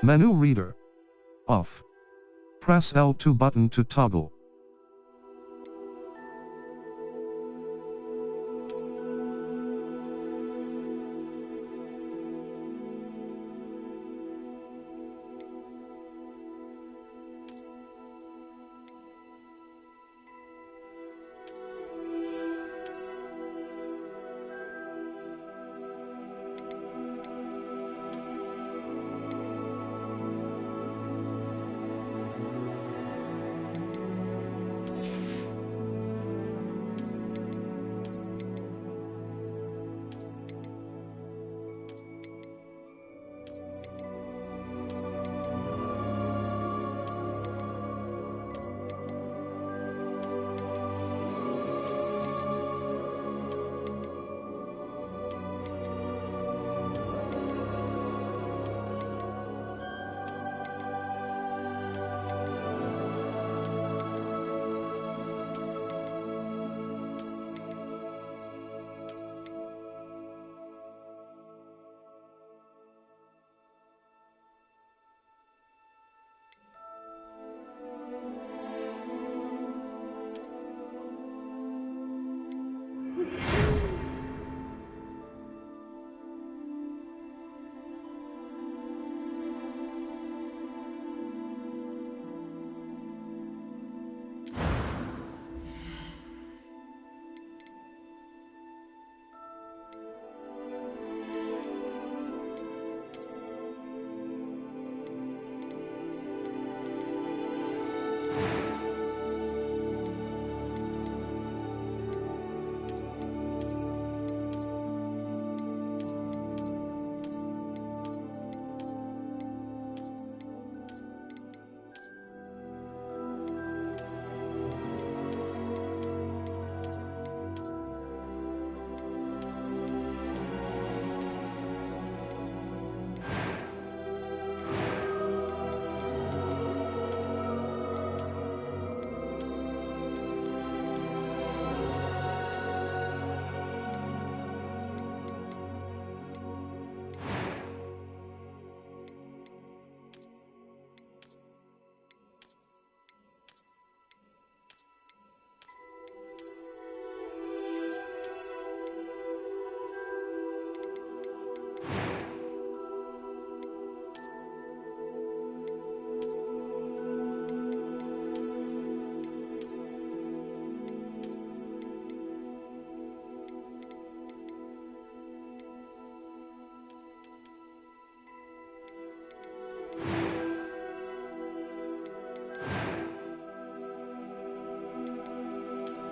Menu reader. Off. Press L2 button to toggle.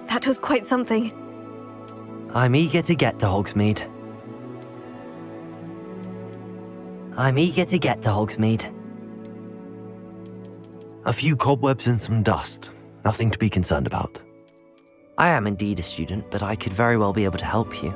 That was quite something. I'm eager to get to Hogsmeade. A few cobwebs and some dust. Nothing to be concerned about. I am indeed a student, but I could very well be able to help you.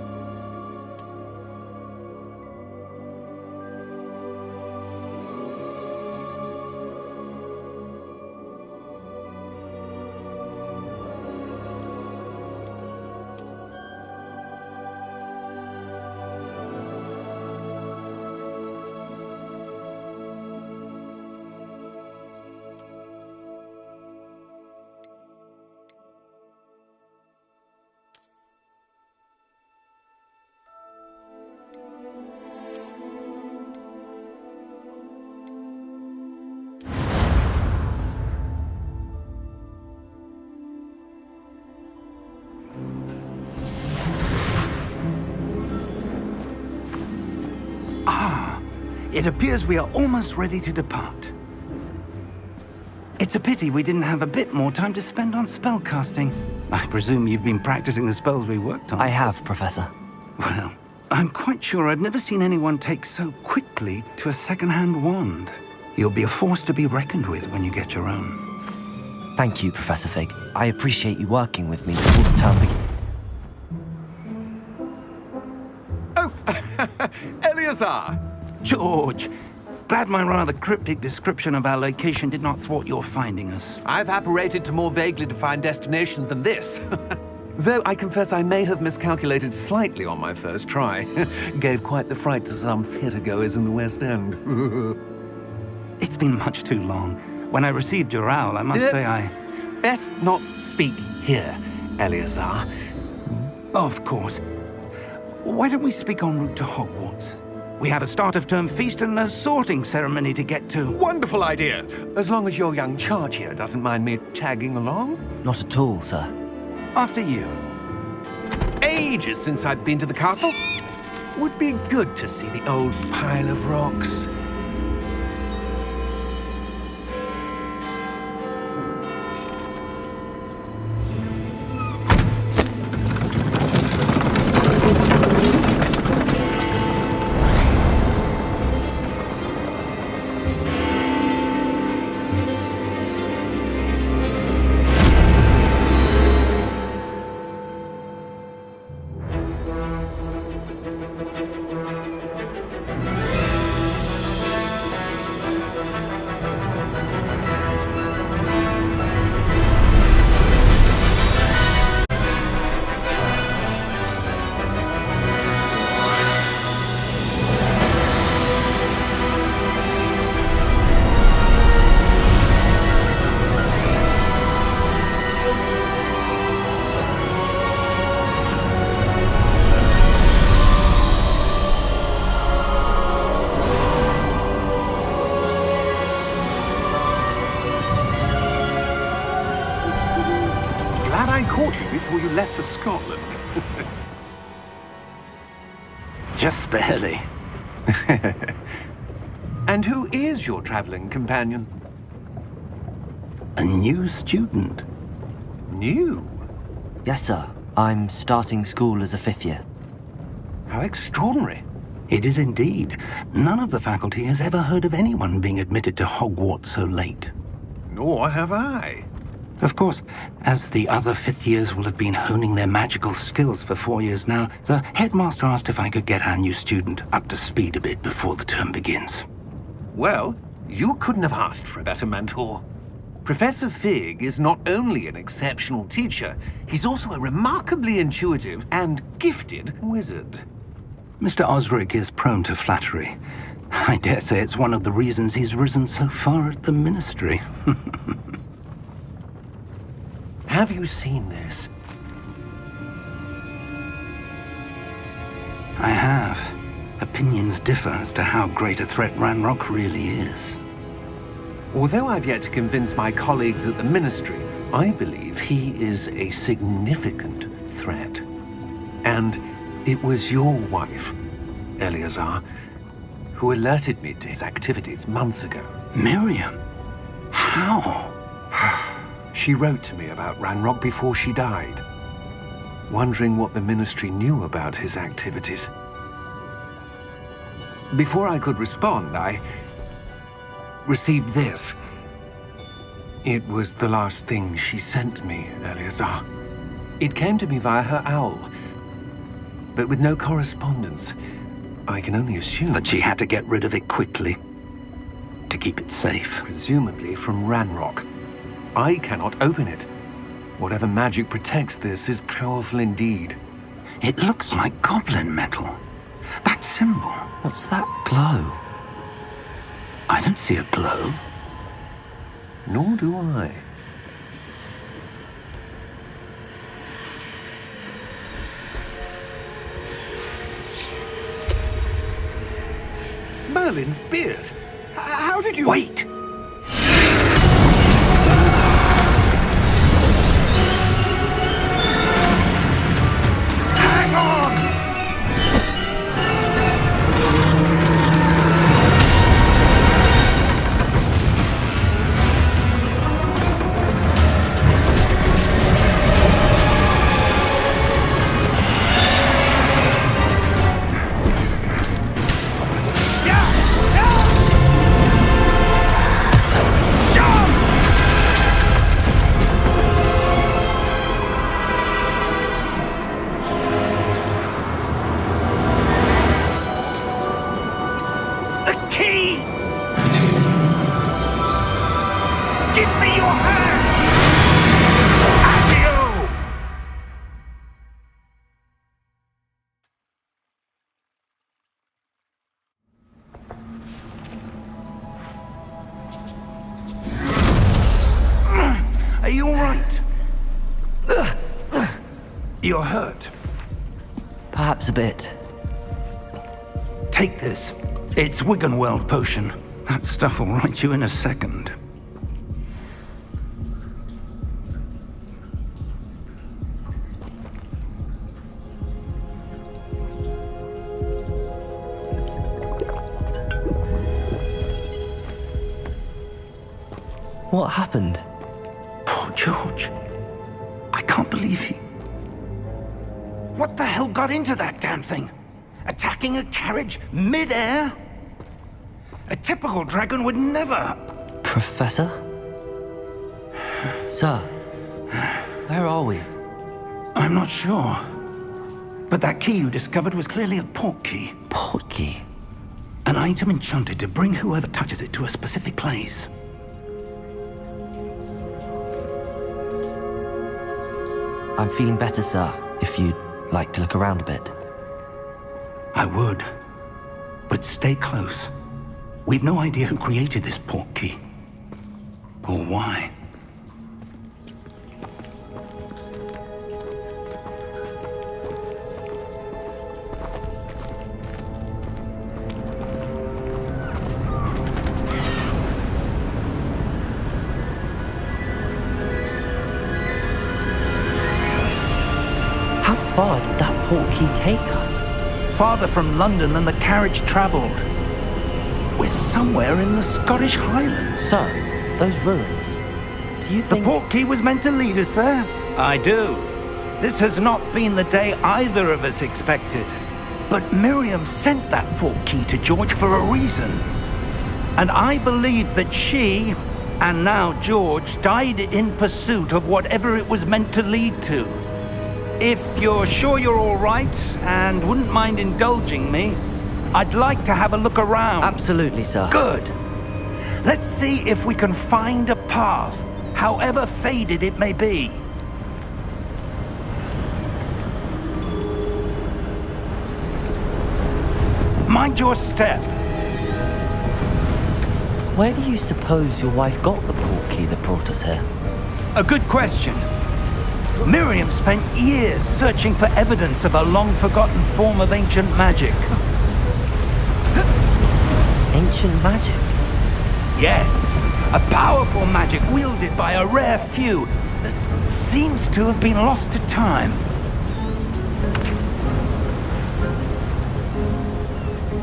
It appears we are almost ready to depart. It's a pity we didn't have a bit more time to spend on spellcasting. I presume you've been practicing the spells we worked on. I have, Professor. Well, I'm quite sure I've never seen anyone take so quickly to a second-hand wand. You'll be a force to be reckoned with when you get your own. Thank you, Professor Fig. I appreciate you working with me before the term begins. Oh, Eleazar! George! Glad my rather cryptic description of our location did not thwart your finding us. I've apparated to more vaguely defined destinations than this. Though I confess I may have miscalculated slightly on my first try. Gave quite the fright to some theatre-goers in the West End. It's been much too long. When I received your owl, I must say I... Best not speak here, Eleazar. Of course. Why don't we speak en route to Hogwarts? We have a start-of-term feast and a sorting ceremony to get to. Wonderful idea! As long as your young charge here doesn't mind me tagging along. Not at all, sir. After you. Ages since I'd been to the castle. Would be good to see the old pile of rocks. Before you left for Scotland. Just barely. And who is your traveling companion? A new student. New? Yes, sir. I'm starting school as a 5th year. How extraordinary. It is indeed. None of the faculty has ever heard of anyone being admitted to Hogwarts so late. Nor have I. Of course, as the other 5th years will have been honing their magical skills for 4 years now, the headmaster asked if I could get our new student up to speed a bit before the term begins. Well, you couldn't have asked for a better mentor. Professor Fig is not only an exceptional teacher, he's also a remarkably intuitive and gifted wizard. Mr. Osric is prone to flattery. I dare say it's one of the reasons he's risen so far at the ministry. Have you seen this? I have. Opinions differ as to how great a threat Ranrock really is. Although I've yet to convince my colleagues at the Ministry, I believe he is a significant threat. And it was your wife, Eleazar, who alerted me to his activities months ago. Miriam? How? She wrote to me about Ranrock before she died, wondering what the Ministry knew about his activities. Before I could respond, I received this. It was the last thing she sent me, Eleazar. It came to me via her owl, but with no correspondence. I can only assume That she had to get rid of it quickly, to keep it safe. presumably from Ranrock. I cannot open it. Whatever magic protects this is powerful indeed. It looks like goblin metal. That symbol. What's that glow? I don't see a glow. Nor do I. Merlin's beard. How did you... Wait! Hang on! Wait. You're hurt. Perhaps a bit. Take this. It's Wiggenweld potion. That stuff will right you in a second. What happened? Poor George. I can't believe he... What the hell got into that damn thing? Attacking a carriage mid-air? A typical dragon would never... Professor? Sir, where are we? I'm not sure. But that key you discovered was clearly a port key. Port key? An item enchanted to bring whoever touches it to a specific place. I'm feeling better, sir, if you'd like to look around a bit. I would. But stay close. We've no idea who created this port key. Or why. How far did that port key take us? Farther from London than the carriage traveled. We're somewhere in the Scottish Highlands. Sir, those ruins. Do you The think... port key was meant to lead us there? I do. This has not been the day either of us expected. But Miriam sent that port key to George for a reason. And I believe that she, and now George, died in pursuit of whatever it was meant to lead to. If you're sure you're all right and wouldn't mind indulging me, I'd like to have a look around. Absolutely, sir. Good. Let's see if we can find a path, however faded it may be. Mind your step. Where do you suppose your wife got the port key that brought us here? A good question. Miriam spent years searching for evidence of a long-forgotten form of ancient magic. Ancient magic? Yes, a powerful magic wielded by a rare few that seems to have been lost to time.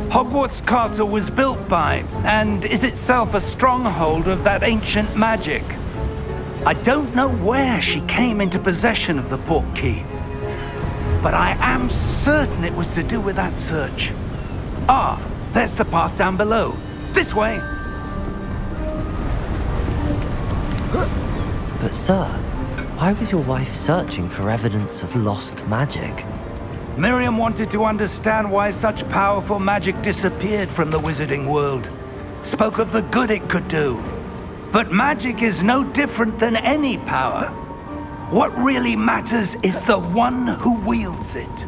Hogwarts Castle was built by, and is itself a stronghold of that ancient magic. I don't know where she came into possession of the port key, but I am certain it was to do with that search. Ah, there's the path down below. This way! But sir, why was your wife searching for evidence of lost magic? Miriam wanted to understand why such powerful magic disappeared from the wizarding world. Spoke of the good it could do. But magic is no different than any power. What really matters is the one who wields it.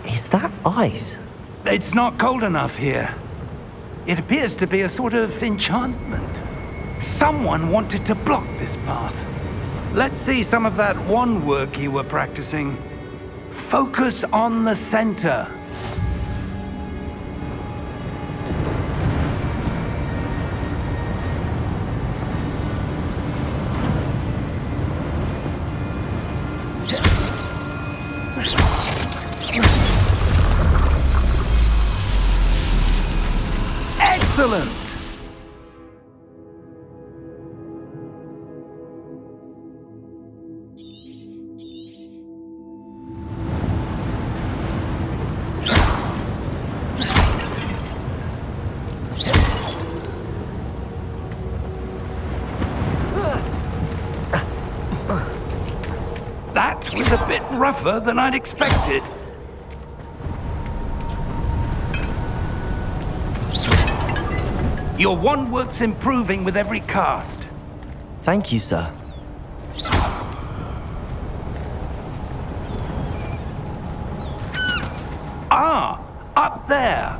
Is that ice? It's not cold enough here. It appears to be a sort of enchantment. Someone wanted to block this path. Let's see some of that wand work you were practicing. Focus on the center. Excellent! That was a bit rougher than I'd expected. Your wand work's improving with every cast. Thank you, sir. Ah, up there.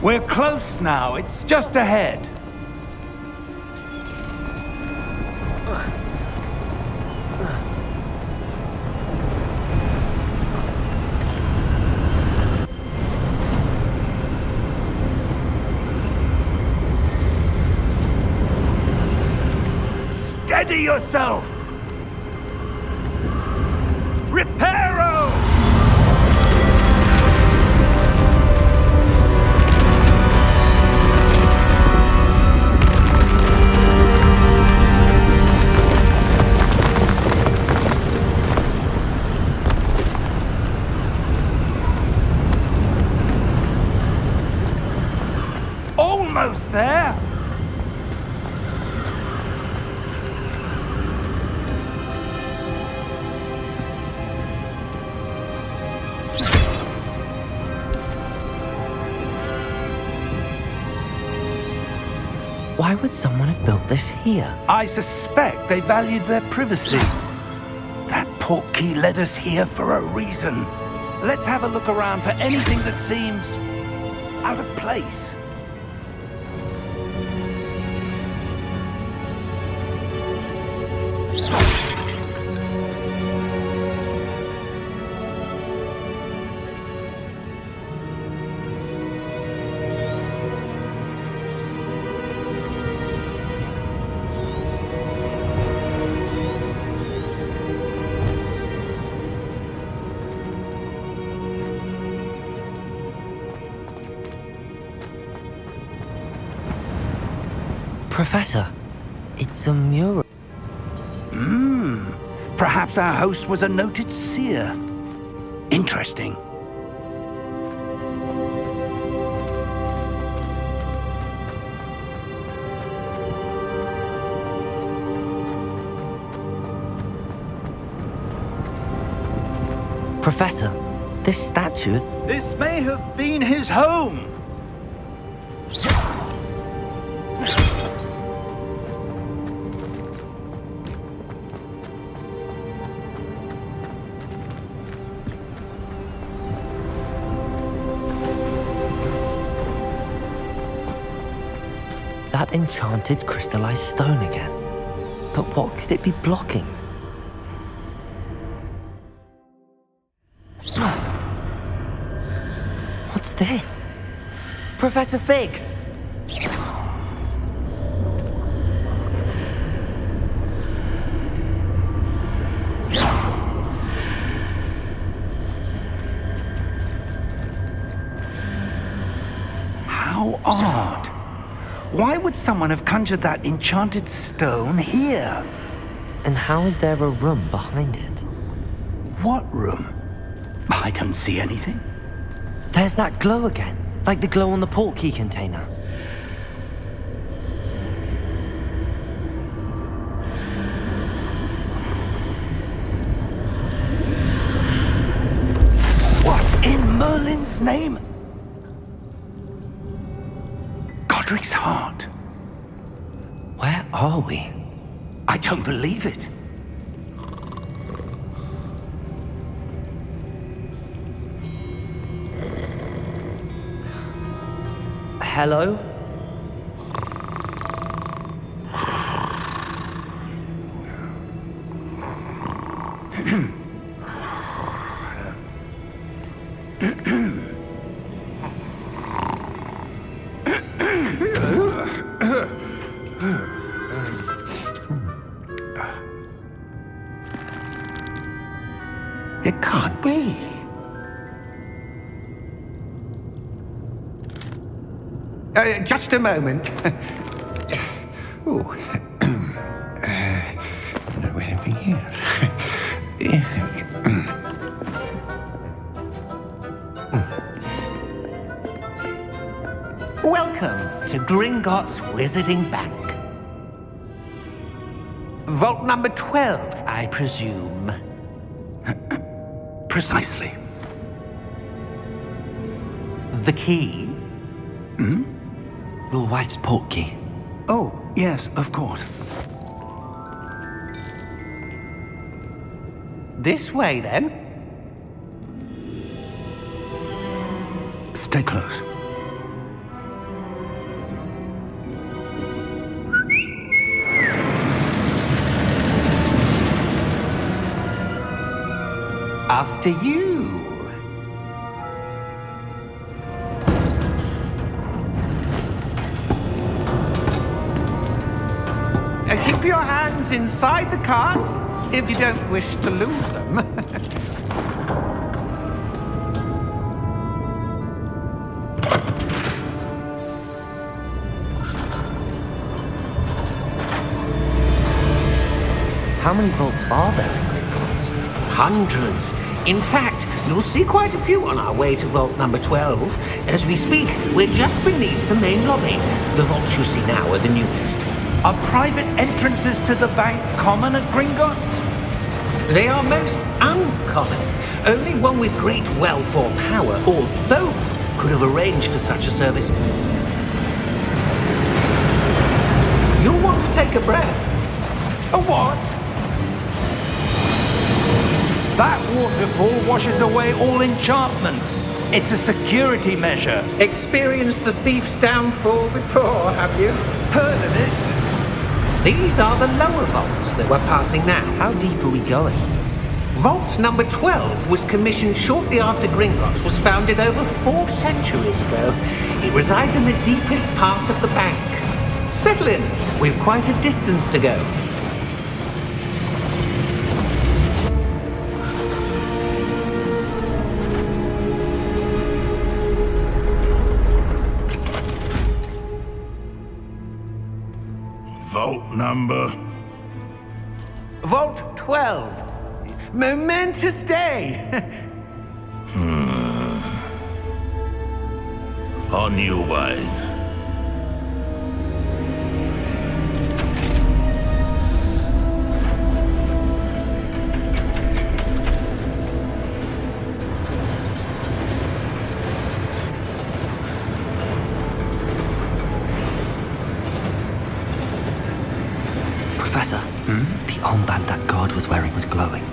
We're close now. It's just ahead. Steady yourself! Reparo! Almost there! Why would someone have built this here? I suspect they valued their privacy. That portkey led us here for a reason. Let's have a look around for anything that seems out of place. Professor, it's a mural. Perhaps our host was a noted seer. Interesting. Professor, this statue... This may have been his home. That enchanted crystallized stone again. But what could it be blocking? What's this? Professor Fig! How odd. Why would someone have conjured that enchanted stone here? And how is there a room behind it? What room? I don't see anything. There's that glow again, like the glow on the portkey container. What in Merlin's name? Godric's heart. Where are we? I don't believe it. Hello? It can't be. Just a moment. Oh. Where have we here? Welcome to Gringotts Wizarding Bank. Vault number 12, I presume. Precisely. The key? Your wife's portkey. Oh, yes, of course. This way, then. Stay close. After you. Keep your hands inside the cart if you don't wish to lose them. How many vaults are there in Gringotts? Hundreds. In fact, you'll see quite a few on our way to vault number 12. As we speak, we're just beneath the main lobby. The vaults you see now are the newest. Are private entrances to the bank common at Gringotts? They are most uncommon. Only one with great wealth or power, or both, could have arranged for such a service. You'll want to take a breath. A what? That waterfall washes away all enchantments. It's a security measure. Experienced the thief's downfall before, have you? Heard of it? These are the lower vaults that we're passing now. How deep are we going? Vault number 12 was commissioned shortly after Gringotts was founded over 4 centuries ago. It resides in the deepest part of the bank. Settle in. We've quite a distance to go. Vault number? Vault 12. Momentous day. On your way. Professor, the armband that guard was wearing was glowing.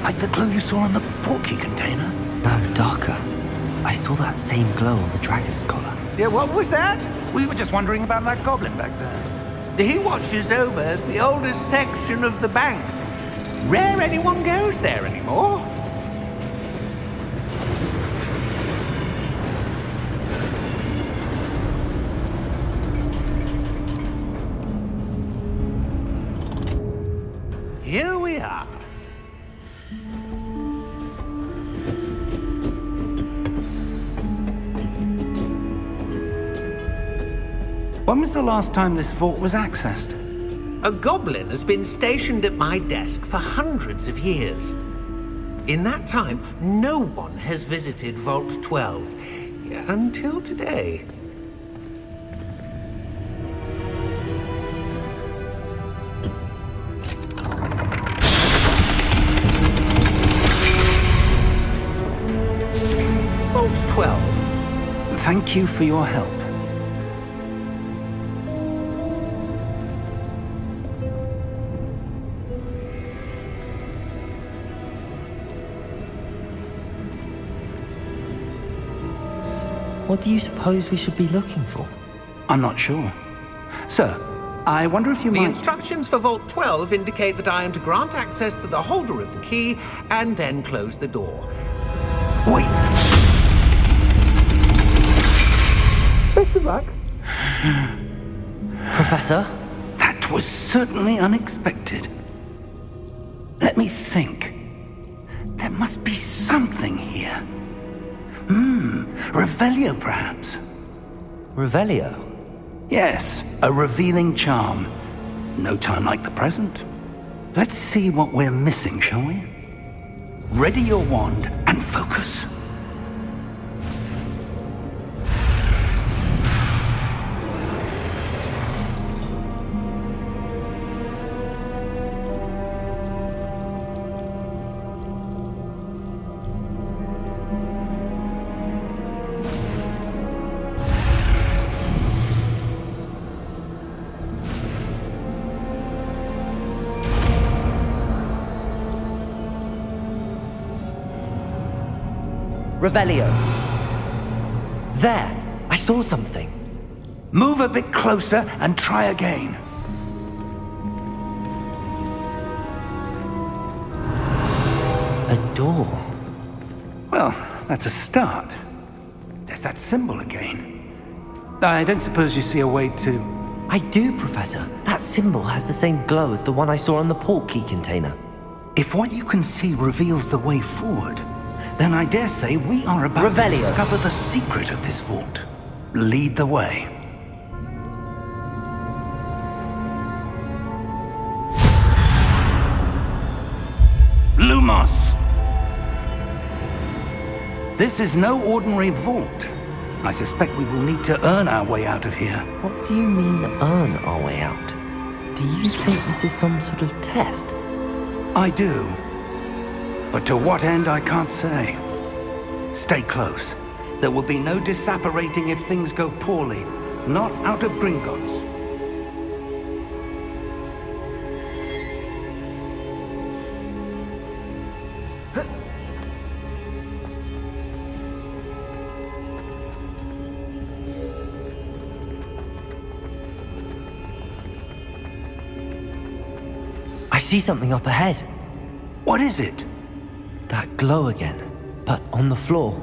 Like the glow you saw on the portkey container? No, darker. I saw that same glow on the dragon's collar. Yeah, what was that? We were just wondering about that goblin back there. He watches over the oldest section of the bank. Rare anyone goes there anymore. Here we are. When was the last time this vault was accessed? A goblin has been stationed at my desk for hundreds of years. In that time, no one has visited Vault 12. Until today. Vault 12. Thank you for your help. What do you suppose we should be looking for? I'm not sure. Sir, I wonder if you The might... instructions for Vault 12 indicate that I am to grant access to the holder of the key and then close the door. Wait! Best of luck. Professor? That was certainly unexpected. Let me think. There must be something here. Revelio, perhaps? Revelio? Yes, a revealing charm. No time like the present. Let's see what we're missing, shall we? Ready your wand and focus. Revelio. There, I saw something. Move a bit closer and try again. A door. Well, that's a start. There's that symbol again. I don't suppose you see a way to... I do, Professor. That symbol has the same glow as the one I saw on the port key container. If what you can see reveals the way forward, then I dare say we are about Revelio. to discover the secret of this vault. Lead the way. Lumos! This is no ordinary vault. I suspect we will need to earn our way out of here. What do you mean, earn our way out? Do you think this is some sort of test? I do. But to what end, I can't say. Stay close. There will be no disapparating if things go poorly. Not out of Gringotts. I see something up ahead. What is it? That glow again, but on the floor.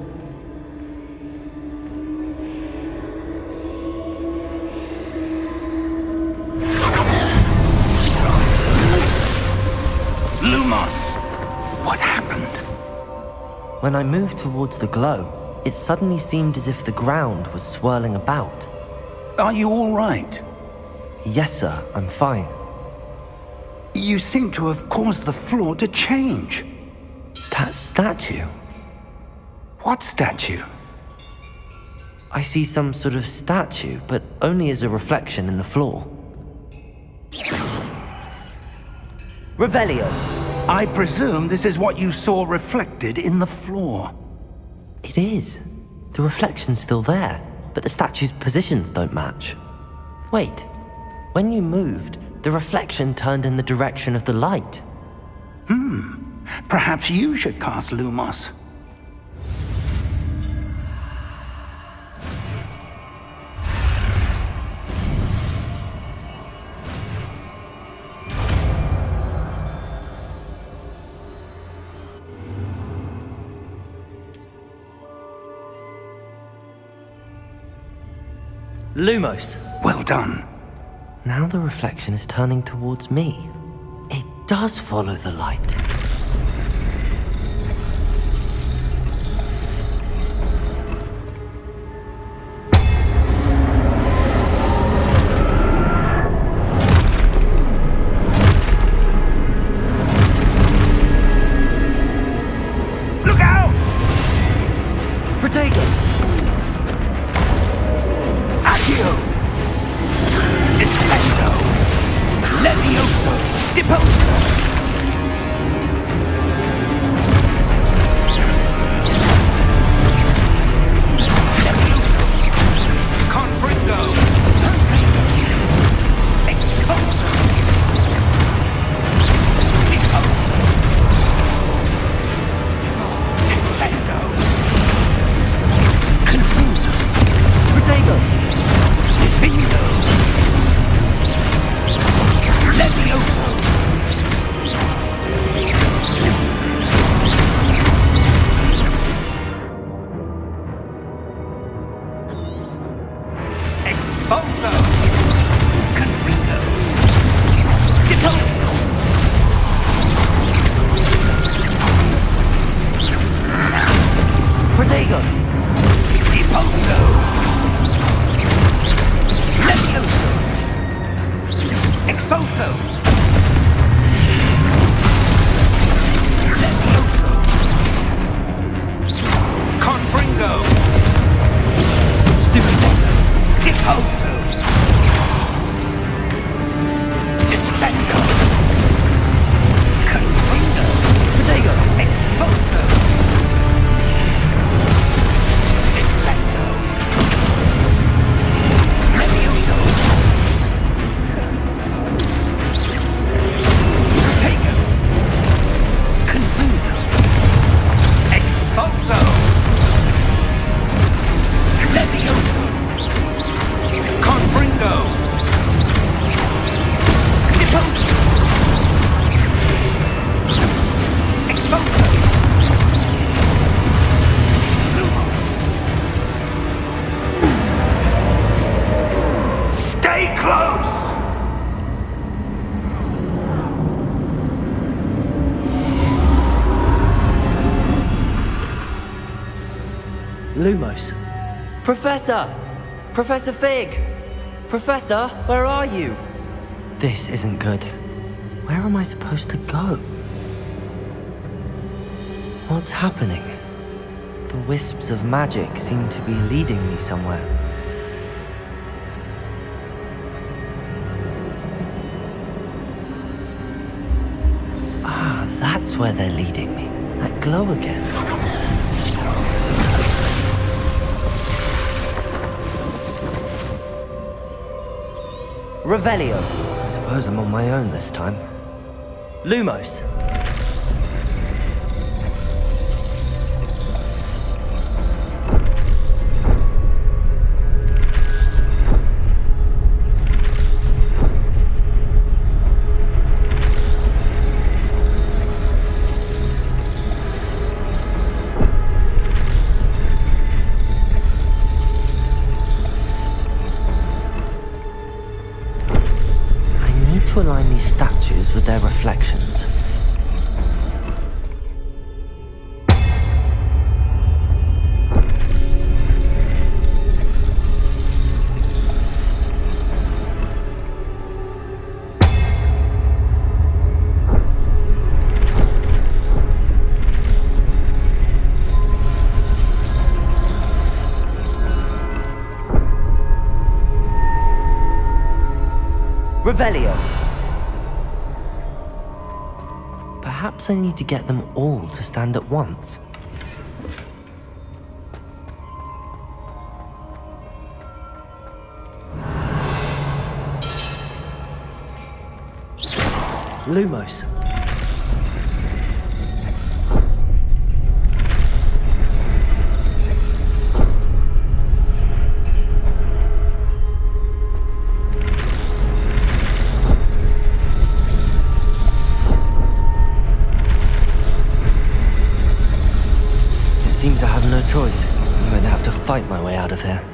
Lumos! What happened? When I moved towards the glow, it suddenly seemed as if the ground was swirling about. Are you all right? Yes, sir, I'm fine. You seem to have caused the floor to change. That statue. What statue? I see some sort of statue, but only as a reflection in the floor. Revelio. I presume this is what you saw reflected in the floor. It is. The reflection's still there, but the statue's positions don't match. Wait, when you moved, the reflection turned in the direction of the light. Perhaps you should cast Lumos. Lumos. Well done. Now the reflection is turning towards me. It does follow the light. Look out! Protego! Accio! Descendo! Levioso! Deposo! Levioso! Confringo! Exposo! Deposo! Descendo! Confuso! Protego! Defino! Levioso! Exposo! Confringo! Deposo! Protego! Deposo! Levioso! Exposo! Levioso! Confringo! Stupido! Deposo! Descendo! Confringo! Protego! Exposo! Descendo! Levioso! close! Lumos. Professor! Professor Fig! Professor, where are you? This isn't good. Where am I supposed to go? What's happening? The wisps of magic seem to be leading me somewhere. Ah, that's where they're leading me. That glow again. Revelio. I suppose I'm on my own this time. Lumos. To align these statues with their reflections. Revelio. Perhaps I need to get them all to stand at once. Lumos. Seems I have no choice. I'm going to have to fight my way out of here.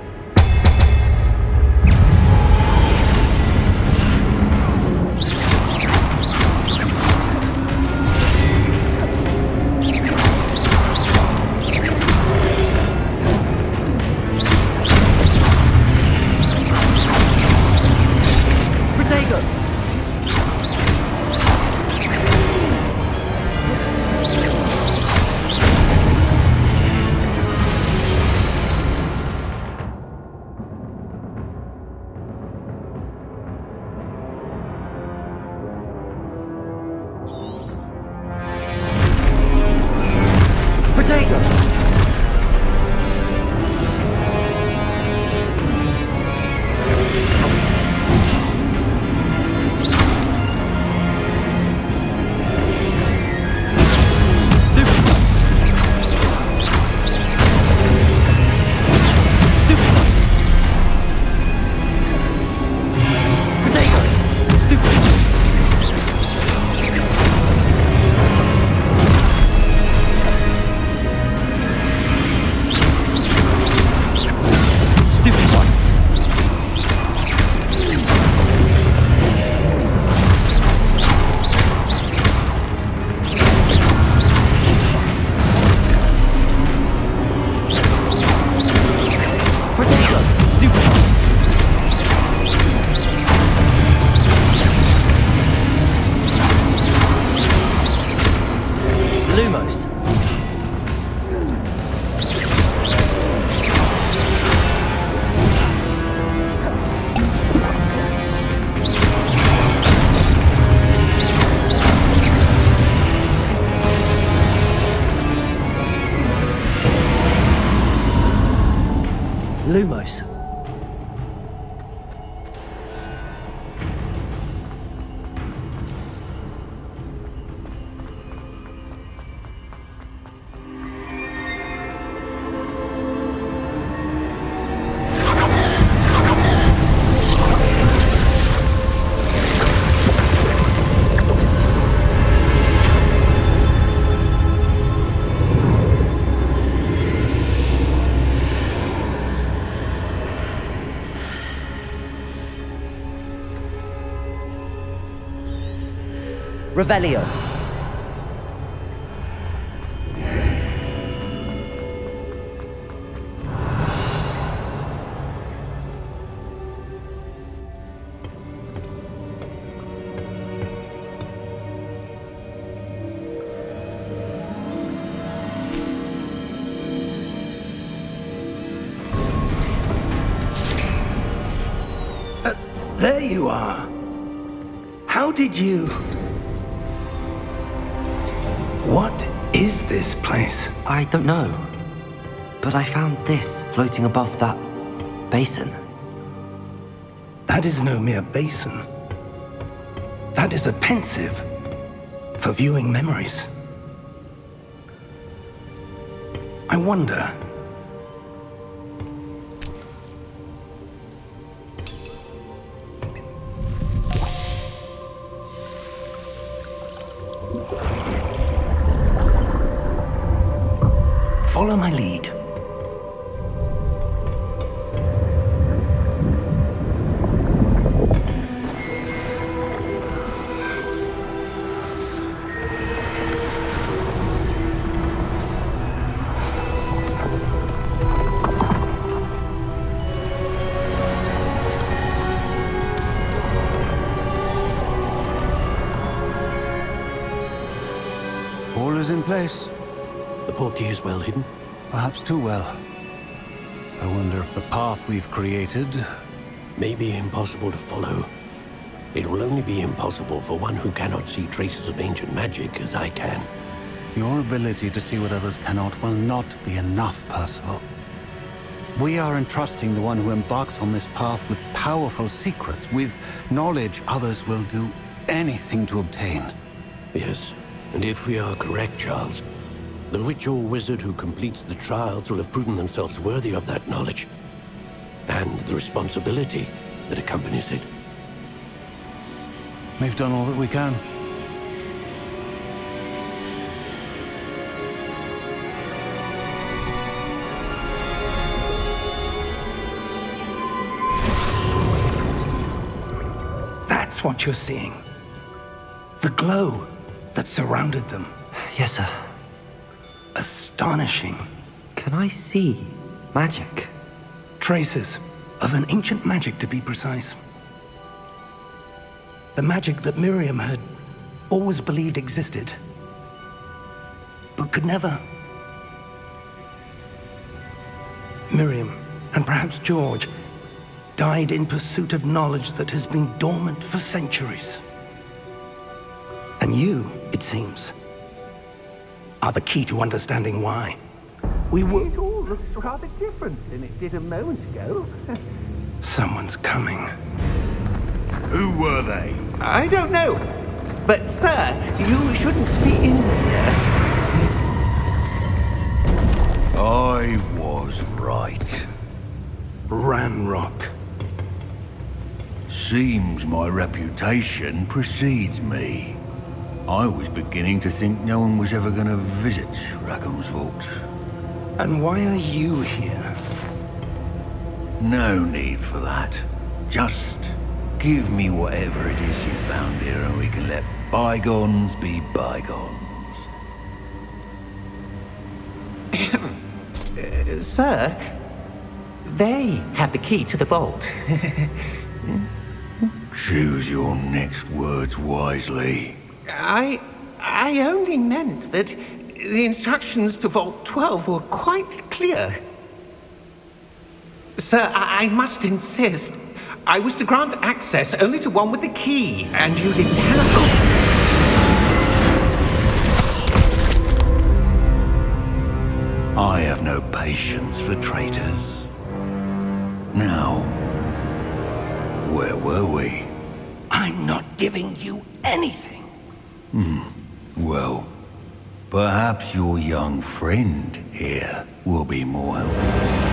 Revelio. There you are. How did you... What is this place? I don't know. But I found this floating above that basin. That is no mere basin. That is a pensieve for viewing memories. I wonder... Follow my lead. All is in place. The portkey is well hidden. Perhaps too well. I wonder if the path we've created... May be impossible to follow. It will only be impossible for one who cannot see traces of ancient magic as I can. Your ability to see what others cannot will not be enough, Percival. We are entrusting the one who embarks on this path with powerful secrets, with knowledge others will do anything to obtain. Yes, and if we are correct, Charles, the witch or wizard who completes the trials will have proven themselves worthy of that knowledge, and the responsibility that accompanies it. We've done all that we can. That's what you're seeing. The glow that surrounded them. Yes, sir. Astonishing. Can I see magic? Traces of an ancient magic, to be precise. The magic that Miriam had always believed existed, but could never. Miriam, and perhaps George, died in pursuit of knowledge that has been dormant for centuries. And you, it seems, are the key to understanding why. We were... It all looks rather different than it did a moment ago. Someone's coming. Who were they? I don't know. But, sir, you shouldn't be in here. I was right. Ranrock. Seems my reputation precedes me. I was beginning to think no one was ever going to visit Rackham's vault. And why are you here? No need for that. Just give me whatever it is you found here and we can let bygones be bygones. Sir, they have the key to the vault. Choose your next words wisely. I only meant that the instructions to Vault 12 were quite clear. Sir, I must insist. I was to grant access only to one with the key, and you didn't have... I have no patience for traitors. Now, where were we? I'm not giving you anything. Well, perhaps your young friend here will be more helpful.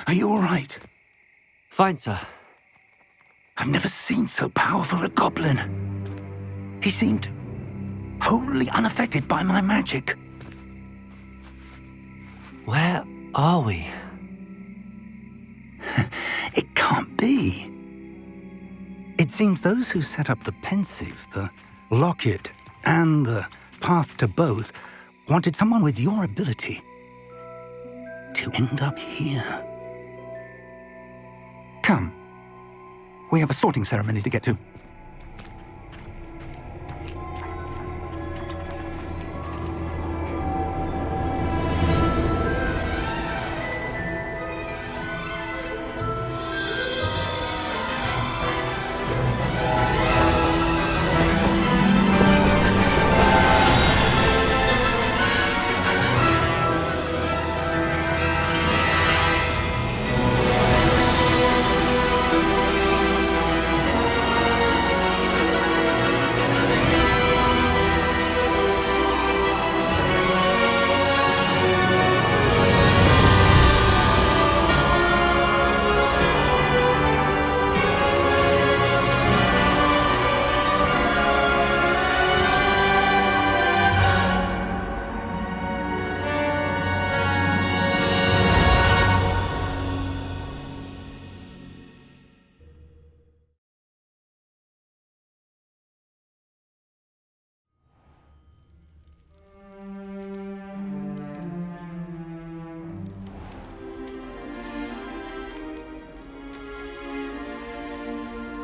Are you all right? Fine, sir. I've never seen so powerful a goblin. He seemed wholly unaffected by my magic. Where are we? It can't be. It seems those who set up the Pensieve, the locket, and the path to both wanted someone with your ability to end up here. Come. We have a sorting ceremony to get to.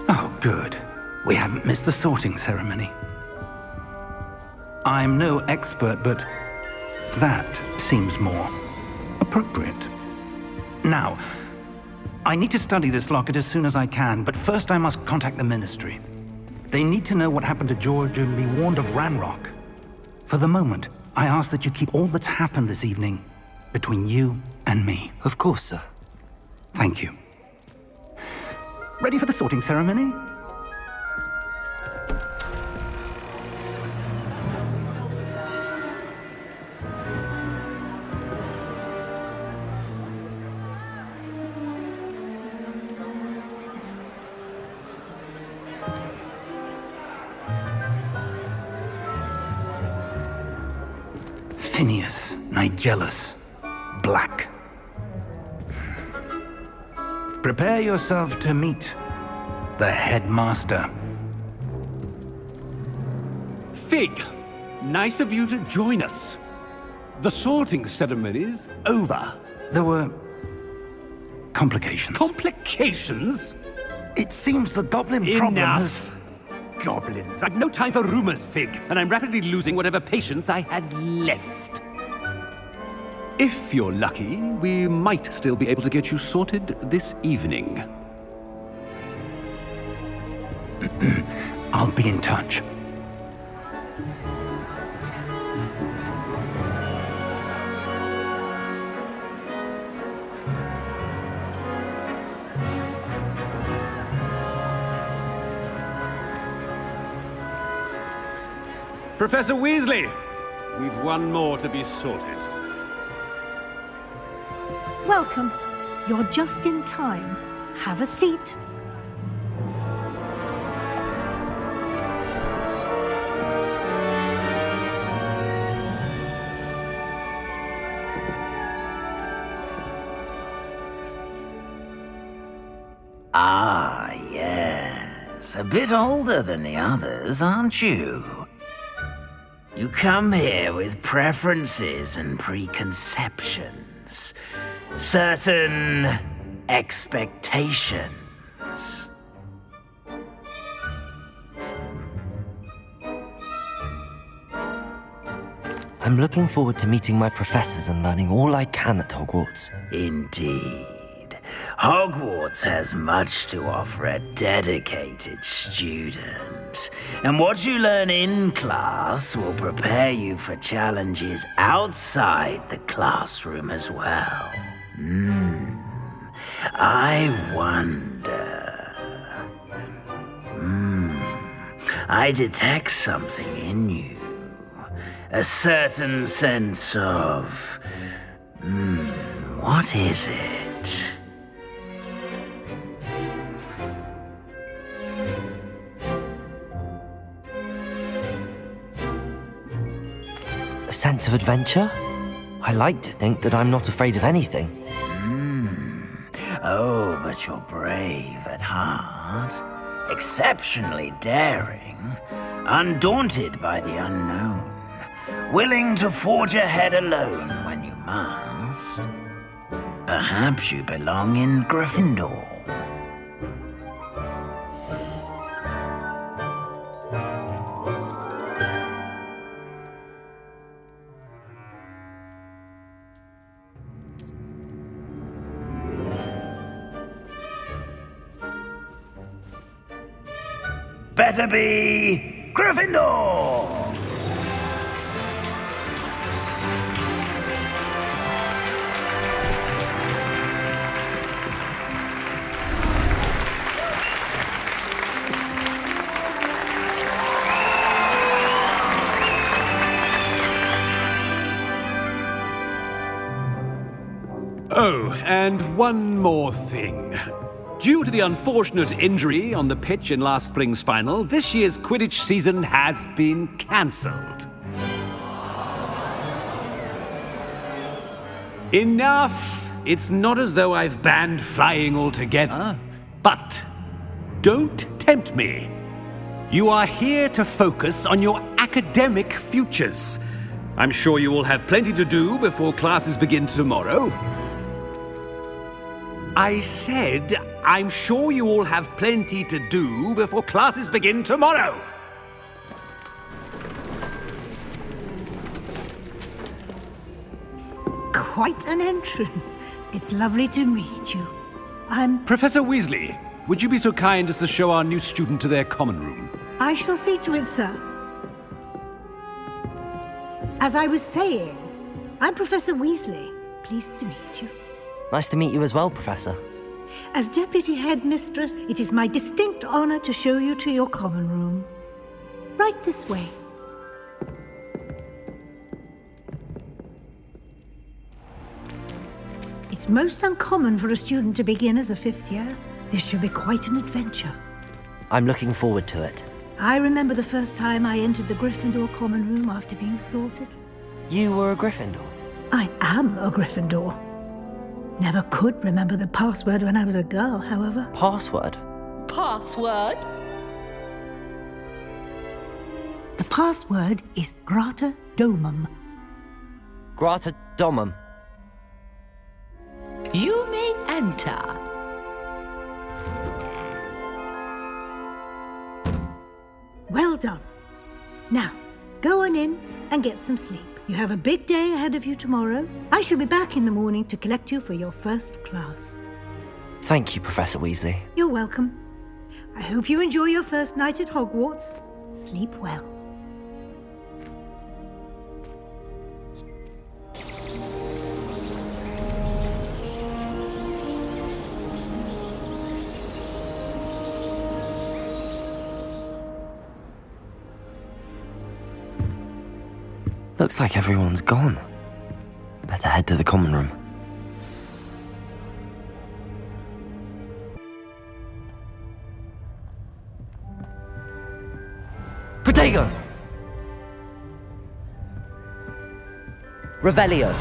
Oh, good. We haven't missed the sorting ceremony. I'm no expert, but that seems more appropriate. Now, I need to study this locket as soon as I can, but first I must contact the Ministry. They need to know what happened to George and be warned of Ranrock. For the moment, I ask that you keep all that's happened this evening between you and me. Of course, sir. Thank you. Ready for the sorting ceremony? Phineas, Nigellus, Black. Prepare yourself to meet the headmaster. Fig, nice of you to join us. The sorting ceremony's over. There were complications. Complications? It seems the goblin problem has... Enough! Goblins. I've no time for rumors, Fig, and I'm rapidly losing whatever patience I had left. If you're lucky, we might still be able to get you sorted this evening. I'll be in touch. Professor Weasley, we've one more to be sorted. Welcome. You're just in time. Have a seat. Ah, yes. A bit older than the others, aren't you? You come here with preferences and preconceptions. Certain expectations. I'm looking forward to meeting my professors and learning all I can at Hogwarts. Indeed. Hogwarts has much to offer a dedicated student. And what you learn in class will prepare you for challenges outside the classroom as well. I wonder... I detect something in you. A certain sense of... what is it? sense of adventure? I like to think that I'm not afraid of anything. Oh, but you're brave at heart. Exceptionally daring. Undaunted by the unknown. Willing to forge ahead alone when you must. Perhaps you belong in Gryffindor. Better be Gryffindor! Oh, and one more thing. Due to the unfortunate injury on the pitch in last spring's final, this year's Quidditch season has been cancelled. Enough! It's not as though I've banned flying altogether, but don't tempt me. You are here to focus on your academic futures. I'm sure you will have plenty to do before classes begin tomorrow. I said, I'm sure you all have plenty to do before classes begin tomorrow. Quite an entrance. It's lovely to meet you. Professor Weasley, would you be so kind as to show our new student to their common room? I shall see to it, sir. As I was saying, I'm Professor Weasley. Pleased to meet you. Nice to meet you as well, Professor. As Deputy Headmistress, it is my distinct honor to show you to your common room. Right this way. It's most uncommon for a student to begin as a fifth year. This should be quite an adventure. I'm looking forward to it. I remember the first time I entered the Gryffindor common room after being sorted. You were a Gryffindor? I am a Gryffindor. Never could remember the password when I was a girl, however. Password? Password? The password is Grata Domum. Grata Domum. You may enter. Well done. Now, go on in and get some sleep. You have a big day ahead of you tomorrow. I shall be back in the morning to collect you for your first class. Thank you, Professor Weasley. You're welcome. I hope you enjoy your first night at Hogwarts. Sleep well. Looks like everyone's gone. Better head to the common room. Protego! Revelio!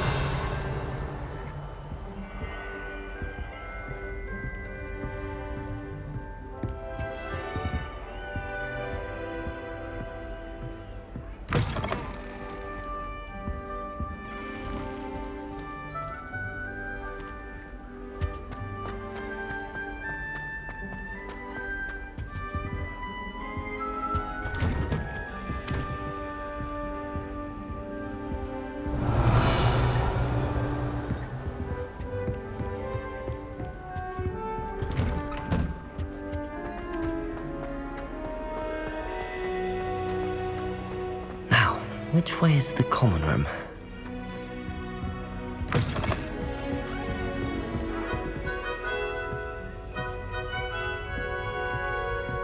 Which way is the common room?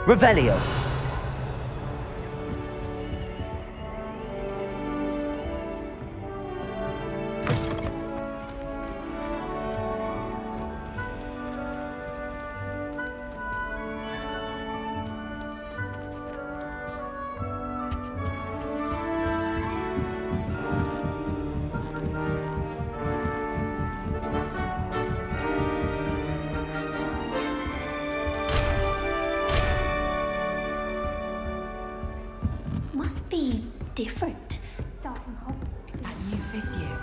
Revelio! different. Starting Hogwarts. It's that new 5th year.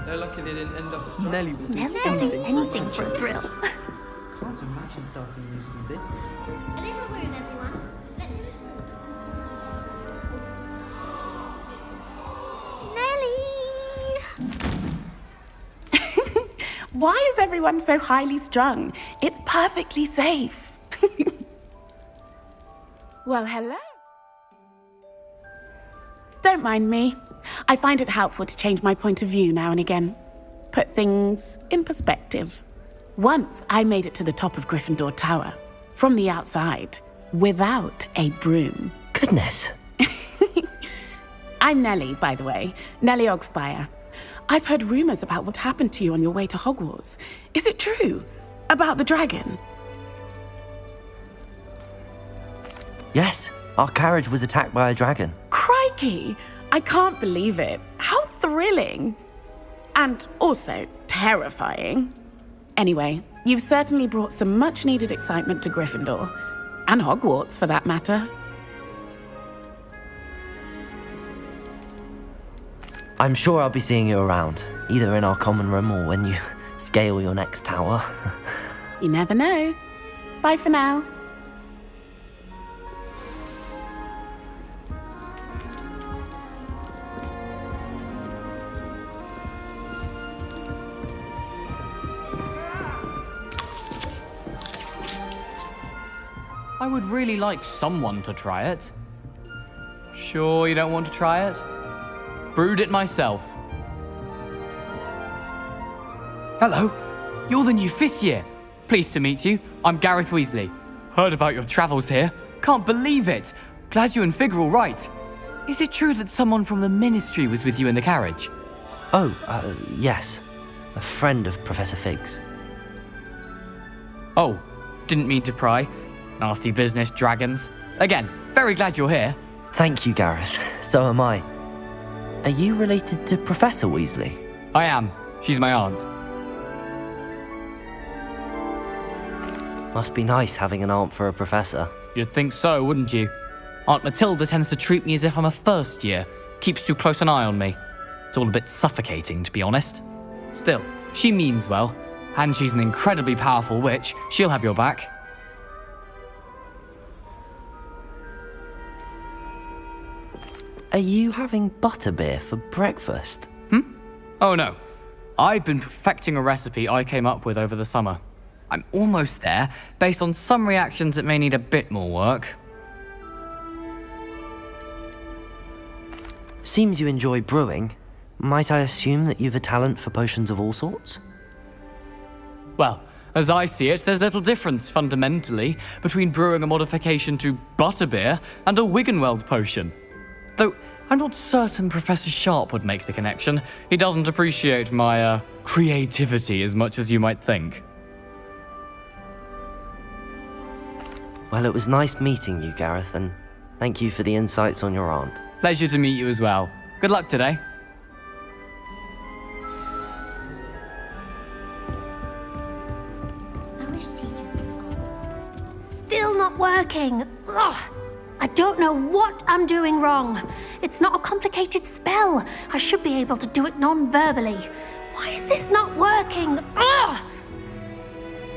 They're lucky they didn't end up as jobs. Nelly will do Nelly will do anything for a thrill. Can't imagine starting using this. A little room, everyone. Nelly! Why is everyone so highly strung? It's perfectly safe. Well, hello. Don't mind me. I find it helpful to change my point of view now and again. Put things in perspective. Once I made it to the top of Gryffindor Tower, from the outside, without a broom. Goodness. I'm Nelly, by the way. Nelly Ogspire. I've heard rumors about what happened to you on your way to Hogwarts. Is it true? About the dragon? Yes, our carriage was attacked by a dragon. Crikey! I can't believe it. How thrilling! And also terrifying. Anyway, you've certainly brought some much-needed excitement to Gryffindor. And Hogwarts, for that matter. I'm sure I'll be seeing you around, either in our common room or when you scale your next tower. You never know. Bye for now. I would really like someone to try it. Sure you don't want to try it? Brewed it myself. Hello, you're the new 5th year. Pleased to meet you. I'm Gareth Weasley. Heard about your travels here. Can't believe it. Glad you and Fig are all right. Is it true that someone from the Ministry was with you in the carriage? Oh, yes. A friend of Professor Fig's. Oh, didn't mean to pry. Nasty business, dragons. Again, very glad you're here. Thank you, Gareth. So am I. Are you related to Professor Weasley? I am. She's my aunt. Must be nice having an aunt for a professor. You'd think so, wouldn't you? Aunt Matilda tends to treat me as if I'm a first year. Keeps too close an eye on me. It's all a bit suffocating, to be honest. Still, she means well. And she's an incredibly powerful witch. She'll have your back. Are you having butterbeer for breakfast? Oh no. I've been perfecting a recipe I came up with over the summer. I'm almost there. Based on some reactions, it may need a bit more work. Seems you enjoy brewing. Might I assume that you've a talent for potions of all sorts? Well, as I see it, there's little difference, fundamentally, between brewing a modification to butterbeer and a Wiggenweld potion. Though, I'm not certain Professor Sharp would make the connection. He doesn't appreciate my, creativity as much as you might think. Well, it was nice meeting you, Gareth, and thank you for the insights on your aunt. Pleasure to meet you as well. Good luck today. Still not working. Ugh. I don't know what I'm doing wrong. It's not a complicated spell. I should be able to do it non-verbally. Why is this not working? Ugh!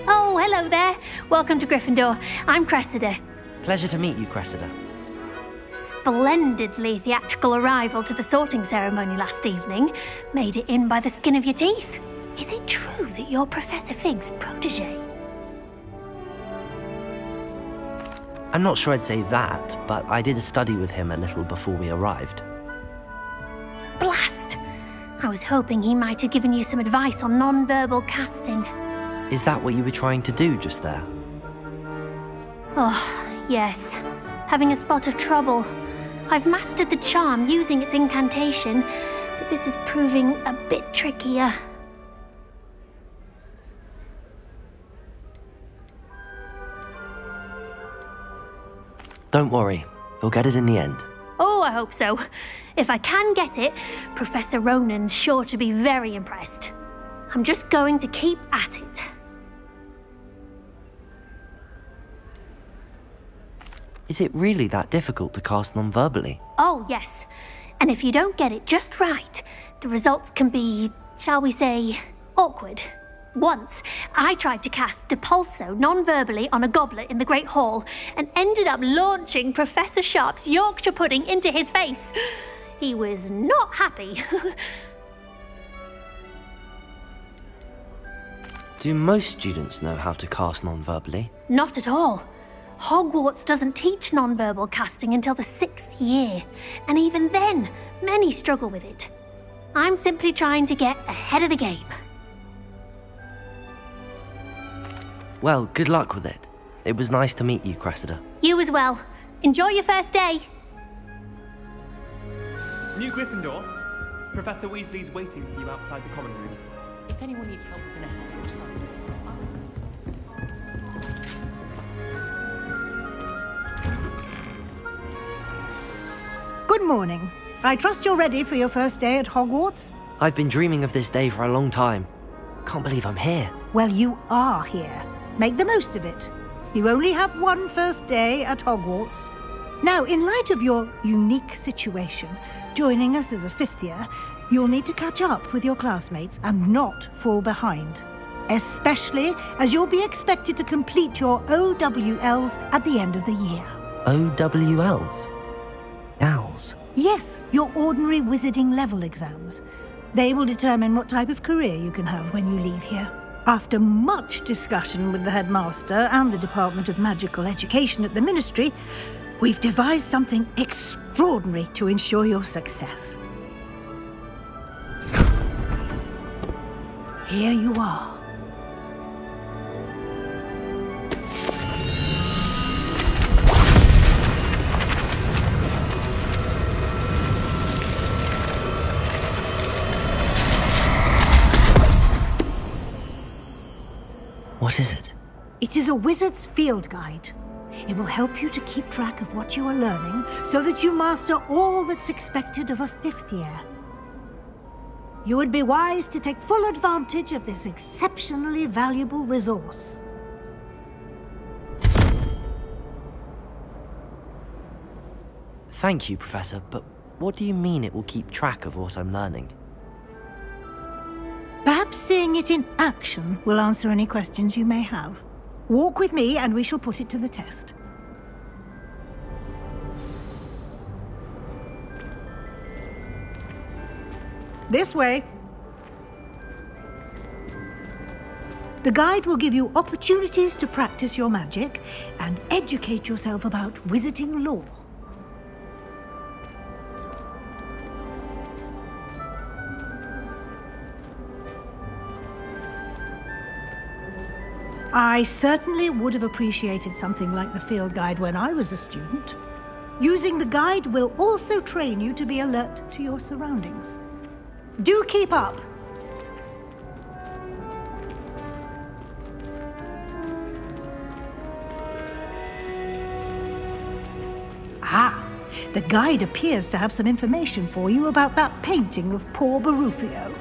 Oh, hello there. Welcome to Gryffindor. I'm Cressida. Pleasure to meet you, Cressida. Splendidly theatrical arrival to the sorting ceremony last evening. Made it in by the skin of your teeth. Is it true that you're Professor Fig's protege? I'm not sure I'd say that, but I did study with him a little before we arrived. Blast! I was hoping he might have given you some advice on non-verbal casting. Is that what you were trying to do just there? Oh, yes. Having a spot of trouble. I've mastered the charm using its incantation, but this is proving a bit trickier. Don't worry, you'll get it in the end. Oh, I hope so. If I can get it, Professor Ronan's sure to be very impressed. I'm just going to keep at it. Is it really that difficult to cast non-verbally? Oh, yes. And if you don't get it just right, the results can be, shall we say, awkward. Once, I tried to cast Depulso non-verbally on a goblet in the Great Hall and ended up launching Professor Sharp's Yorkshire pudding into his face. He was not happy. Do most students know how to cast non-verbally? Not at all. Hogwarts doesn't teach non-verbal casting until the 6th year, and even then, many struggle with it. I'm simply trying to get ahead of the game. Well, good luck with it. It was nice to meet you, Cressida. You as well. Enjoy your first day. New Gryffindor. Professor Weasley's waiting for you outside the common room. If anyone needs help with an essay or something. Good morning. I trust you're ready for your first day at Hogwarts? I've been dreaming of this day for a long time. Can't believe I'm here. Well, you are here. Make the most of it. You only have one first day at Hogwarts. Now, in light of your unique situation, joining us as a 5th year, you'll need to catch up with your classmates and not fall behind. Especially as you'll be expected to complete your OWLs at the end of the year. OWLs? Owls? Yes, your ordinary wizarding level exams. They will determine what type of career you can have when you leave here. After much discussion with the headmaster and the Department of Magical Education at the Ministry, we've devised something extraordinary to ensure your success. Here you are. What is it? It is a wizard's field guide. It will help you to keep track of what you are learning so that you master all that's expected of a 5th year. You would be wise to take full advantage of this exceptionally valuable resource. Thank you, Professor, but what do you mean it will keep track of what I'm learning? Perhaps seeing it in action will answer any questions you may have. Walk with me and we shall put it to the test. This way. The guide will give you opportunities to practice your magic and educate yourself about wizarding lore. I certainly would have appreciated something like the field guide when I was a student. Using the guide will also train you to be alert to your surroundings. Do keep up! Ah, the guide appears to have some information for you about that painting of poor Barufio.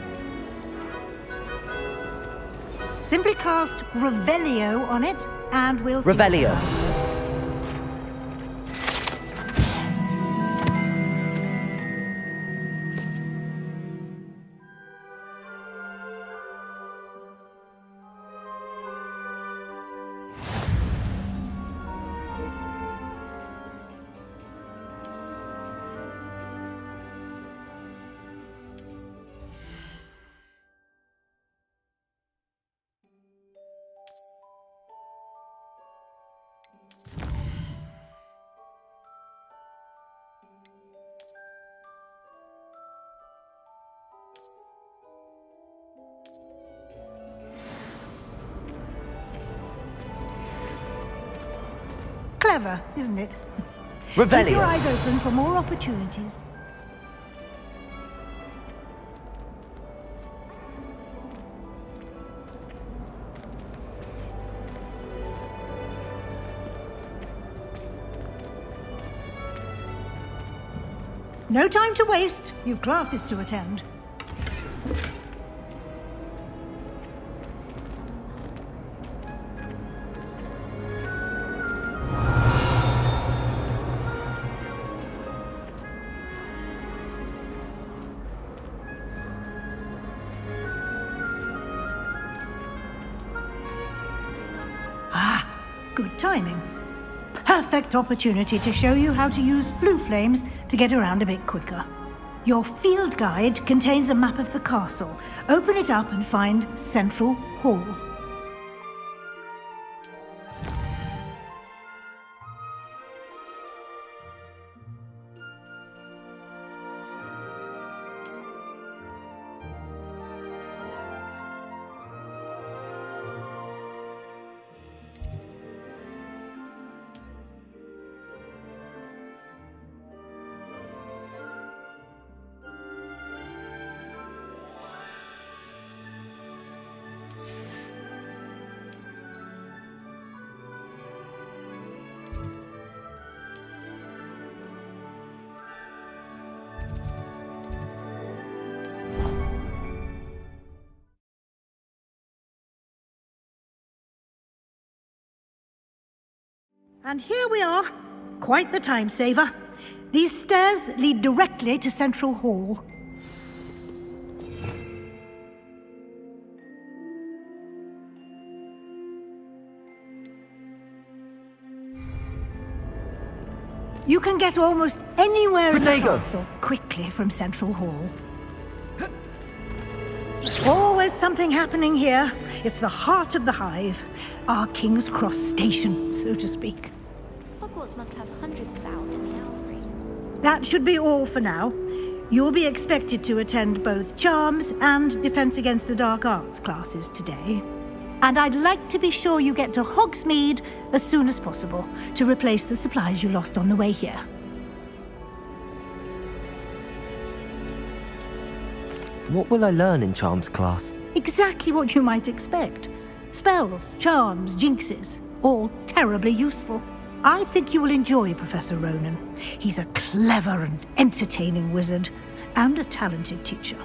Simply cast Revelio on it, and we'll see. Revelio. Clever, isn't it? Revelio. Keep your eyes open for more opportunities. No time to waste. You've classes to attend. Good timing. Perfect opportunity to show you how to use flue flames to get around a bit quicker. Your field guide contains a map of the castle. Open it up and find Central Hall. And here we are. Quite the time saver. These stairs lead directly to Central Hall. You can get almost anywhere in the castle quickly from Central Hall. Always something happening here. It's the heart of the hive. Our King's Cross station, so to speak. Hogwarts must have hundreds of owls in the owlry. That should be all for now. You'll be expected to attend both Charms and Defense Against the Dark Arts classes today. And I'd like to be sure you get to Hogsmeade as soon as possible to replace the supplies you lost on the way here. What will I learn in Charms class? Exactly what you might expect. Spells, charms, jinxes, all terribly useful. I think you will enjoy Professor Ronan. He's a clever and entertaining wizard, and a talented teacher.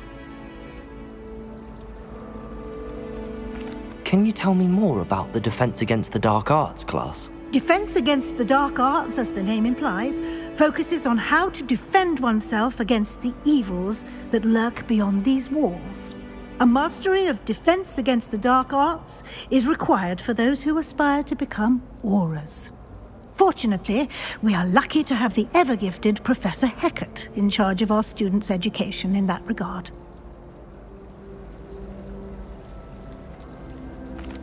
Can you tell me more about the Defense Against the Dark Arts class? Defense Against the Dark Arts, as the name implies, focuses on how to defend oneself against the evils that lurk beyond these walls. A mastery of Defense Against the Dark Arts is required for those who aspire to become Aurors. Fortunately, we are lucky to have the ever-gifted Professor Hecat in charge of our students' education in that regard.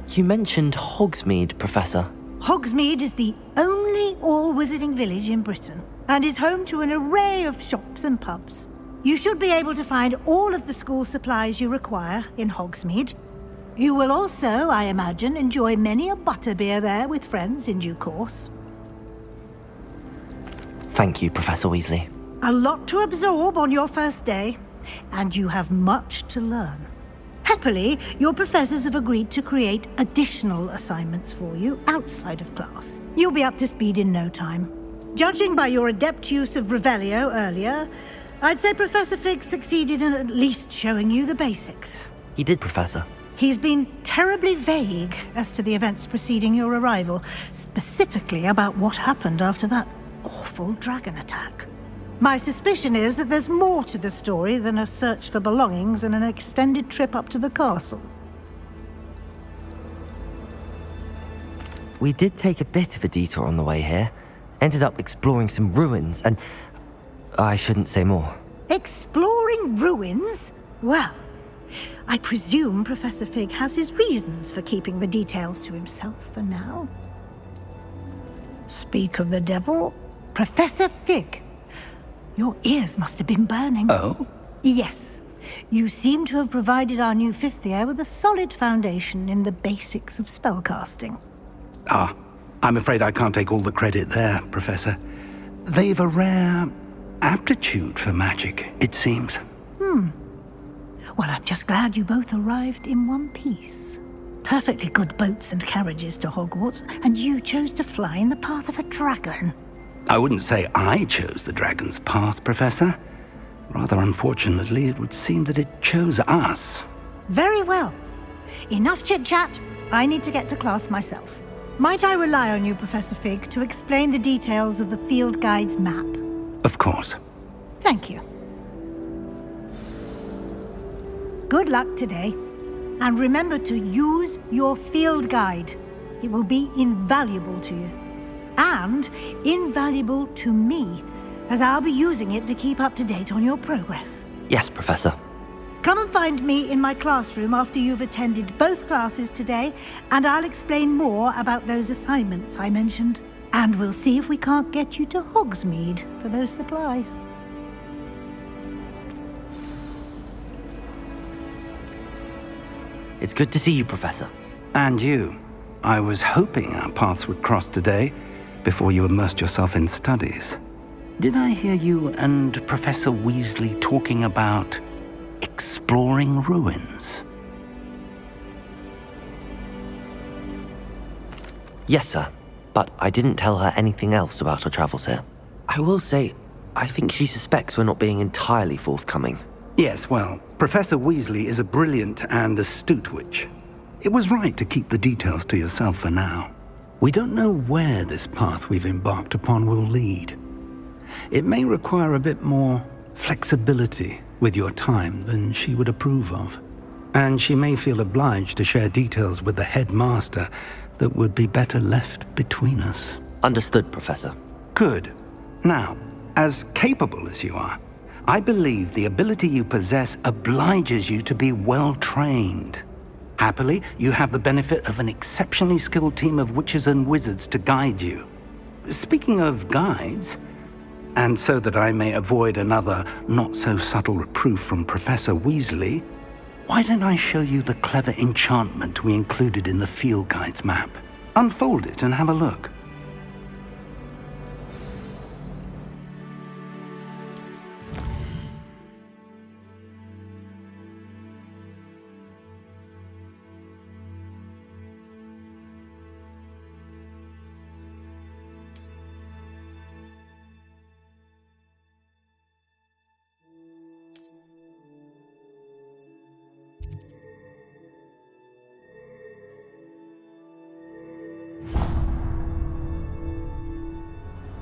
You mentioned Hogsmeade, Professor. Hogsmeade is the only all-wizarding village in Britain, and is home to an array of shops and pubs. You should be able to find all of the school supplies you require in Hogsmeade. You will also, I imagine, enjoy many a butterbeer there with friends in due course. Thank you, Professor Weasley. A lot to absorb on your first day, and you have much to learn. Happily, your professors have agreed to create additional assignments for you outside of class. You'll be up to speed in no time. Judging by your adept use of Revelio earlier, I'd say Professor Fig succeeded in at least showing you the basics. He did, Professor. He's been terribly vague as to the events preceding your arrival, specifically about what happened after that awful dragon attack. My suspicion is that there's more to the story than a search for belongings and an extended trip up to the castle. We did take a bit of a detour on the way here. Ended up exploring some ruins and... I shouldn't say more. Exploring ruins? Well, I presume Professor Fig has his reasons for keeping the details to himself for now. Speak of the devil, Professor Fig. Your ears must have been burning. Oh? Yes. You seem to have provided our new fifth year with a solid foundation in the basics of spellcasting. Ah, I'm afraid I can't take all the credit there, Professor. They've a rare aptitude for magic, it seems. Well, I'm just glad you both arrived in one piece. Perfectly good boats and carriages to Hogwarts, and you chose to fly in the path of a dragon. I wouldn't say I chose the dragon's path, Professor. Rather unfortunately, it would seem that it chose us. Very well. Enough chit-chat. I need to get to class myself. Might I rely on you, Professor Fig, to explain the details of the field guide's map? Of course. Thank you. Good luck today. And remember to use your field guide. It will be invaluable to you. And invaluable to me, as I'll be using it to keep up to date on your progress. Yes, Professor. Come and find me in my classroom after you've attended both classes today, and I'll explain more about those assignments I mentioned. And we'll see if we can't get you to Hogsmeade for those supplies. It's good to see you, Professor. And you. I was hoping our paths would cross today, before you immersed yourself in studies. Did I hear you and Professor Weasley talking about exploring ruins? Yes, sir. But I didn't tell her anything else about our travels here. I will say, I think she suspects we're not being entirely forthcoming. Yes, well, Professor Weasley is a brilliant and astute witch. It was right to keep the details to yourself for now. We don't know where this path we've embarked upon will lead. It may require a bit more flexibility with your time than she would approve of. And she may feel obliged to share details with the headmaster that would be better left between us. Understood, Professor. Good. Now, as capable as you are, I believe the ability you possess obliges you to be well trained. Happily, you have the benefit of an exceptionally skilled team of witches and wizards to guide you. Speaking of guides, and so that I may avoid another not-so-subtle reproof from Professor Weasley, why don't I show you the clever enchantment we included in the field guide's map? Unfold it and have a look.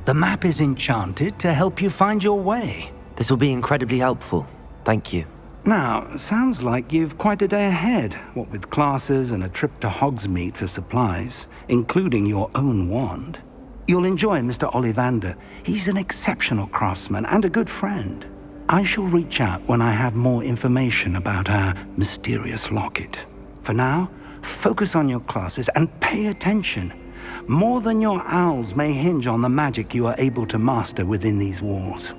The map is enchanted to help you find your way. This will be incredibly helpful. Thank you. Now, sounds like you've quite a day ahead, what with classes and a trip to Hogsmeade for supplies, including your own wand. You'll enjoy Mr. Ollivander. He's an exceptional craftsman and a good friend. I shall reach out when I have more information about our mysterious locket. For now, focus on your classes and pay attention. More than your owls may hinge on the magic you are able to master within these walls.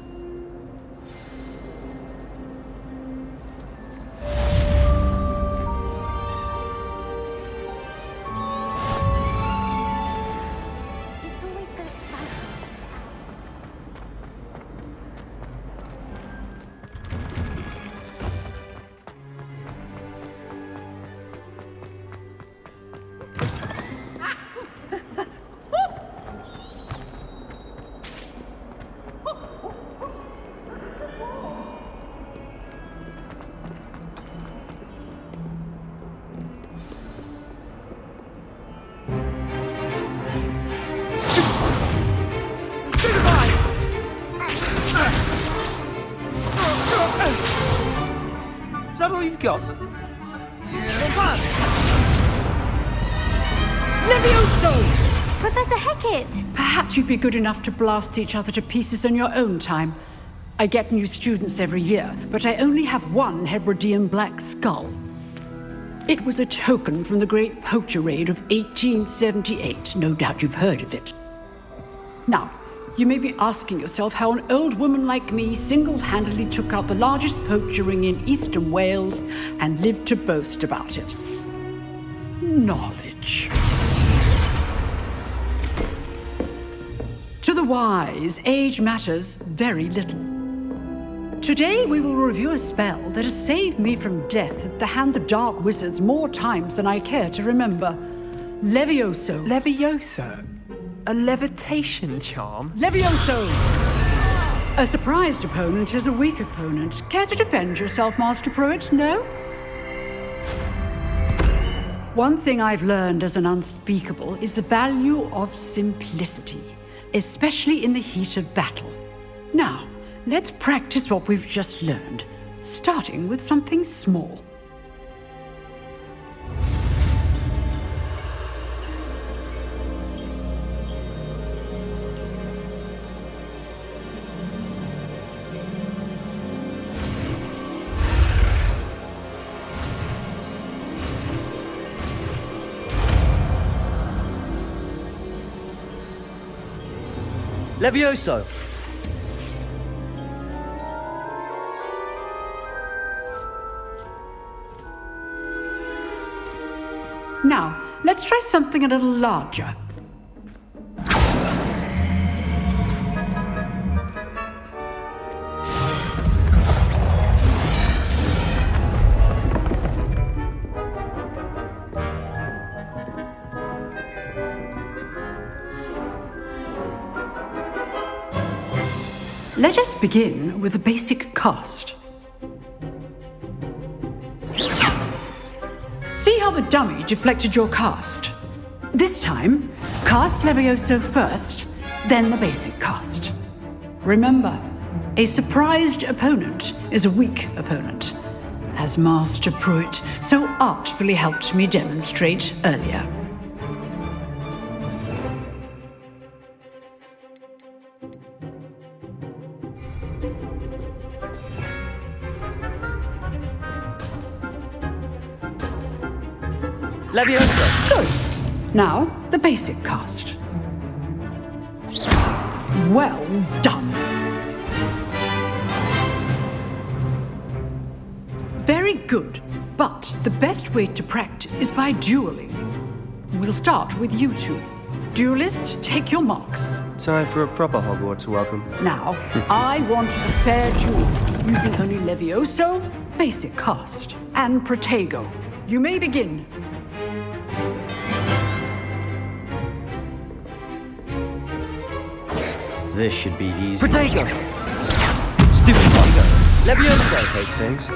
Is that all you've got? Levioso! Professor Hecat! Perhaps you'd be good enough to blast each other to pieces on your own time. I get new students every year, but I only have one Hebridean black skull. It was a token from the Great Poacher Raid of 1878. No doubt you've heard of it. Now, you may be asking yourself how an old woman like me single-handedly took out the largest poacher ring in eastern Wales and lived to boast about it. Knowledge. To the wise, age matters very little. Today we will review a spell that has saved me from death at the hands of dark wizards more times than I care to remember. Levioso. Levioso? A levitation charm? Levioso! A surprised opponent is a weak opponent. Care to defend yourself, Master Pruitt? No? One thing I've learned as an unspeakable is the value of simplicity, especially in the heat of battle. Now, let's practice what we've just learned, starting with something small. Levioso! Now, let's try something a little larger. Let us begin with the basic cast. See how the dummy deflected your cast? This time, cast Levioso first, then the basic cast. Remember, a surprised opponent is a weak opponent, as Master Pruitt so artfully helped me demonstrate earlier. Leviosa! Good. Now, the basic cast. Well done. Very good. But the best way to practice is by dueling. We'll start with you two. Duelists, take your marks. Time for a proper Hogwarts welcome. Now, I want a fair duel, using only Levioso, basic cast, and Protego. You may begin. This should be easy. Protego! Stupid Protego! Levioso! Case things.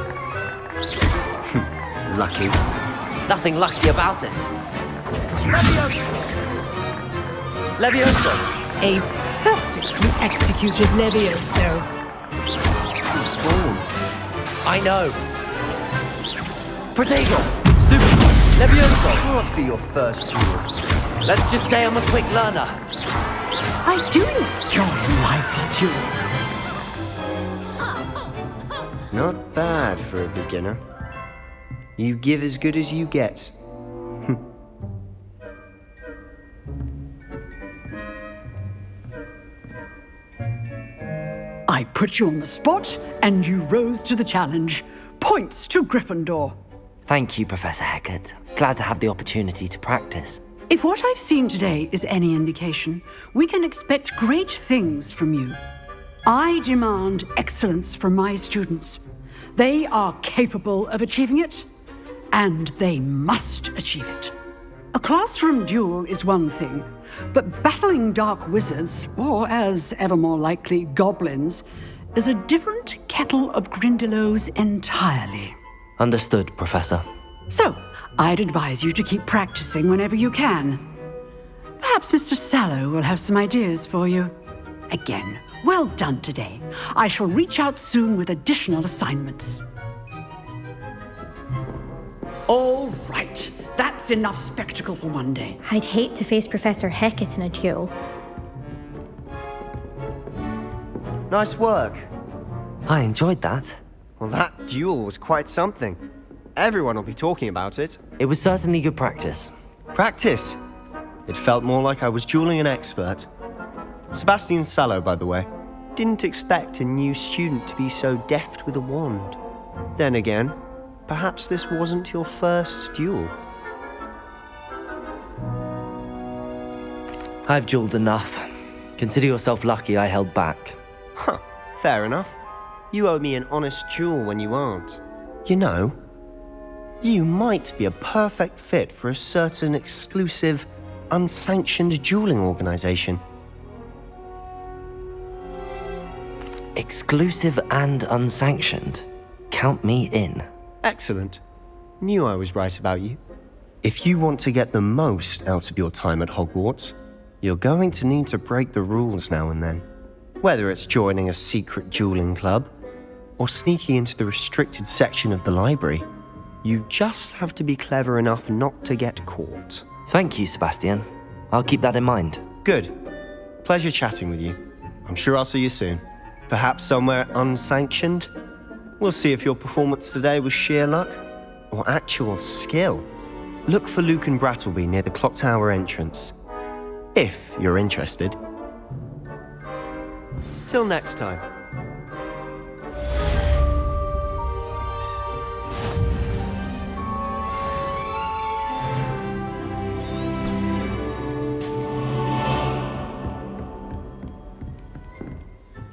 Lucky. Nothing lucky about it. Levioso! A perfectly executed Levioso. I know. Protego! Stupid Levioso! What be your first duel? Let's just say I'm a quick learner. I do enjoy lively duels. Not bad for a beginner. You give as good as you get. I put you on the spot, and you rose to the challenge. Points to Gryffindor. Thank you, Professor Hecat. Glad to have the opportunity to practice. If what I've seen today is any indication, we can expect great things from you. I demand excellence from my students. They are capable of achieving it, and they must achieve it. A classroom duel is one thing, but battling dark wizards, or as ever more likely, goblins, is a different kettle of Grindylows entirely. Understood, Professor. So, I'd advise you to keep practicing whenever you can. Perhaps Mr. Sallow will have some ideas for you. Again, well done today. I shall reach out soon with additional assignments. All right, that's enough spectacle for one day. I'd hate to face Professor Hecat in a duel. Nice work. I enjoyed that. Well, that duel was quite something. Everyone will be talking about it. It was certainly good practice. Practice? It felt more like I was dueling an expert. Sebastian Sallow, by the way. Didn't expect a new student to be so deft with a wand. Then again, perhaps this wasn't your first duel. I've dueled enough. Consider yourself lucky I held back. Huh, fair enough. You owe me an honest duel when you aren't. You know, you might be a perfect fit for a certain exclusive, unsanctioned dueling organization. Exclusive and unsanctioned? Count me in. Excellent. Knew I was right about you. If you want to get the most out of your time at Hogwarts, you're going to need to break the rules now and then. Whether it's joining a secret dueling club, or sneaking into the restricted section of the library, you just have to be clever enough not to get caught. Thank you, Sebastian. I'll keep that in mind. Good. Pleasure chatting with you. I'm sure I'll see you soon. Perhaps somewhere unsanctioned? We'll see if your performance today was sheer luck or actual skill. Look for Luke and Brattleby near the clock tower entrance. If you're interested. Till next time.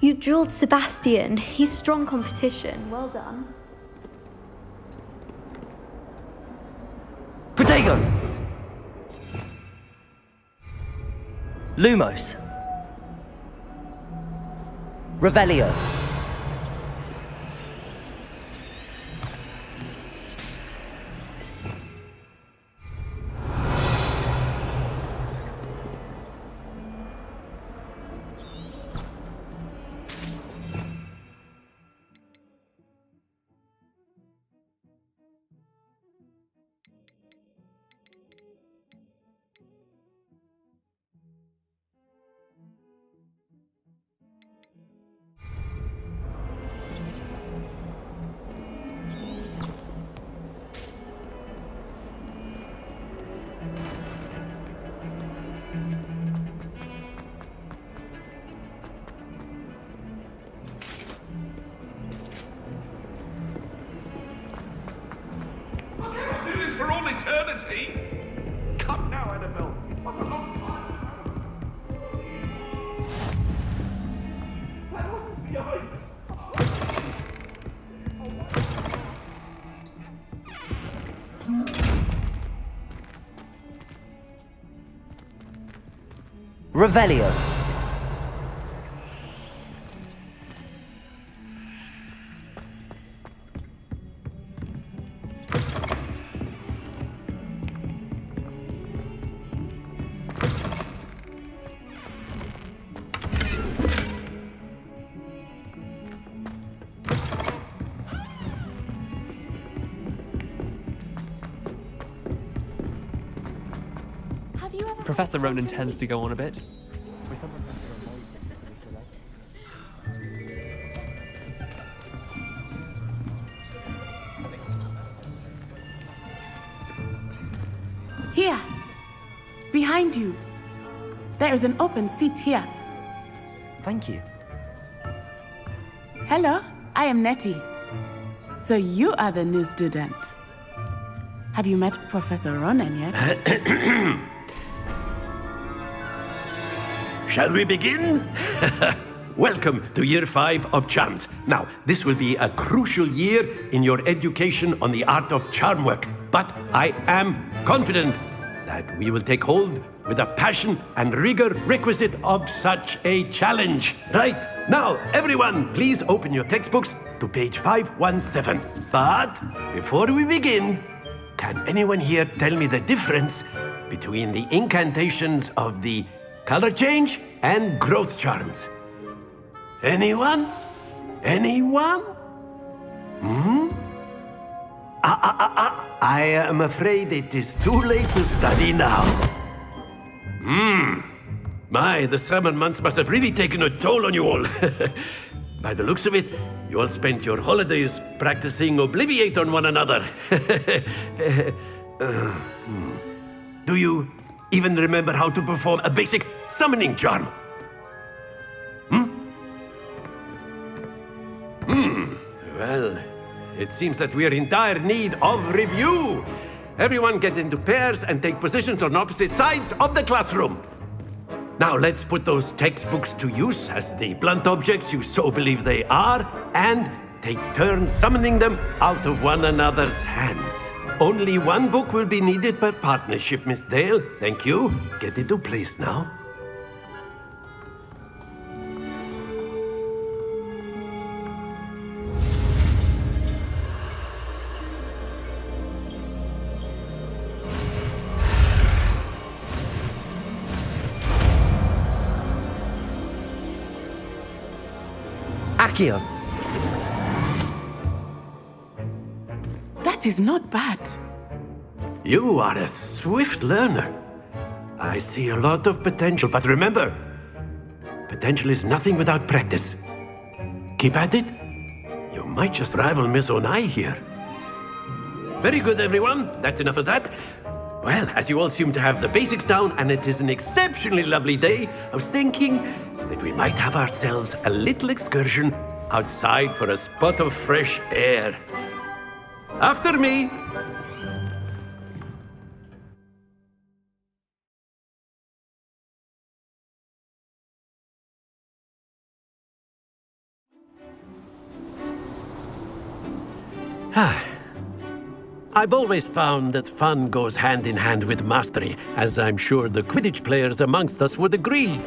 You drilled Sebastian. He's strong competition. Well done. Protego! Lumos. Revelio. For all eternity? Come now, Annabelle. What a long time. Behind. Revelio. Professor Ronan tends to go on a bit. Here, behind you. There is an open seat here. Thank you. Hello, I am Nettie. So you are the new student. Have you met Professor Ronan yet? Shall we begin? Welcome to Year 5 of Charms. Now, this will be a crucial year in your education on the art of charm work. But I am confident that we will take hold with the passion and rigor requisite of such a challenge. Right, now, everyone, please open your textbooks to page 517. But before we begin, can anyone here tell me the difference between the incantations of the color change and growth charms? Anyone? Anyone? I am afraid it is too late to study now. My, the summer months must have really taken a toll on you all. By the looks of it, you all spent your holidays practicing Obliviate on one another. Do you even remember how to perform a basic summoning charm? Well, it seems that we are in dire need of review. Everyone get into pairs and take positions on opposite sides of the classroom. Now let's put those textbooks to use as the blunt objects you so believe they are, and take turns summoning them out of one another's hands. Only one book will be needed per partnership, Miss Dale. Thank you. Get into place now. Accio. That is not bad. You are a swift learner. I see a lot of potential, but remember, potential is nothing without practice. Keep at it. You might just rival Miss Onai here. Very good, everyone. That's enough of that. Well, as you all seem to have the basics down, and it is an exceptionally lovely day, I was thinking that we might have ourselves a little excursion outside for a spot of fresh air. After me! I've always found that fun goes hand in hand with mastery, as I'm sure the Quidditch players amongst us would agree,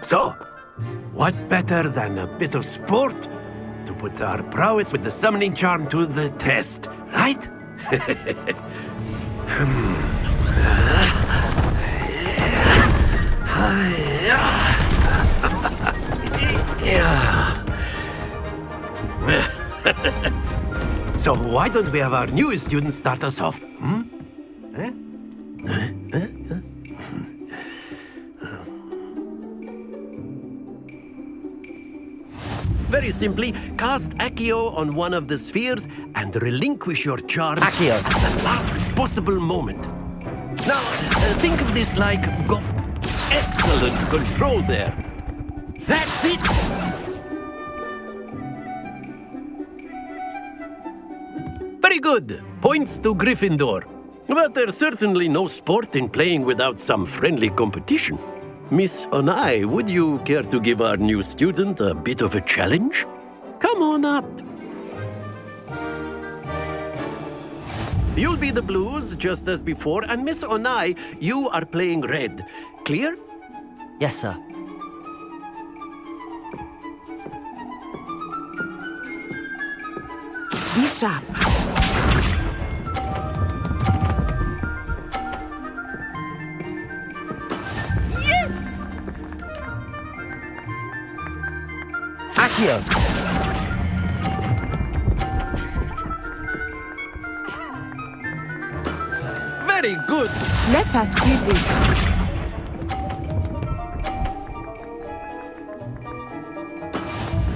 So, what better than a bit of sport to put our prowess with the summoning charm to the test, right? So why don't we have our newest student start us off? Very simply, cast Accio on one of the spheres and relinquish your charm Accio. at the last possible moment. Now, think of this like excellent control there. That's it! Very good. Points to Gryffindor. But there's certainly no sport in playing without some friendly competition. Miss Onai, would you care to give our new student a bit of a challenge? Come on up. You'll be the blues, just as before, and Miss Onai, you are playing red. Clear? Yes, sir. Be sharp. Yes! Accio. Very good. Let us see this.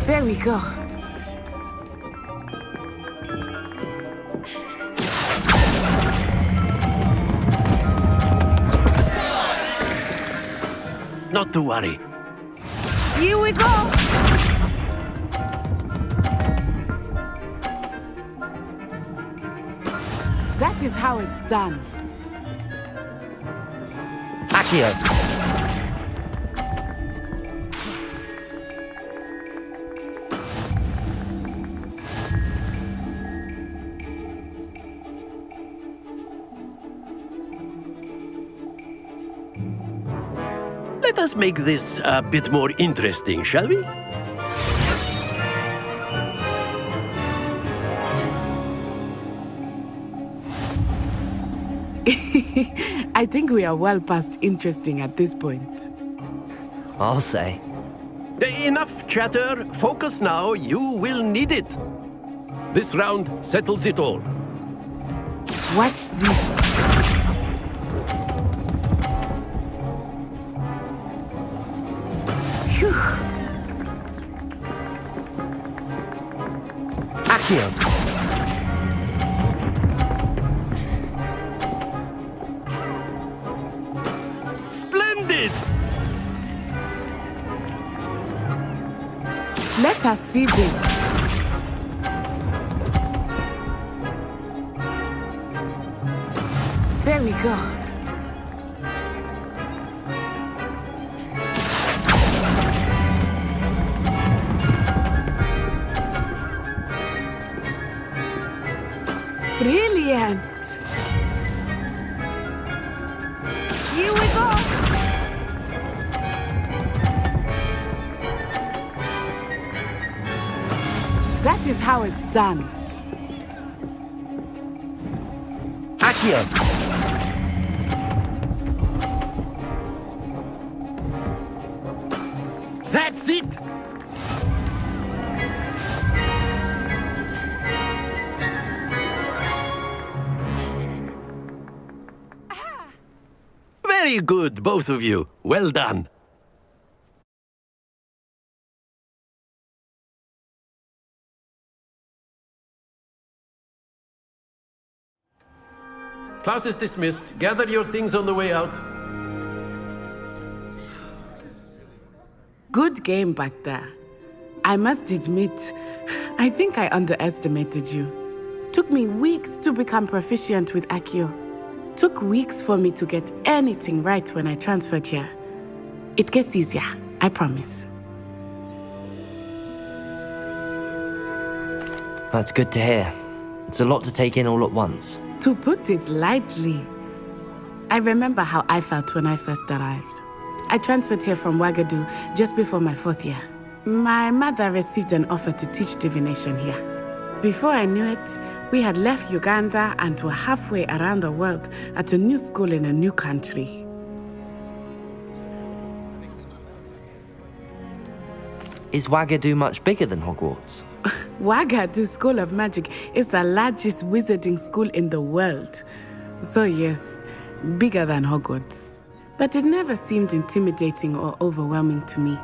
There we go. Not to worry. Here we go. That is how it's done. Accio. Let us make this a bit more interesting, shall we? I think we are well past interesting at this point. I'll say. Enough chatter. Focus now. You will need it. This round settles it all. Watch this. Phew. Accio. Splendid! Let us see this. There we go. Brilliant! Here we go! That is how it's done. Accio. That's it! Very good, both of you. Well done. Class is dismissed. Gather your things on the way out. Good game back there. I must admit, I think I underestimated you. Took me weeks to become proficient with Accio. Took weeks for me to get anything right when I transferred here. It gets easier, I promise. That's good to hear. It's a lot to take in all at once. To put it lightly, I remember how I felt when I first arrived. I transferred here from Ouagadougou just before my 4th year. My mother received an offer to teach divination here. Before I knew it, we had left Uganda and were halfway around the world at a new school in a new country. Is Ouagadougou much bigger than Hogwarts? Ouagadougou School of Magic is the largest wizarding school in the world. So yes, bigger than Hogwarts. But it never seemed intimidating or overwhelming to me.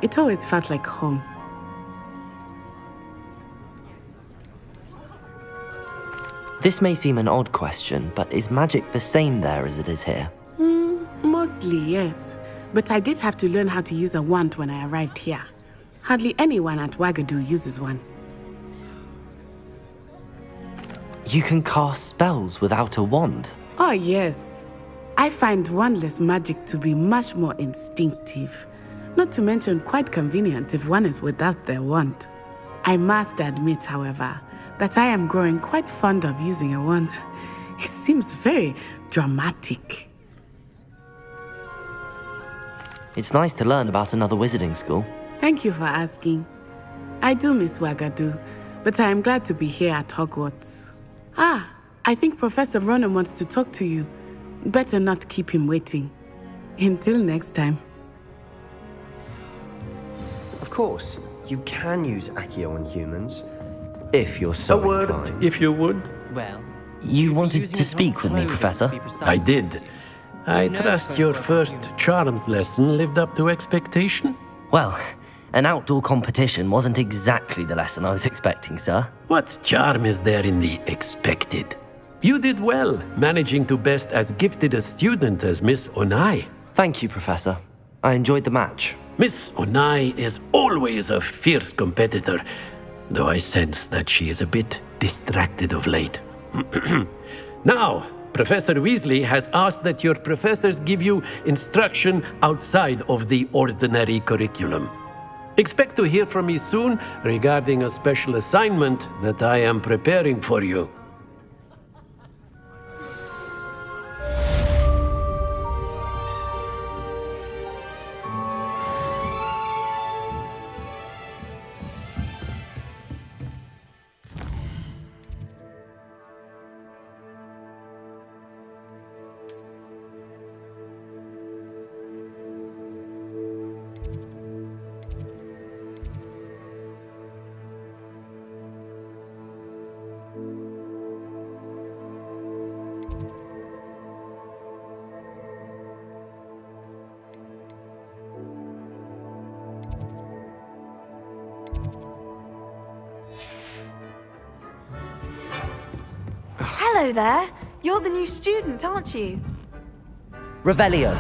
It always felt like home. This may seem an odd question, but is magic the same there as it is here? Mostly, yes. But I did have to learn how to use a wand when I arrived here. Hardly anyone at Ouagadougou uses one. You can cast spells without a wand? Oh, yes. I find wandless magic to be much more instinctive. Not to mention quite convenient if one is without their wand. I must admit, however, that I am growing quite fond of using a wand. It seems very dramatic. It's nice to learn about another wizarding school. Thank you for asking. I do miss Ouagadougou, but I am glad to be here at Hogwarts. I think Professor Ronan wants to talk to you. Better not keep him waiting. Until next time. Of course, you can use Accio on humans, if you're so A word, inclined. if you would. Well, You wanted to speak with me, Professor? I did. I trust your first charms lesson lived up to expectation? Well, an outdoor competition wasn't exactly the lesson I was expecting, sir. What charm is there in the expected? You did well, managing to best as gifted a student as Miss Onai. Thank you, Professor. I enjoyed the match. Miss Onai is always a fierce competitor, though I sense that she is a bit distracted of late. Now, Professor Weasley has asked that your professors give you instruction outside of the ordinary curriculum. Expect to hear from me soon regarding a special assignment that I am preparing for you. Hello there. You're the new student, aren't you? Revelio.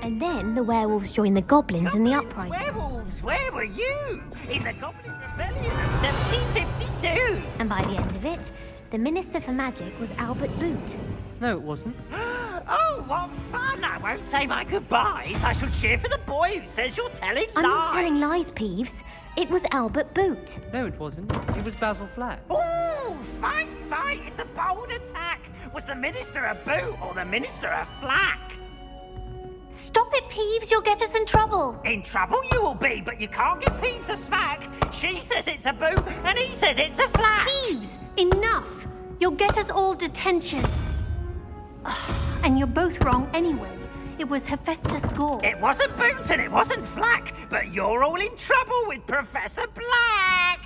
And then the werewolves joined the goblins in the uprising. Werewolves, where were you? In the Goblin Rebellion of 1752! And by the end of it, the Minister for Magic was Albert Boot. No, it wasn't. Oh, what fun! I won't say my goodbyes. I shall cheer for the boy who says you're telling lies. I'm not telling lies, Peeves. It was Albert Boot. No, it wasn't. It was Basil Flack. Ooh, fight! It's a bold attack. Was the Minister a boot or the Minister a flack? Stop it, Peeves. You'll get us in trouble. In trouble you will be, but you can't give Peeves a smack. She says it's a boot and he says it's a flack. Peeves, enough. You'll get us all detention. And you're both wrong anyway. It was Hephaestus Gore. It wasn't Boot and it wasn't Flack, but you're all in trouble with Professor Black.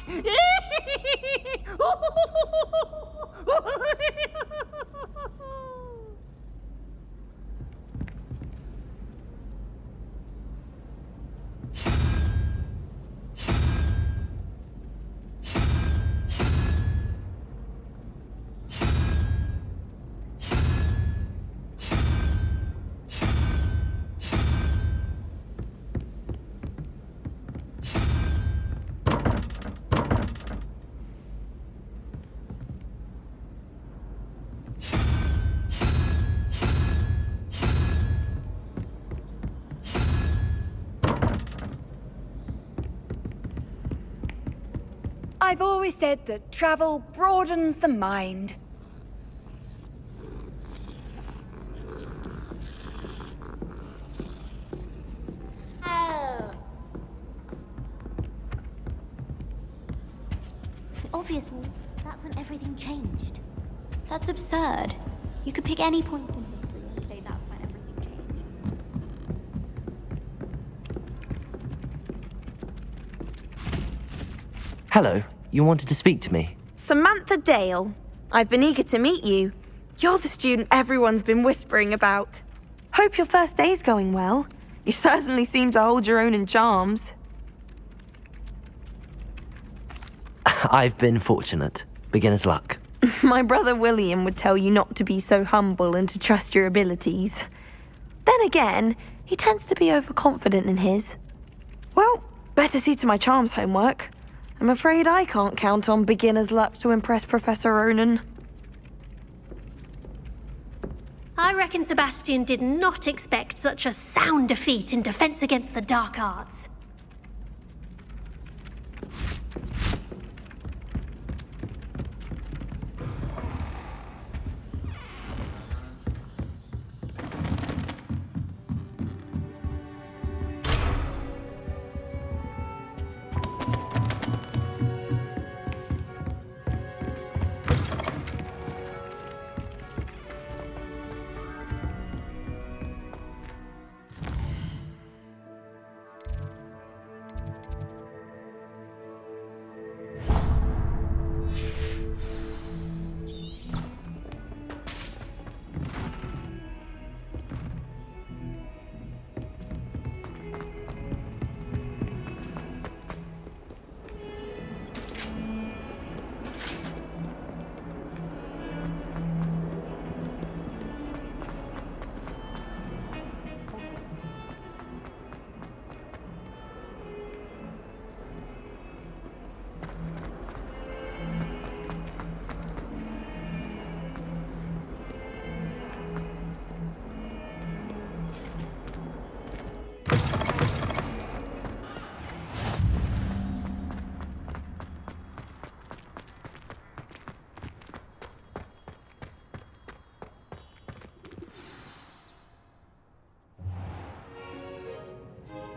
I've always said that travel broadens the mind. Obviously, that's when everything changed. That's absurd. You could pick any point in history and say that's when everything changed. Hello, you wanted to speak to me? Samantha Dale. I've been eager to meet you. You're the student everyone's been whispering about. Hope your first day's going well. You certainly seem to hold your own in charms. I've been fortunate. Beginner's luck. My brother William would tell you not to be so humble and to trust your abilities. Then again, he tends to be overconfident in his. Well, better see to my charms homework. I'm afraid I can't count on beginner's luck to impress Professor Ronan. I reckon Sebastian did not expect such a sound defeat in Defense Against the Dark Arts.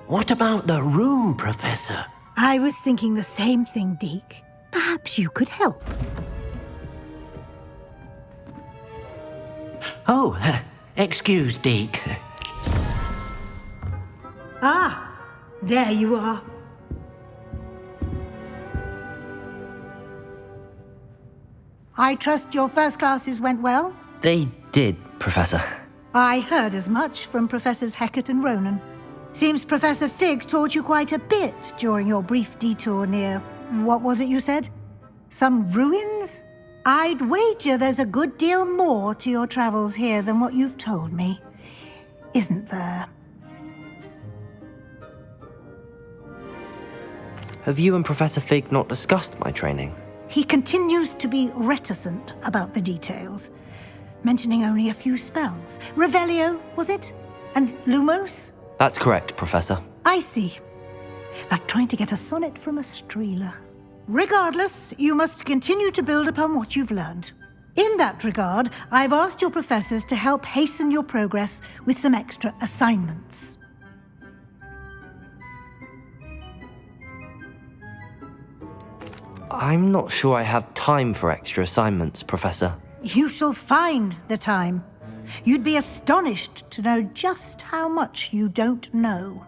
What about the room, Professor? I was thinking the same thing, Deke. Perhaps you could help. Oh, excuse, Deke. Ah, there you are. I trust your first classes went well? They did, Professor. I heard as much from Professors Hecat and Ronan. Seems Professor Fig taught you quite a bit during your brief detour near... what was it you said? Some ruins? I'd wager there's a good deal more to your travels here than what you've told me. Isn't there? Have you and Professor Fig not discussed my training? He continues to be reticent about the details, mentioning only a few spells. Revelio, was it? And Lumos? That's correct, Professor. I see. Like trying to get a sonnet from a streeler. Regardless, you must continue to build upon what you've learned. In that regard, I've asked your professors to help hasten your progress with some extra assignments. I'm not sure I have time for extra assignments, Professor. You shall find the time. You'd be astonished to know just how much you don't know.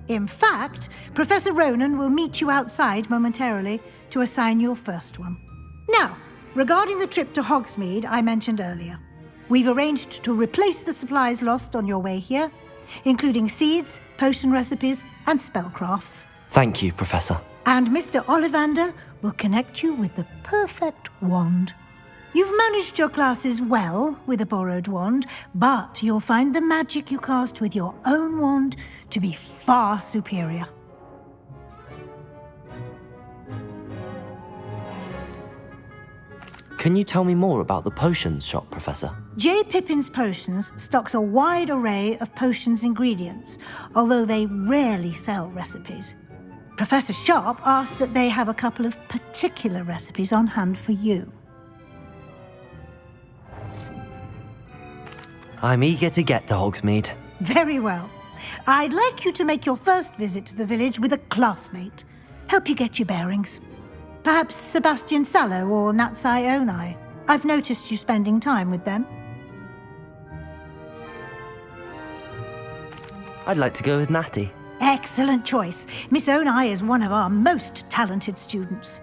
In fact, Professor Ronan will meet you outside momentarily to assign your first one. Now, regarding the trip to Hogsmeade I mentioned earlier, we've arranged to replace the supplies lost on your way here, including seeds, potion recipes, and spellcrafts. Thank you, Professor. And Mr. Ollivander will connect you with the perfect wand. You've managed your classes well with a borrowed wand, but you'll find the magic you cast with your own wand to be far superior. Can you tell me more about the potions shop, Professor? J. Pippin's Potions stocks a wide array of potions ingredients, although they rarely sell recipes. Professor Sharp asked that they have a couple of particular recipes on hand for you. I'm eager to get to Hogsmeade. Very well. I'd like you to make your first visit to the village with a classmate. Help you get your bearings. Perhaps Sebastian Sallow or Natsai Onai. I've noticed you spending time with them. I'd like to go with Natty. Excellent choice. Miss Onai is one of our most talented students.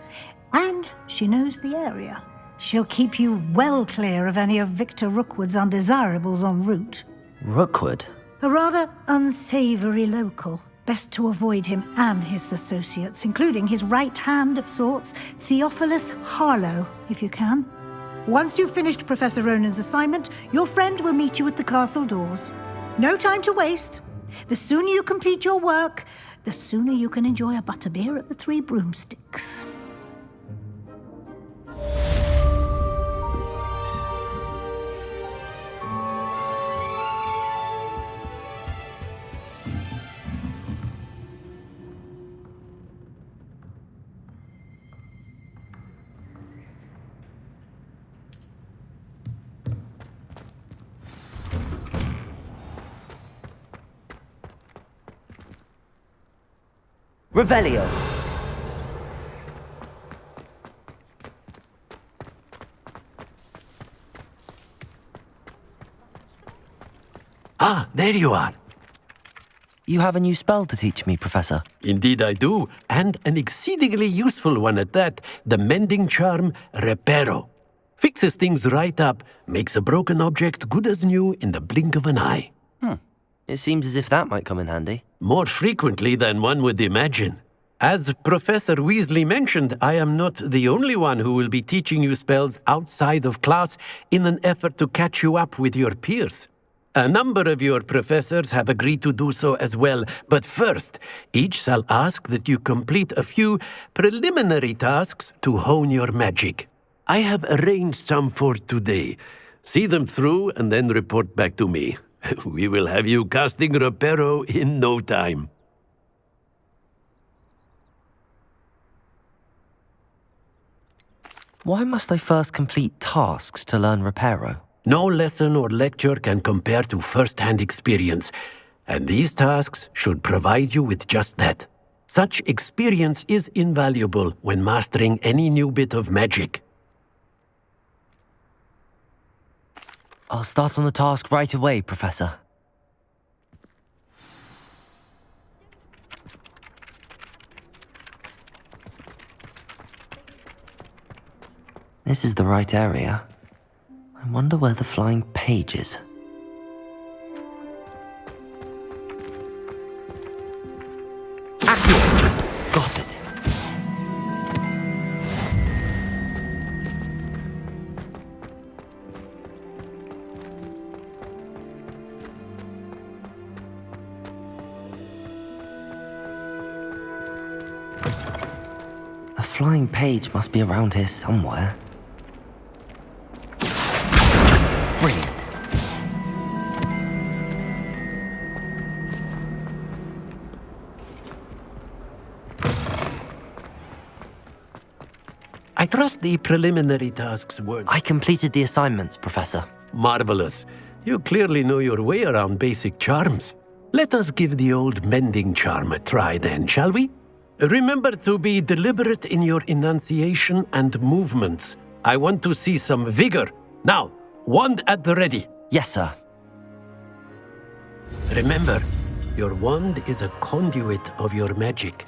And she knows the area. She'll keep you well clear of any of Victor Rookwood's undesirables en route. Rookwood? A rather unsavory local. Best to avoid him and his associates, including his right hand of sorts, Theophilus Harlow, if you can. Once you've finished Professor Ronan's assignment, your friend will meet you at the castle doors. No time to waste. The sooner you complete your work, the sooner you can enjoy a butterbeer at the Three Broomsticks. Revelio. Ah, there you are. You have a new spell to teach me, Professor. Indeed I do, and an exceedingly useful one at that, the mending charm Reparo. Fixes things right up, makes a broken object good as new in the blink of an eye. It seems as if that might come in handy. More frequently than one would imagine. As Professor Weasley mentioned, I am not the only one who will be teaching you spells outside of class in an effort to catch you up with your peers. A number of your professors have agreed to do so as well, but first, each shall ask that you complete a few preliminary tasks to hone your magic. I have arranged some for today. See them through and then report back to me. We will have you casting Reparo in no time. Why must I first complete tasks to learn Reparo? No lesson or lecture can compare to first-hand experience, and these tasks should provide you with just that. Such experience is invaluable when mastering any new bit of magic. I'll start on the task right away, Professor. This is the right area. I wonder where the flying page is. Accio! Got it. A flying page must be around here somewhere. Brilliant. I trust the preliminary tasks were... I completed the assignments, Professor. Marvelous. You clearly know your way around basic charms. Let us give the old mending charm a try then, shall we? Remember to be deliberate in your enunciation and movements. I want to see some vigor. Now, wand at the ready. Yes, sir. Remember, your wand is a conduit of your magic.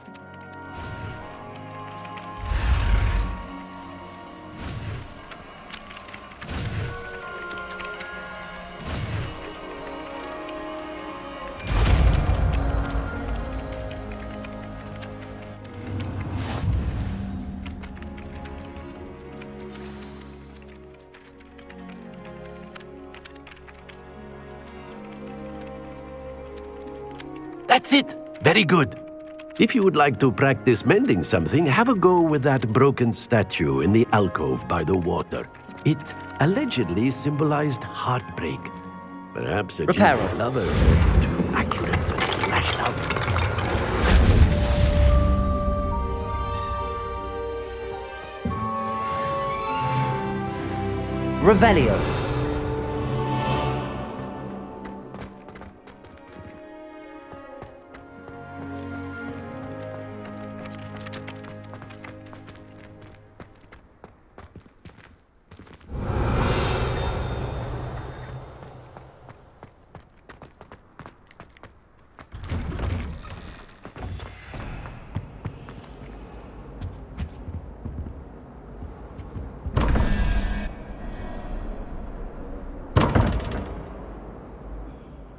That's it! Very good. If you would like to practice mending something, have a go with that broken statue in the alcove by the water. It allegedly symbolized heartbreak. Perhaps a Reparo. gentle lover too accurate and lashed out. Revelio.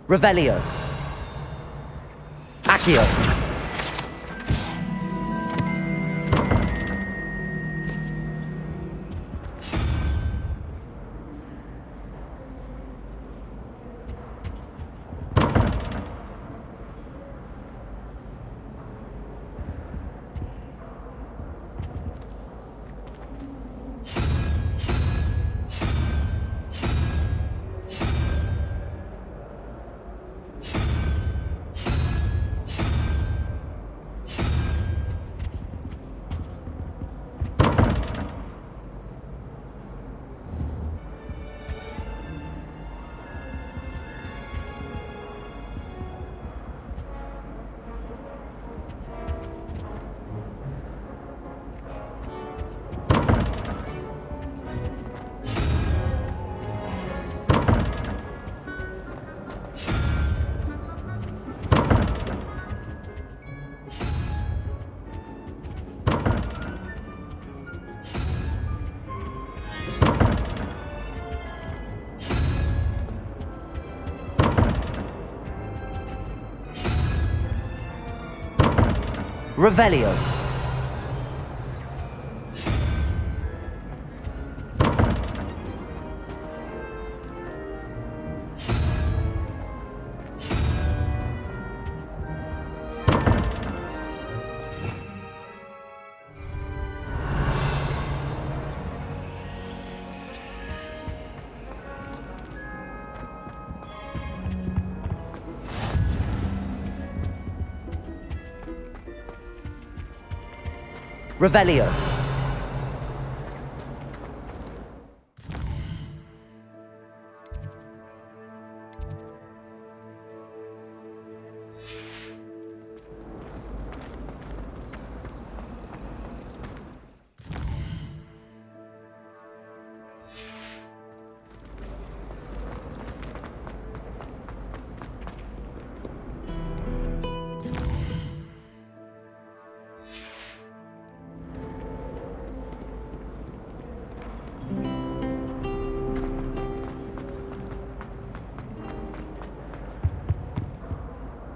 Revelio. Accio. Revelio. Revelio.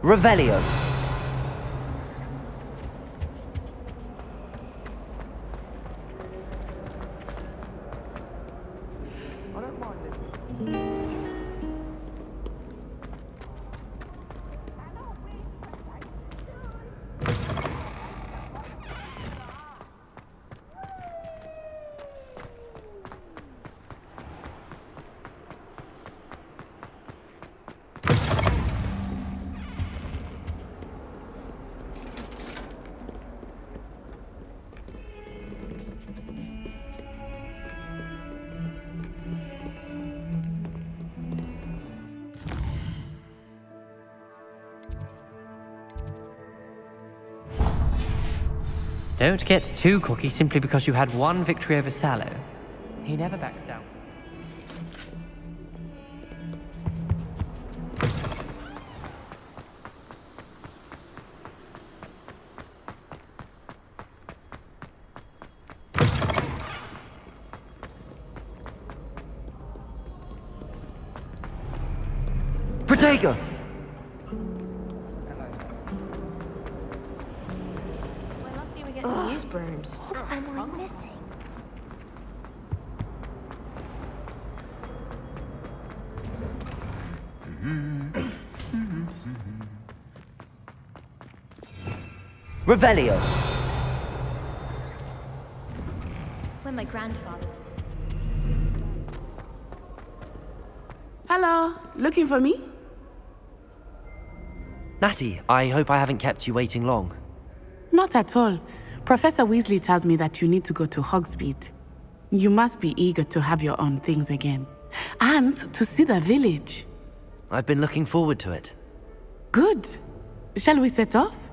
Revelio. Don't get too cocky simply because you had one victory over Sallow. He never backs down. Protego! Use brooms. What am I missing? Revelio. When my grandfather. Hello, looking for me? Natty, I hope I haven't kept you waiting long. Not at all. Professor Weasley tells me that you need to go to Hogsmeade. You must be eager to have your own things again. And to see the village. I've been looking forward to it. Good. Shall we set off?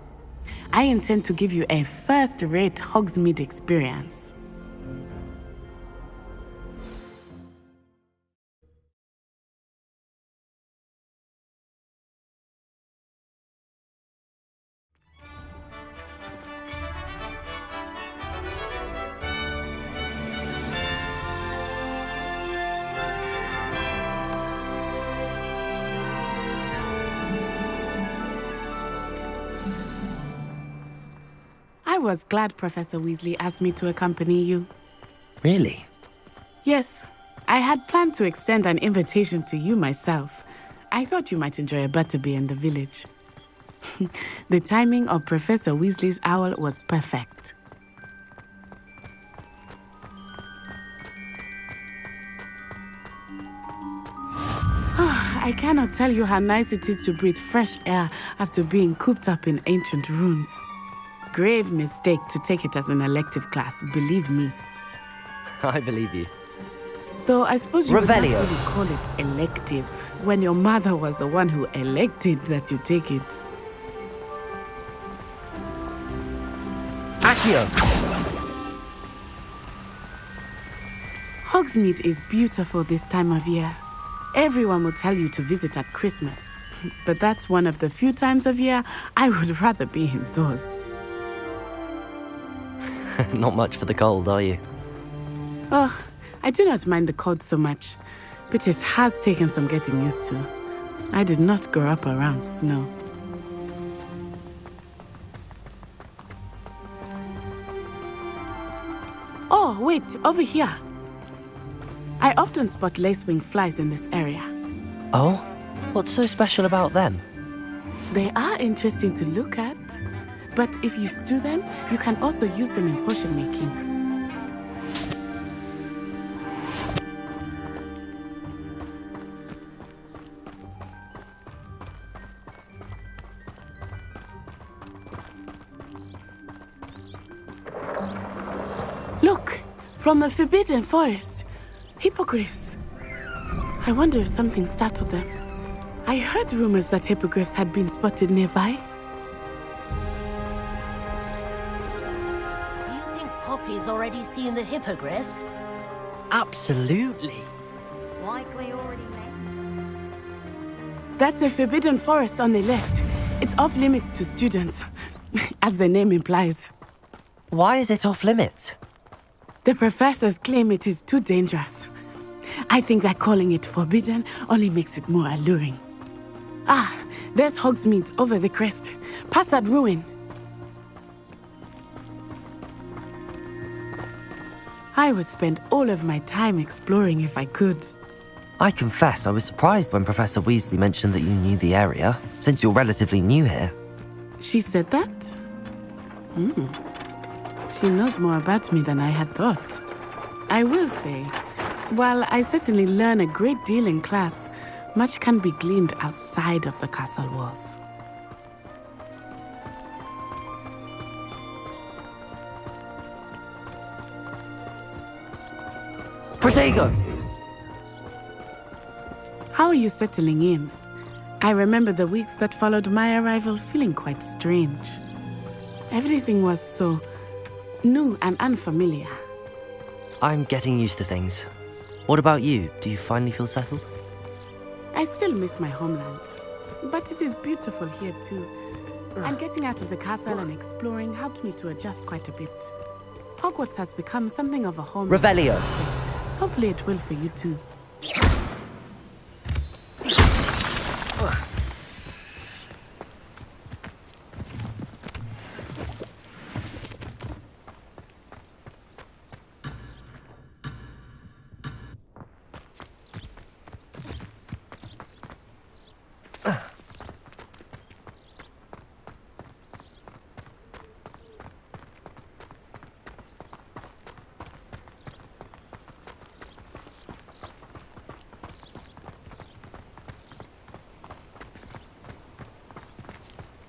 I intend to give you a first-rate Hogsmeade experience. I was glad Professor Weasley asked me to accompany you. Really? Yes, I had planned to extend an invitation to you myself. I thought you might enjoy a butterbeer in the village. The timing of Professor Weasley's owl was perfect. I cannot tell you how nice it is to breathe fresh air after being cooped up in ancient rooms. Grave mistake to take it as an elective class, believe me. I believe you. Though I suppose you would not Revelio. really call it elective, when your mother was the one who elected that you take it. Accio! Hogsmeade is beautiful this time of year. Everyone will tell you to visit at Christmas. But that's one of the few times of year I would rather be indoors. Not much for the cold, are you? Oh, I do not mind the cold so much, but it has taken some getting used to. I did not grow up around snow. Oh, wait, over here. I often spot lacewing flies in this area. Oh? What's so special about them? They are interesting to look at, but if you stew them, you can also use them in potion making. Look, from the Forbidden Forest, hippogriffs. I wonder if something startled them. I heard rumors that hippogriffs had been spotted nearby. Do you think Poppy's already seen the hippogriffs? Absolutely. Likely already made. That's the Forbidden Forest on the left. It's off limits to students, as the name implies. Why is it off limits? The professors claim it is too dangerous. I think that calling it forbidden only makes it more alluring. Ah, there's Hogsmeade over the crest, past that ruin. I would spend all of my time exploring if I could. I confess I was surprised when Professor Weasley mentioned that you knew the area, since you're relatively new here. She said that? She knows more about me than I had thought. I will say, while I certainly learn a great deal in class, much can be gleaned outside of the castle walls. Protego! How are you settling in? I remember the weeks that followed my arrival feeling quite strange. Everything was so new and unfamiliar. I'm getting used to things. What about you? Do you finally feel settled? I still miss my homeland, but it is beautiful here too. And getting out of the castle and exploring helped me to adjust quite a bit. Hogwarts has become something of a home. Revelio. Hopefully it will for you too.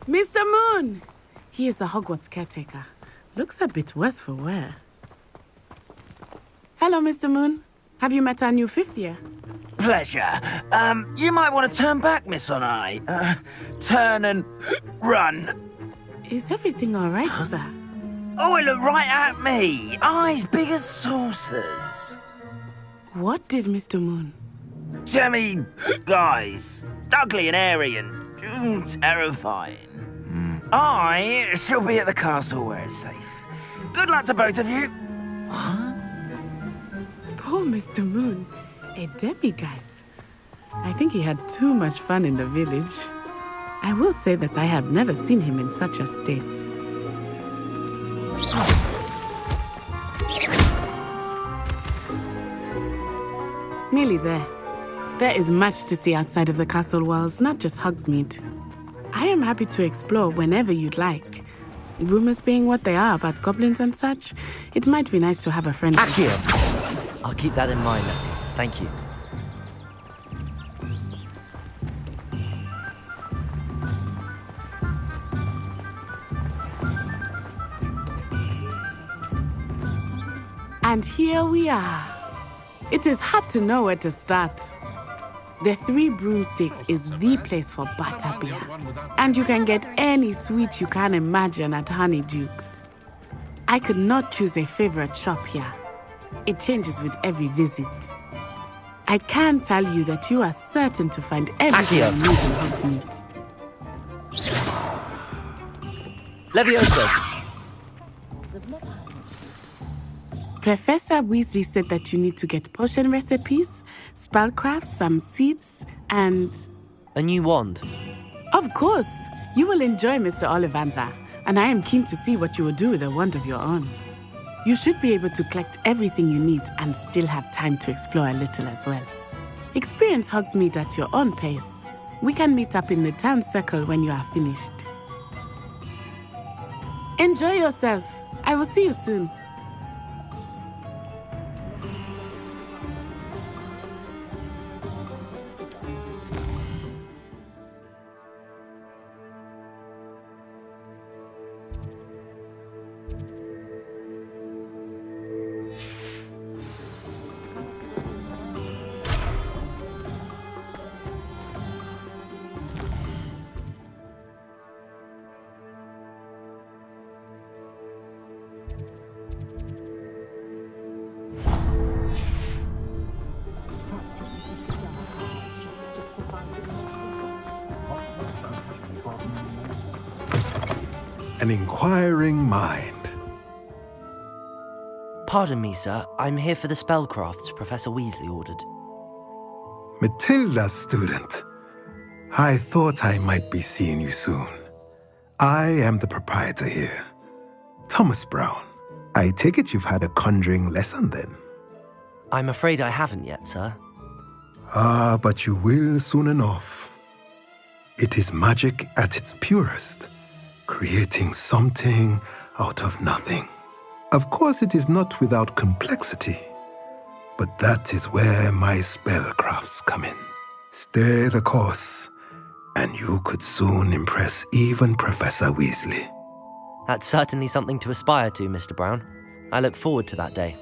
Mr. Moon! He is the Hogwarts caretaker. Looks a bit worse for wear. Hello, Mr. Moon. Have you met our new 5th year? Pleasure. You might want to turn back, Miss Onai. Turn and run. Is everything all right, sir? Oh, it looked right at me. Eyes big as saucers. What did Mr. Moon? Jemmy, guys. Ugly and airy and terrifying. I shall be at the castle where it's safe. Good luck to both of you. Poor Mr. Moon. A demiguise. I think he had too much fun in the village. I will say that I have never seen him in such a state. Nearly there. There is much to see outside of the castle walls, not just Hogsmeade. I am happy to explore whenever you'd like. Rumors being what they are about goblins and such, it might be nice to have a friend. Accio! I'll keep that in mind, Letty. Thank you. And here we are. It is hard to know where to start. The Three Broomsticks is the place for butterbeer. And you can get any sweet you can imagine at Honeydukes. I could not choose a favorite shop here. It changes with every visit. I can tell you that you are certain to find everything you need in Hogsmeade. Levioso! Professor Weasley said that you need to get potion recipes, spellcrafts, some seeds, and... a new wand. Of course! You will enjoy Mr. Ollivander, and I am keen to see what you will do with a wand of your own. You should be able to collect everything you need and still have time to explore a little as well. Experience Hogsmeade at your own pace. We can meet up in the town circle when you are finished. Enjoy yourself. I will see you soon. An inquiring mind. Pardon me, sir. I'm here for the spellcrafts Professor Weasley ordered. Matilda, student. I thought I might be seeing you soon. I am the proprietor here, Thomas Brown. I take it you've had a conjuring lesson then? I'm afraid I haven't yet, sir. Ah, but you will soon enough. It is magic at its purest, creating something out of nothing. Of course, it is not without complexity, but that is where my spellcrafts come in. Stay the course, and you could soon impress even Professor Weasley. That's certainly something to aspire to, Mr. Brown. I look forward to that day.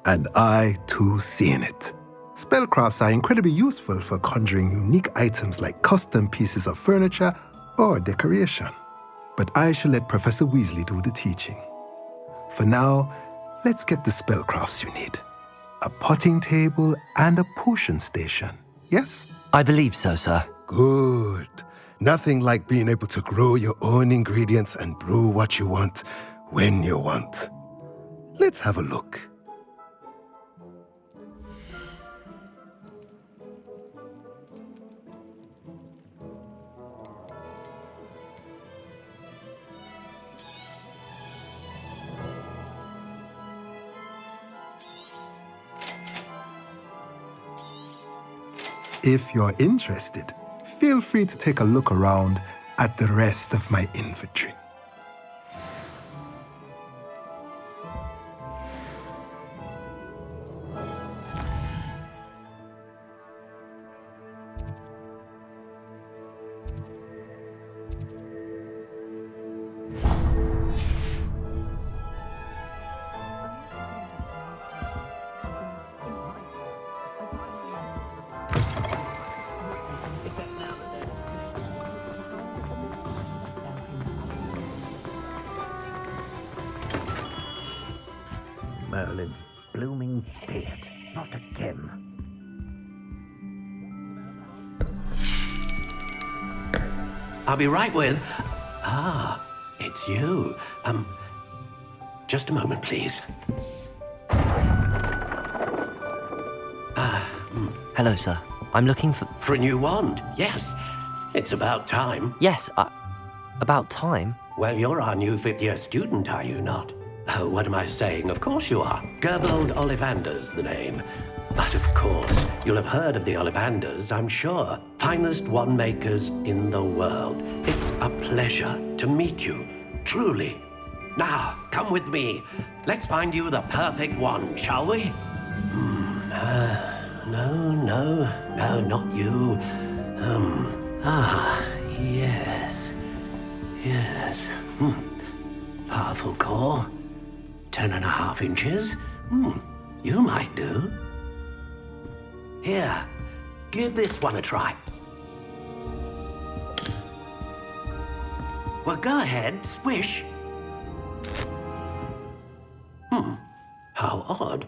And I, too, seeing it. Spellcrafts are incredibly useful for conjuring unique items like custom pieces of furniture or decoration. But I shall let Professor Weasley do the teaching. For now, let's get the spellcrafts you need. A potting table and a potion station, yes? I believe so, sir. Good. Nothing like being able to grow your own ingredients and brew what you want when you want. Let's have a look. If you're interested, feel free to take a look around at the rest of my inventory. Merlin's blooming beard. Not again. I'll be right with... Ah, it's you. Just a moment, please. Hello, sir. I'm looking for... For a new wand, yes. It's about time. Yes, about time? Well, you're our new fifth-year student, are you not? Oh, what am I saying? Of course you are. Gerbold Ollivander's the name. But of course, you'll have heard of the Ollivanders, I'm sure. Finest wand makers in the world. It's a pleasure to meet you, truly. Now, come with me. Let's find you the perfect wand, shall we? No, not you. Yes. Powerful core. 10.5 inches. You might do. Here, give this one a try. Well, go ahead, swish. How odd.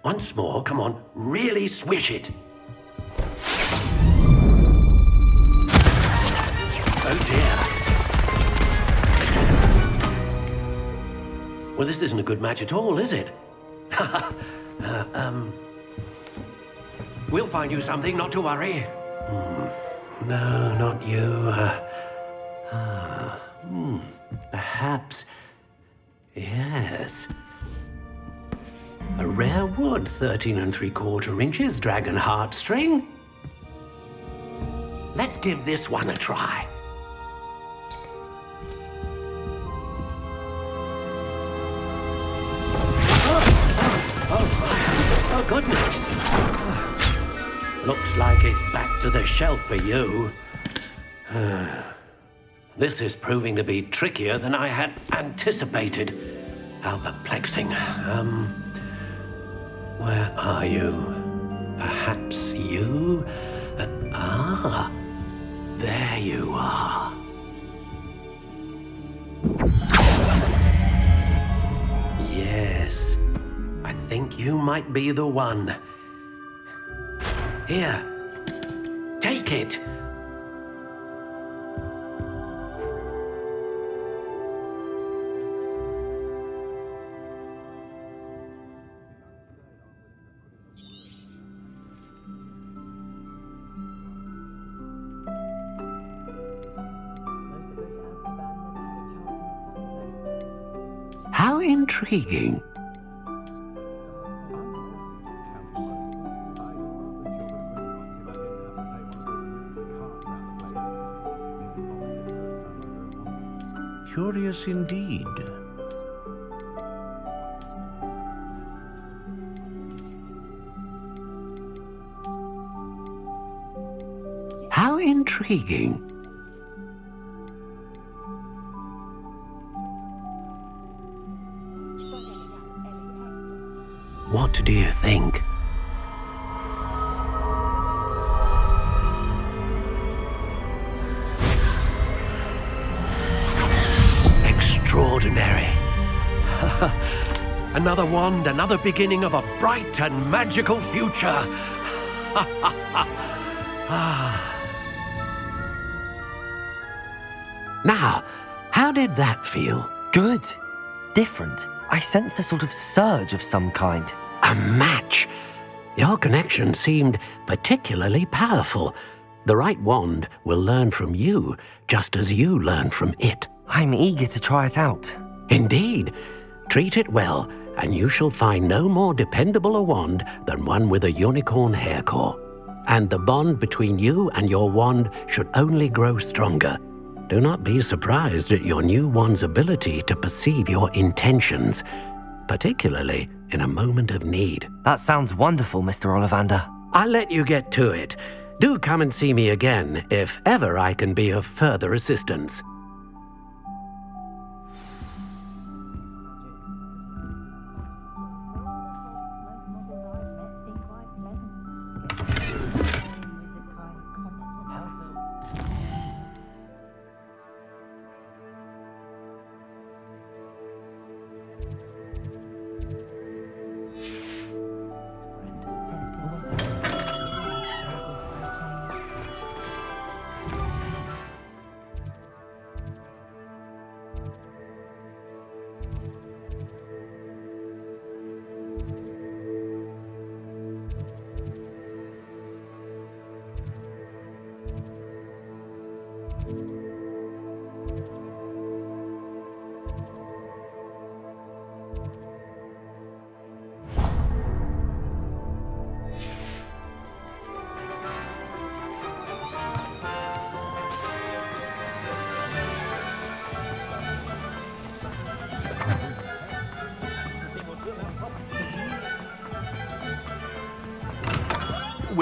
Once more, come on, really swish it. Oh dear. Well, this isn't a good match at all, is it? We'll find you something, not to worry. No, not you. Perhaps... Yes. A rare wood, 13 3/4 inches, dragon heartstring. Let's give this one a try. Oh, goodness. Looks like it's back to the shelf for you. This is proving to be trickier than I had anticipated. How perplexing. Where are you? Perhaps you? There you are. Yes, I think you might be the one. Here, take it. How intriguing. Curious indeed. How intriguing. What do you think? Extraordinary. Another wand, another beginning of a bright and magical future. Now, how did that feel? Good. Different. I sensed a sort of surge of some kind. A match. Your connection seemed particularly powerful. The right wand will learn from you, just as you learn from it. I'm eager to try it out. Indeed. Treat it well, and you shall find no more dependable a wand than one with a unicorn hair core. And the bond between you and your wand should only grow stronger. Do not be surprised at your new wand's ability to perceive your intentions, particularly in a moment of need. That sounds wonderful, Mr. Ollivander. I'll let you get to it. Do come and see me again if ever I can be of further assistance.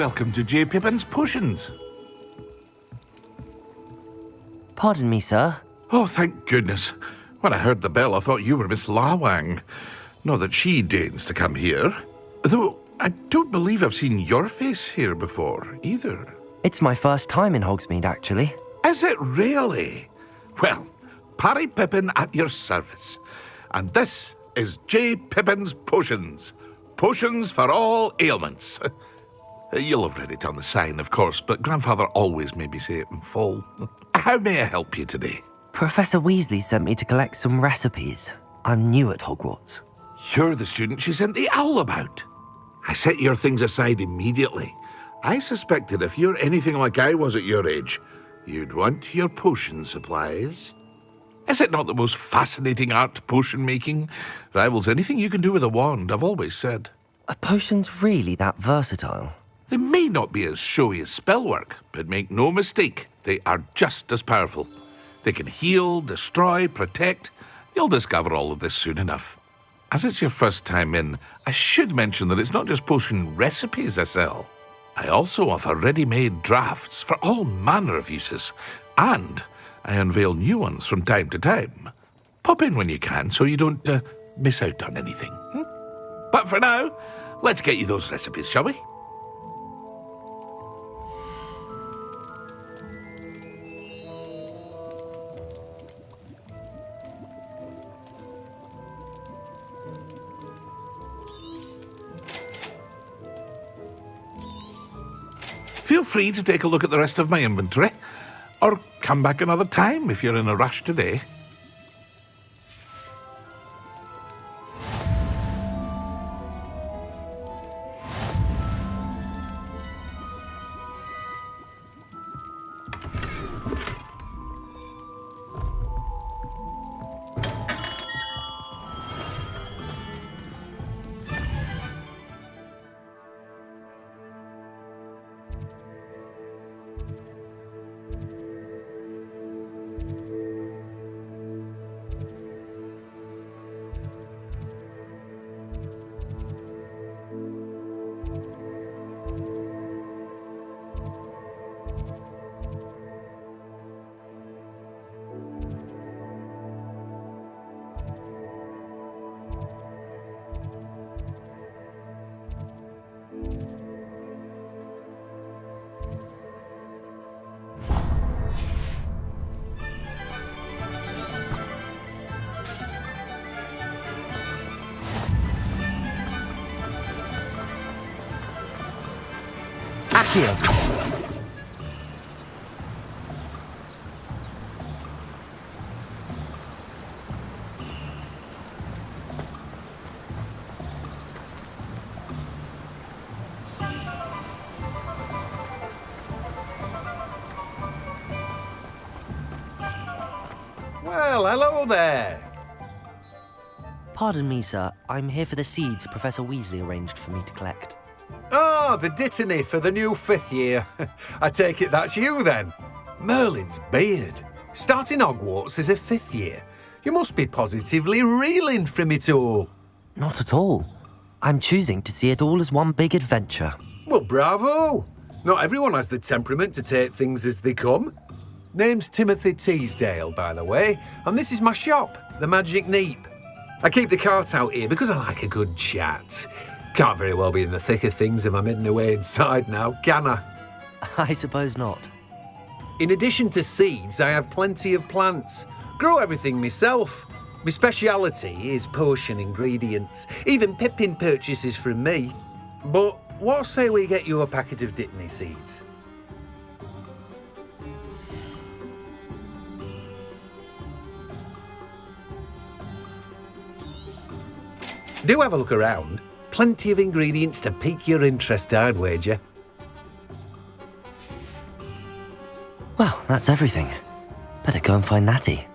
welcome to J. Pippin's Potions. Pardon me, sir. Oh, thank goodness. When I heard the bell, I thought you were Miss Lawang. Not that she deigns to come here. Though I don't believe I've seen your face here before, either. It's my first time in Hogsmeade, actually. Is it really? Well, Parry Pippin at your service. And this is J. Pippin's Potions. Potions for all ailments. You'll have read it on the sign, of course, but Grandfather always made me say it in full. How may I help you today? Professor Weasley sent me to collect some recipes. I'm new at Hogwarts. You're the student she sent the owl about. I set your things aside immediately. I suspected if you're anything like I was at your age, you'd want your potion supplies. Is it not the most fascinating art, potion making? Rivals anything you can do with a wand, I've always said. Are potions really that versatile? They may not be as showy as spellwork, but make no mistake, they are just as powerful. They can heal, destroy, protect. You'll discover all of this soon enough. As it's your first time in, I should mention that it's not just potion recipes I sell. I also offer ready-made drafts for all manner of uses, and I unveil new ones from time to time. Pop in when you can so you don't miss out on anything. But for now, let's get you those recipes, shall we? Feel free to take a look at the rest of my inventory, or come back another time if you're in a rush today. Accio. Well, hello there. Pardon me, sir. I'm here for the seeds Professor Weasley arranged for me to collect. Oh, the dittany for the new 5th year. I take it that's you, then. Merlin's beard. Starting Hogwarts as a 5th year. You must be positively reeling from it all. Not at all. I'm choosing to see it all as one big adventure. Well, bravo. Not everyone has the temperament to take things as they come. Name's Timothy Teasdale, by the way, and this is my shop, the Magic Neep. I keep the cart out here because I like a good chat. Can't very well be in the thick of things if I'm hidden away inside now, can I? I suppose not. In addition to seeds, I have plenty of plants. Grow everything myself. My speciality is potion ingredients. Even Pippin purchases from me. But what say we get you a packet of Dittany seeds? Do have a look around. Plenty of ingredients to pique your interest, I'd wager. Well, that's everything. Better go and find Natty.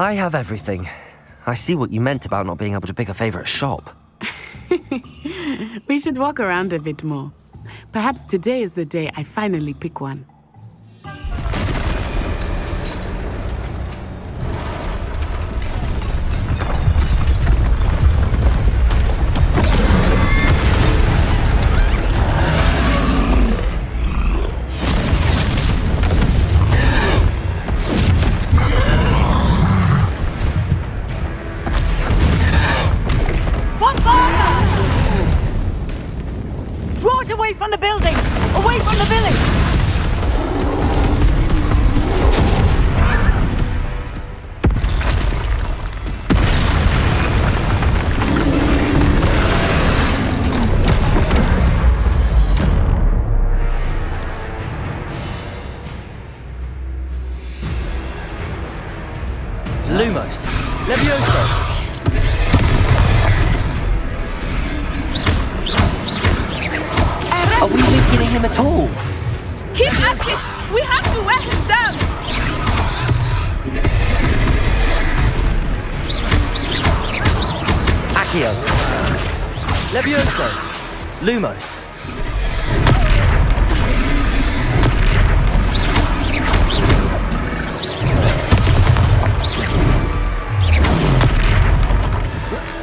I have everything. I see what you meant about not being able to pick a favorite shop. We should walk around a bit more. Perhaps today is the day I finally pick one. Draw it away from the building! Away from the village! Lumos. Levioso. Are we weakening him at all? Keep at it! We have to wear him down! Accio. Levioso. Lumos.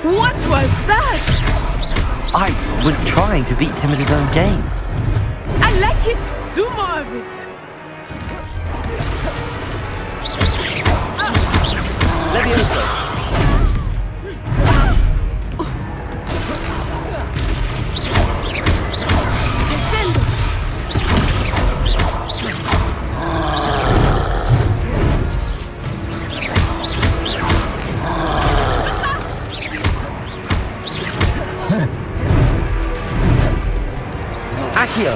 What was that? I was trying to beat him at his own game. I like it! Do more of it! Levioso. Accio.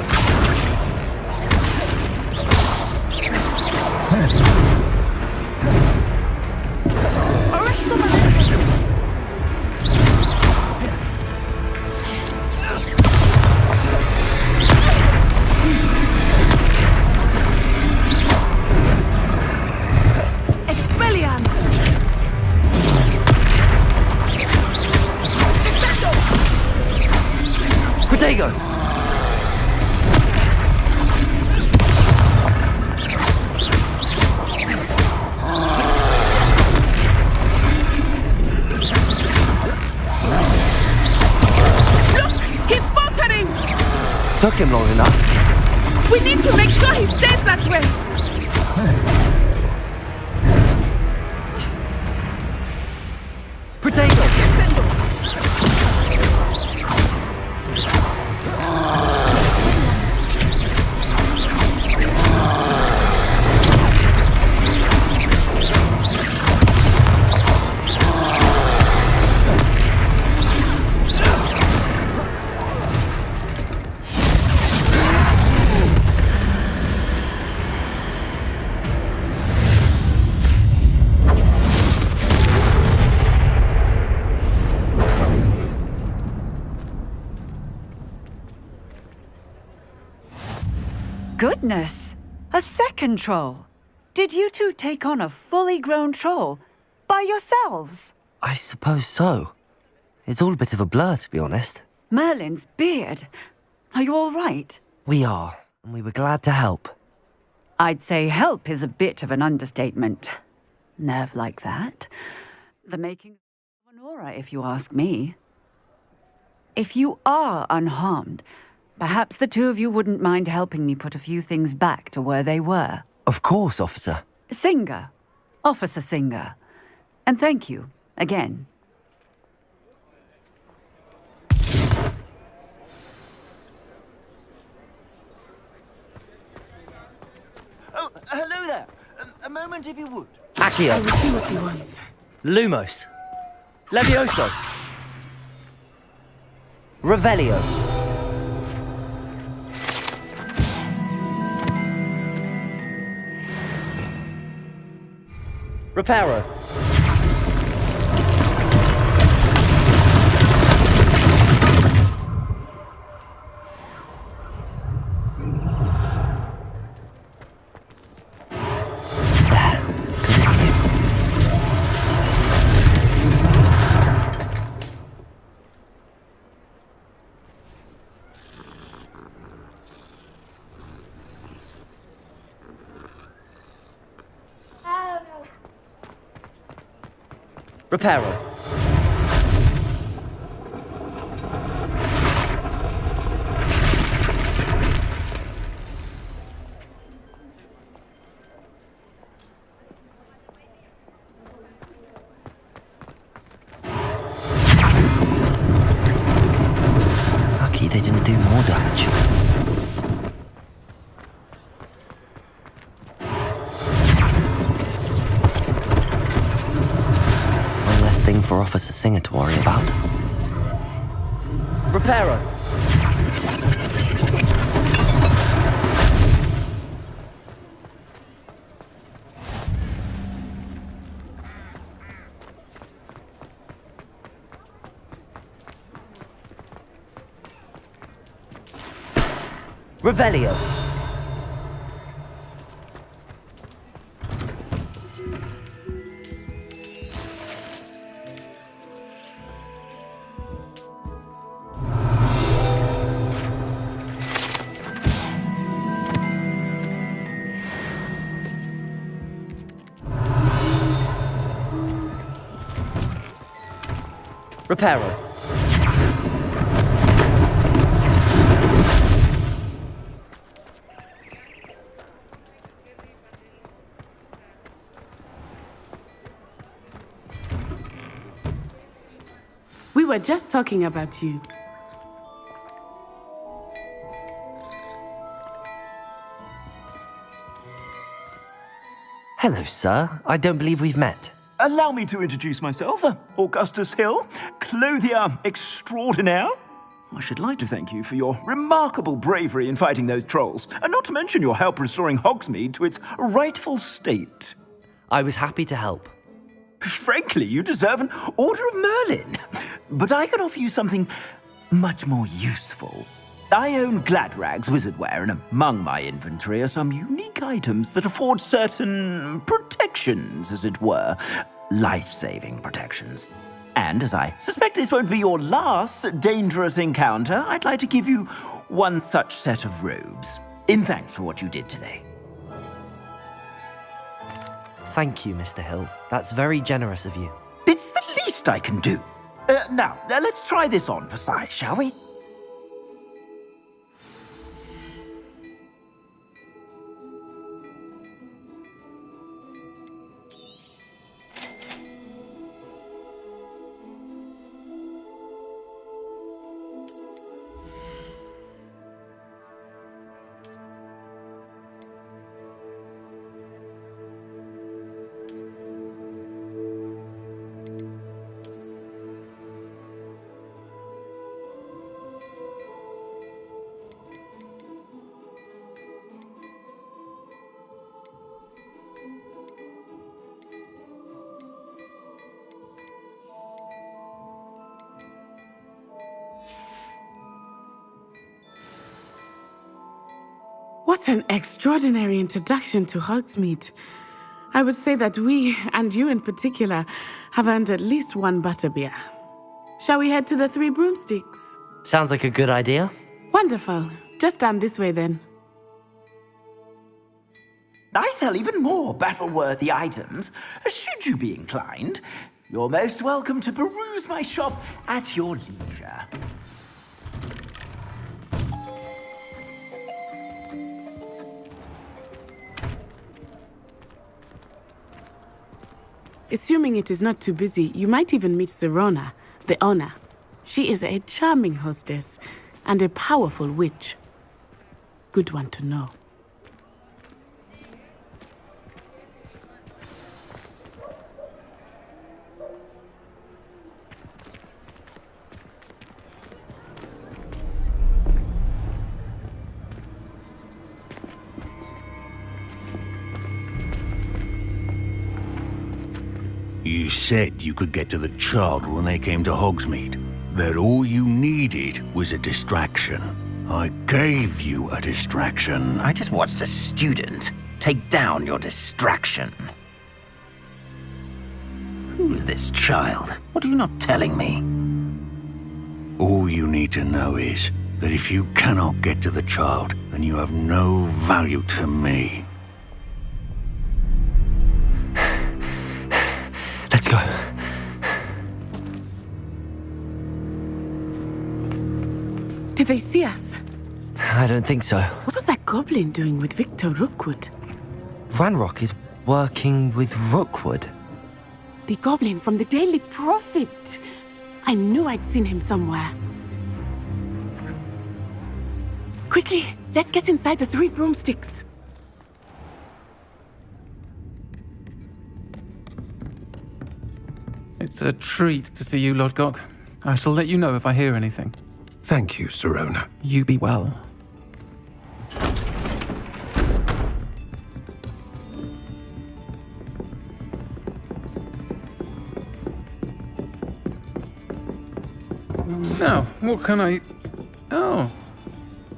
Protego. Took him long enough. We need to make sure he stays that way. Protego. Goodness! A second troll! Did you two take on a fully grown troll? By yourselves? I suppose so. It's all a bit of a blur, to be honest. Merlin's beard. Are you all right? We are, and we were glad to help. I'd say help is a bit of an understatement. Nerve like that. The making of an aura, if you ask me. If you are unharmed, perhaps the two of you wouldn't mind helping me put a few things back to where they were. Of course, officer. Singer. Officer Singer. And thank you, again. Oh, hello there. A moment if you would. Accio. I will see what he wants. Lumos. Levioso. Revelio. Reparo. Reparo. Lucky they didn't do more damage. Thing for Officer Singer to worry about. Reparo. Revelio. Reparo. We were just talking about you. Hello, sir. I don't believe we've met. Allow me to introduce myself, Augustus Hill, clothier extraordinaire. I should like to thank you for your remarkable bravery in fighting those trolls, and not to mention your help restoring Hogsmeade to its rightful state. I was happy to help. Frankly, you deserve an Order of Merlin. But I can offer you something much more useful. I own Gladrag's wizardware, and among my inventory are some unique items that afford certain protections, as it were. Life-saving protections. And as I suspect this won't be your last dangerous encounter, I'd like to give you one such set of robes, in thanks for what you did today. Thank you, Mr. Hill. That's very generous of you. It's the least I can do. Now, let's try this on for size, shall we? What an extraordinary introduction to Hogsmeade. I would say that we, and you in particular, have earned at least one butterbeer. Shall we head to the Three Broomsticks? Sounds like a good idea. Wonderful. Just down this way then. I sell even more battle-worthy items. Should you be inclined, you're most welcome to peruse my shop at your leisure. Assuming it is not too busy, you might even meet Serona, the owner. She is a charming hostess and a powerful witch. Good one to know. You said you could get to the child when they came to Hogsmeade. That all you needed was a distraction. I gave you a distraction. I just watched a student take down your distraction. Who's this child? What are you not telling me? All you need to know is that if you cannot get to the child, then you have no value to me. Let's go. Did they see us? I don't think so. What was that goblin doing with Victor Rookwood? Ranrock is working with Rookwood. The goblin from the Daily Prophet. I knew I'd seen him somewhere. Quickly, let's get inside the 3 broomsticks. It's a treat to see you, Lodgok. I shall let you know if I hear anything. Thank you, Sirona. You be well. Now, what can I... Oh,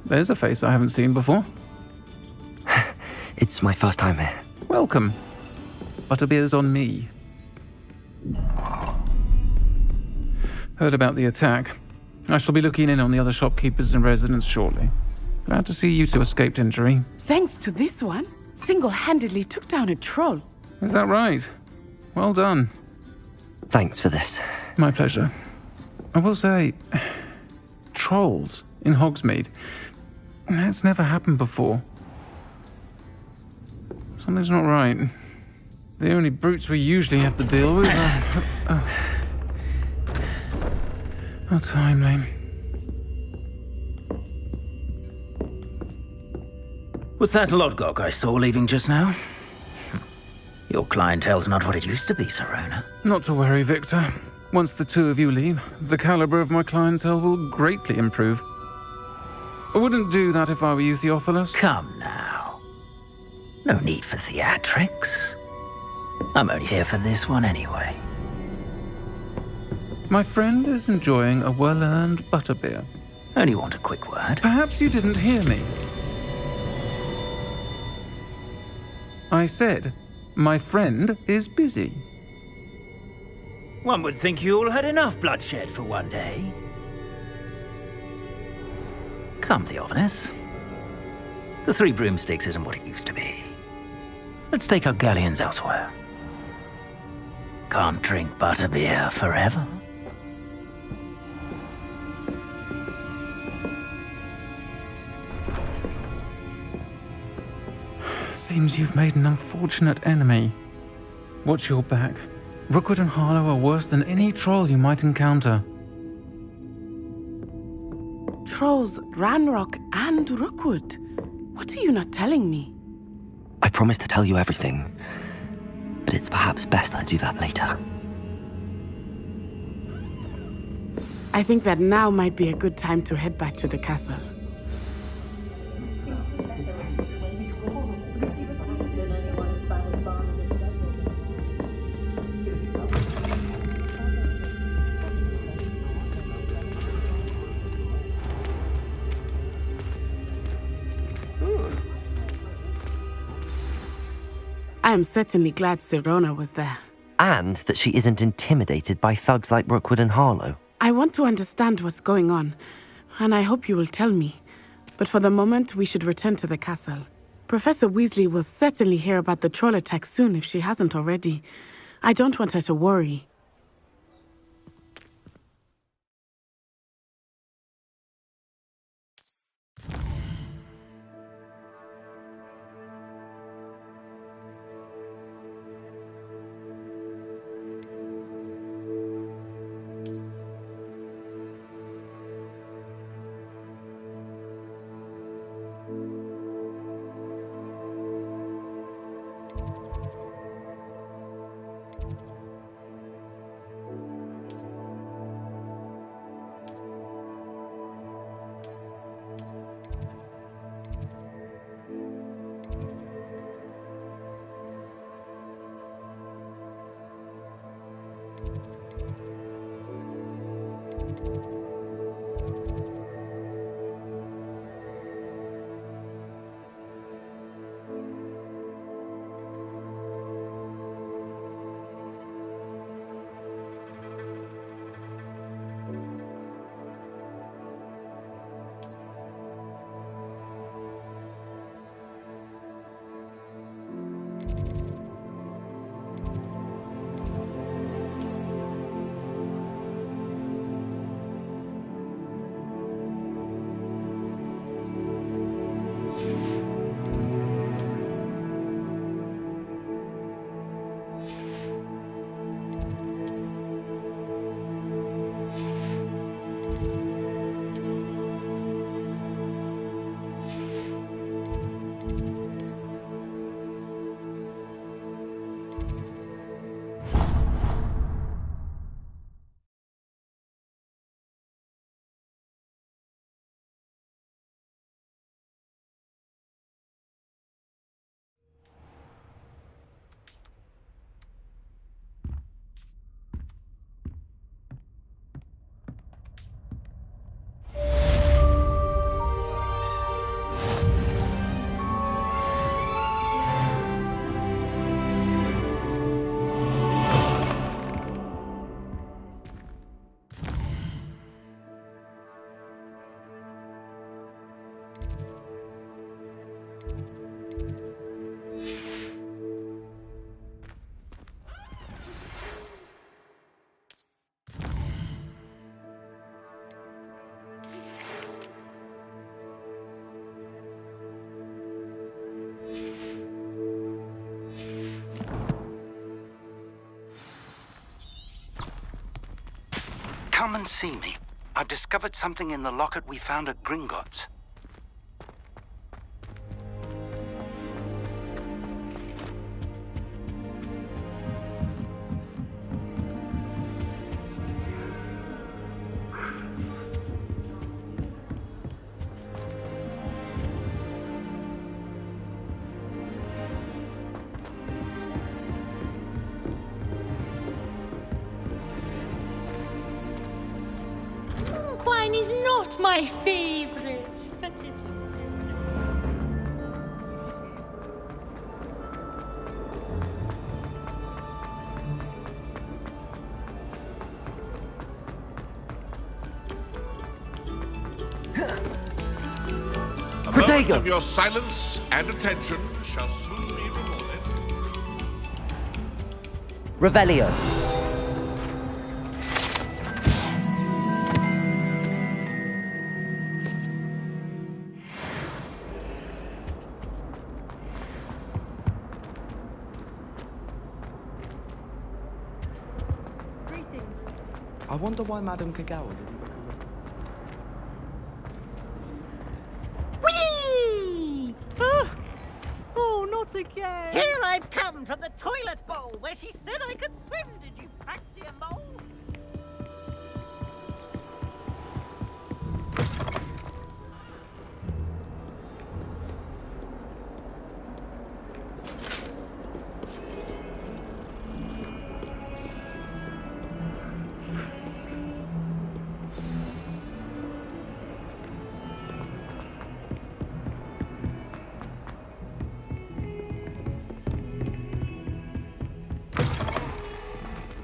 there's a face I haven't seen before. It's my first time here. Welcome. Butterbeer's on me. Heard about the attack. I shall be looking in on the other shopkeepers and residents shortly. Glad to see you two escaped injury. Thanks to this one, single-handedly took down a troll. Is that right? Well done. Thanks for this. My pleasure. I will say, trolls in Hogsmeade. That's never happened before. Something's not right. The only brutes we usually have to deal with are... How timely. Was that Lodgok I saw leaving just now? Your clientele's not what it used to be, Sirona. Not to worry, Victor. Once the two of you leave, the caliber of my clientele will greatly improve. I wouldn't do that if I were you, Theophilus. Come now. No need for theatrics. I'm only here for this one anyway. My friend is enjoying a well-earned butterbeer. Only want a quick word. Perhaps you didn't hear me. I said, my friend is busy. One would think you all had enough bloodshed for one day. Come, Theophilus. The 3 broomsticks isn't what it used to be. Let's take our galleons elsewhere. Can't drink butterbeer forever. Seems you've made an unfortunate enemy. Watch your back. Rookwood and Harlow are worse than any troll you might encounter. Trolls, Ranrock, and Rookwood. What are you not telling me? I promised to tell you everything, but it's perhaps best I do that later. I think that now might be a good time to head back to the castle. I am certainly glad Sirona was there. And that she isn't intimidated by thugs like Rookwood and Harlow. I want to understand what's going on, and I hope you will tell me. But for the moment, we should return to the castle. Professor Weasley will certainly hear about the troll attack soon if she hasn't already. I don't want her to worry. Come and see me. I've discovered something in the locket we found at Gringotts. Wine is not my favorite. That's it. A moment of your silence and attention shall soon be rewarded. Revelio. I wonder why Madame Kagawa didn't Whee! Oh, not again. Here I've come from the toilet bowl where she said I could swim, did you fancy a mole?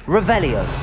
Revelio.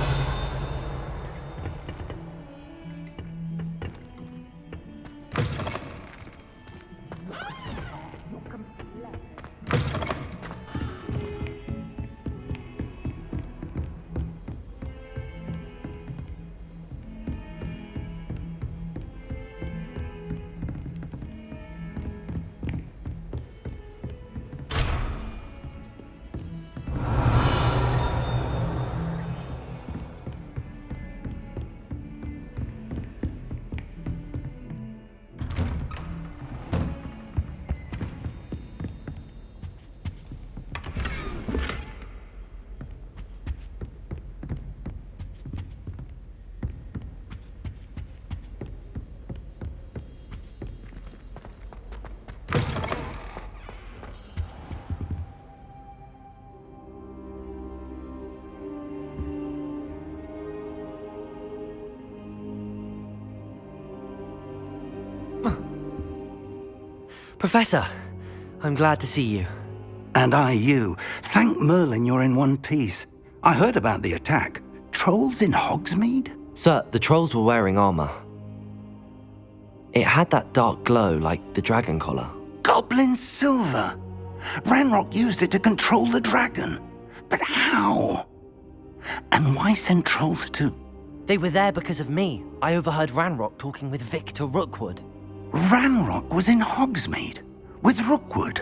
Professor, I'm glad to see you. And I you. Thank Merlin you're in one piece. I heard about the attack. Trolls in Hogsmeade? Sir, the trolls were wearing armor. It had that dark glow like the dragon collar. Goblin silver! Ranrock used it to control the dragon. But how? And why send trolls too? They were there because of me. I overheard Ranrock talking with Victor Rookwood. Ranrock was in Hogsmeade? With Rookwood?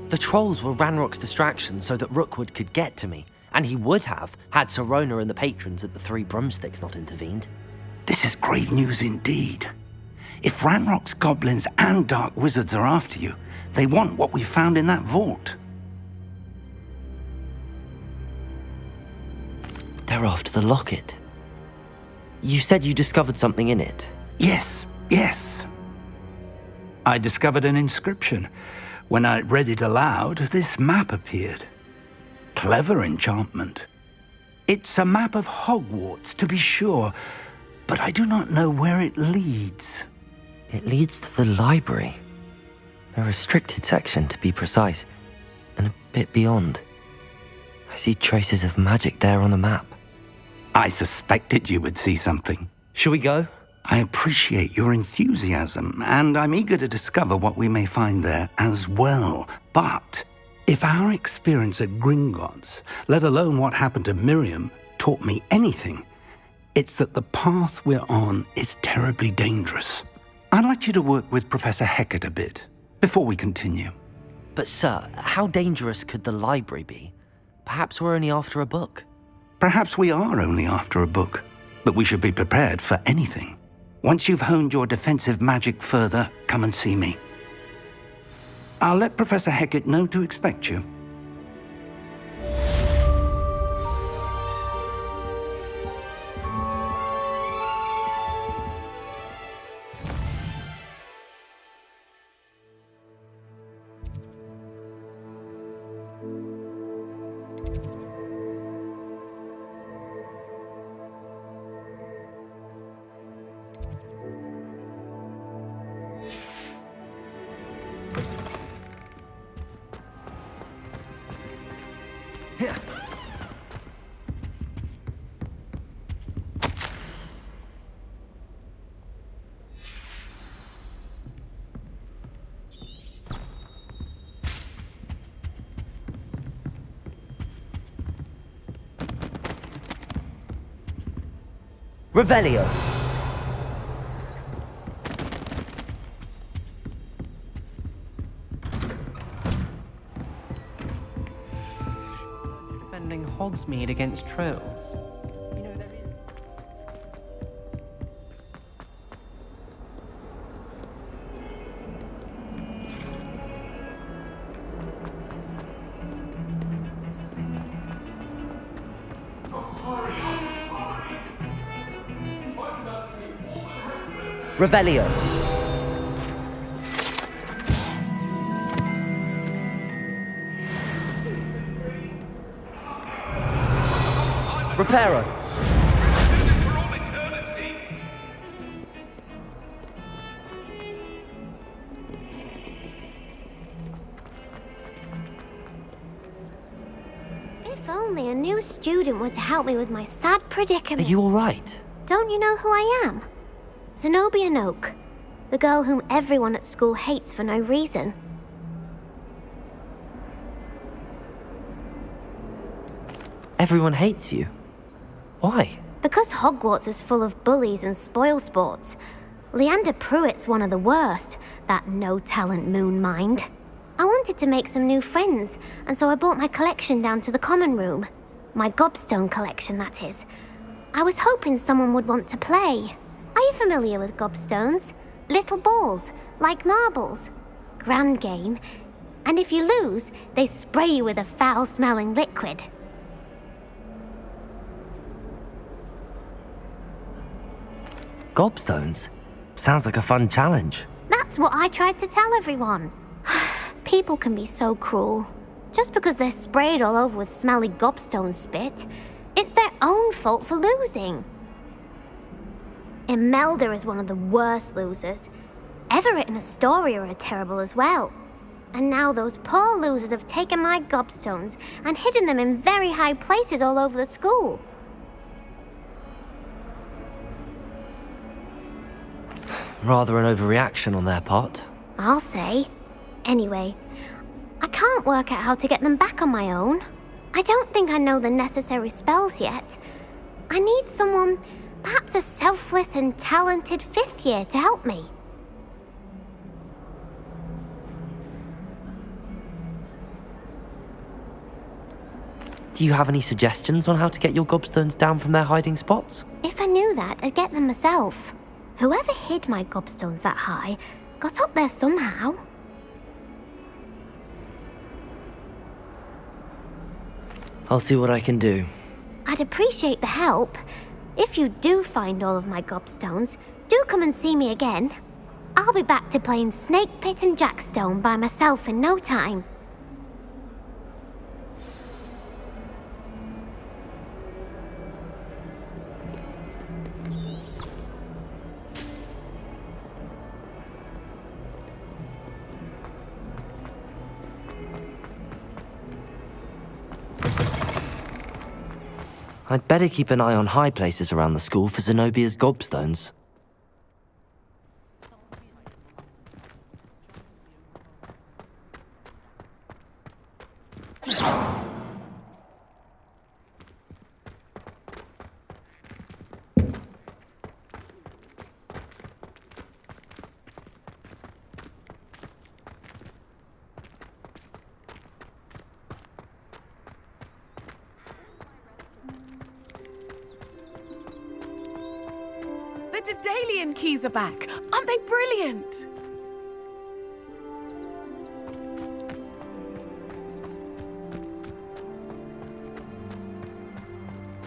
The trolls were Ranrock's distraction so that Rookwood could get to me. And he would have, had Sirona and the patrons at the Three Broomsticks not intervened. This is grave news indeed. If Ranrock's goblins and dark wizards are after you, they want what we found in that vault. They're after the locket. You said you discovered something in it. Yes. I discovered an inscription. When I read it aloud, this map appeared. Clever enchantment. It's a map of Hogwarts, to be sure, but I do not know where it leads. It leads to the library. A restricted section, to be precise, and a bit beyond. I see traces of magic there on the map. I suspected you would see something. Shall we go? I appreciate your enthusiasm, and I'm eager to discover what we may find there as well. But if our experience at Gringotts, let alone what happened to Miriam, taught me anything, it's that the path we're on is terribly dangerous. I'd like you to work with Professor Hecat a bit, before we continue. But sir, how dangerous could the library be? Perhaps we're only after a book. Perhaps we are only after a book. but we should be prepared for anything. Once you've honed your defensive magic further, come and see me. I'll let Professor Hecat know to expect you. Revelio. Defending Hogsmeade against trolls. You know, there is... Revelio. Reparo. If only a new student were to help me with my sad predicament. Are you all right? Don't you know who I am? Zenobia Noak, the girl whom everyone at school hates for no reason. Everyone hates you. Why? Because Hogwarts is full of bullies and spoilsports. Leander Pruitt's one of the worst, that no-talent moon mind. I wanted to make some new friends, and so I brought my collection down to the common room. My gobstone collection, that is. I was hoping someone would want to play. Are you familiar with gobstones? Little balls, like marbles. Grand game. And if you lose, they spray you with a foul-smelling liquid. Gobstones? Sounds like a fun challenge. That's what I tried to tell everyone. People can be so cruel. Just because they're sprayed all over with smelly gobstone spit, it's their own fault for losing. Imelda is one of the worst losers. Everett and Astoria are terrible as well. And now those poor losers have taken my gobstones and hidden them in very high places all over the school. Rather an overreaction on their part. I'll say. Anyway, I can't work out how to get them back on my own. I don't think I know the necessary spells yet. I need someone, perhaps a selfless and talented fifth year to help me. Do you have any suggestions on how to get your gobstones down from their hiding spots? If I knew that, I'd get them myself. Whoever hid my gobstones that high got up there somehow. I'll see what I can do. I'd appreciate the help. If you do find all of my gobstones, do come and see me again. I'll be back to playing Snake Pit and Jackstone by myself in no time. I'd better keep an eye on high places around the school for Zenobia's gobstones. Daedalian keys are back. Aren't they brilliant?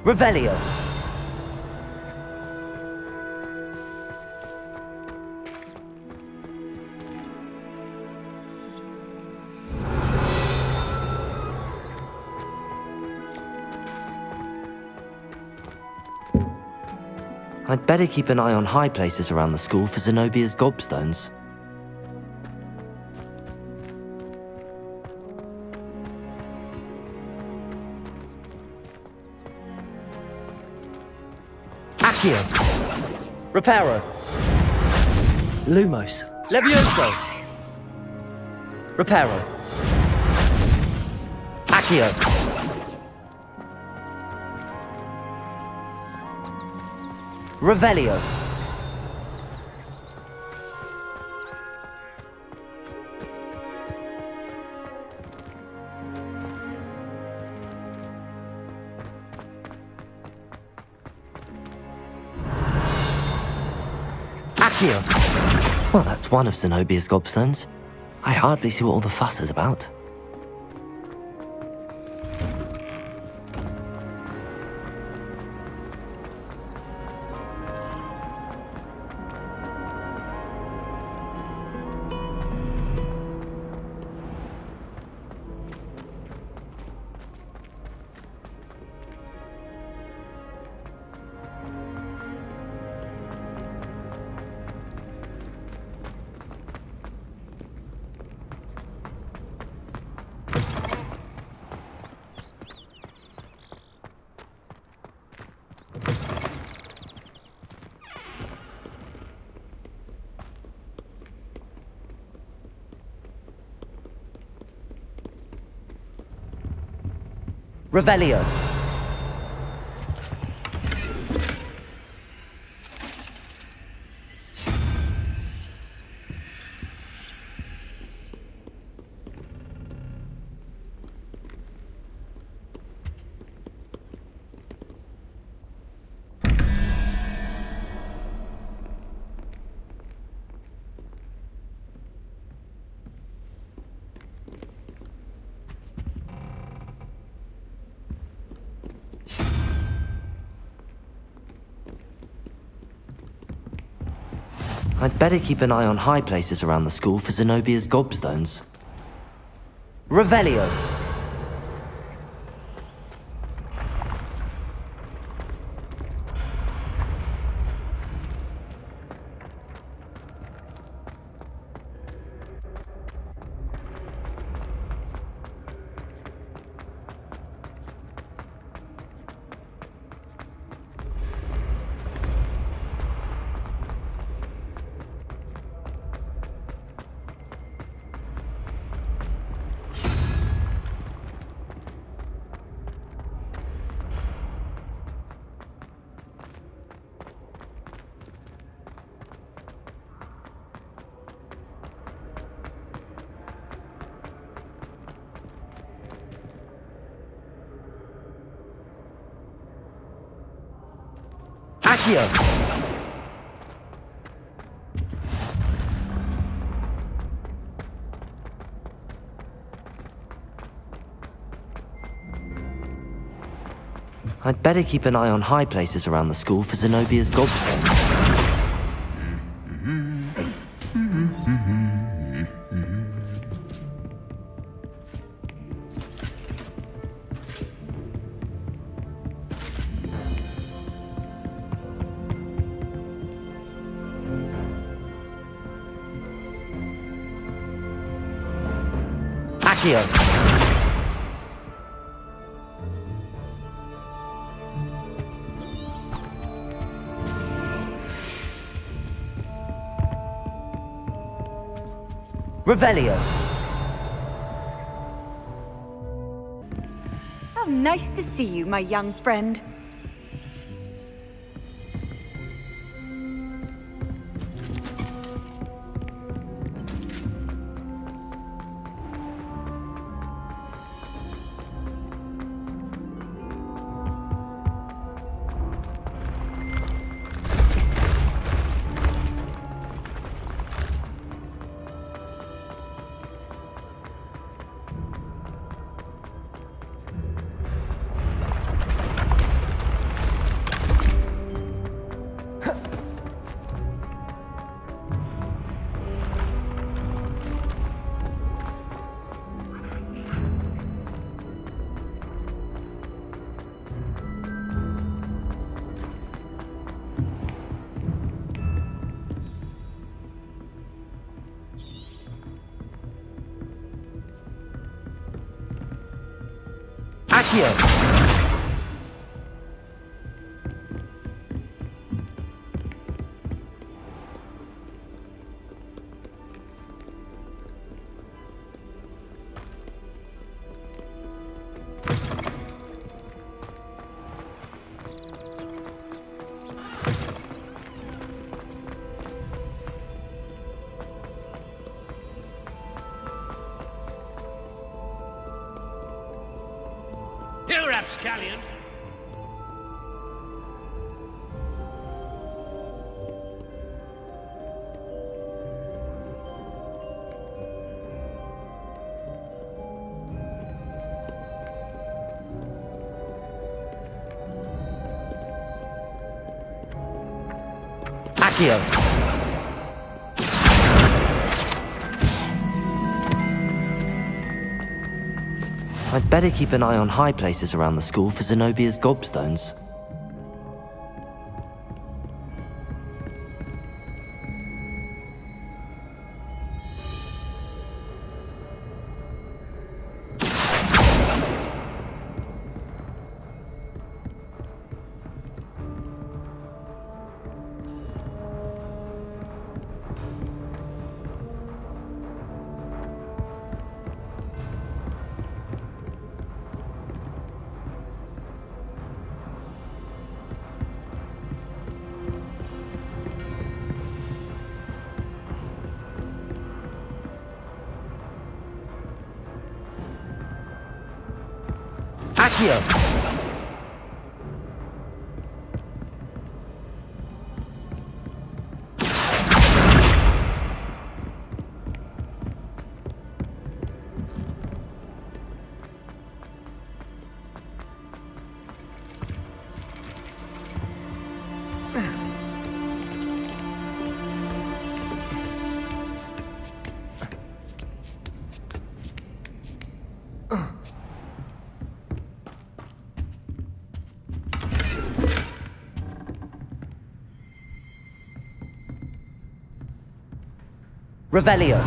Revelio. I'd better keep an eye on high places around the school for Zenobia's gobstones. Accio. Reparo. Lumos. Levioso. Reparo. Accio. Revelio. Accio. Well, that's one of Zenobia's gobstones. I hardly see what all the fuss is about. Revelio. I'd better keep an eye on high places around the school for Zenobia's gobstones. Revelio. Accio. I'd better keep an eye on high places around the school for Zenobia's gobstones. Accio. Revelio. How nice to see you, my young friend. Accio! You rapscallions! Accio! I'd better keep an eye on high places around the school for Zenobia's gobstones. Accio! Revelio.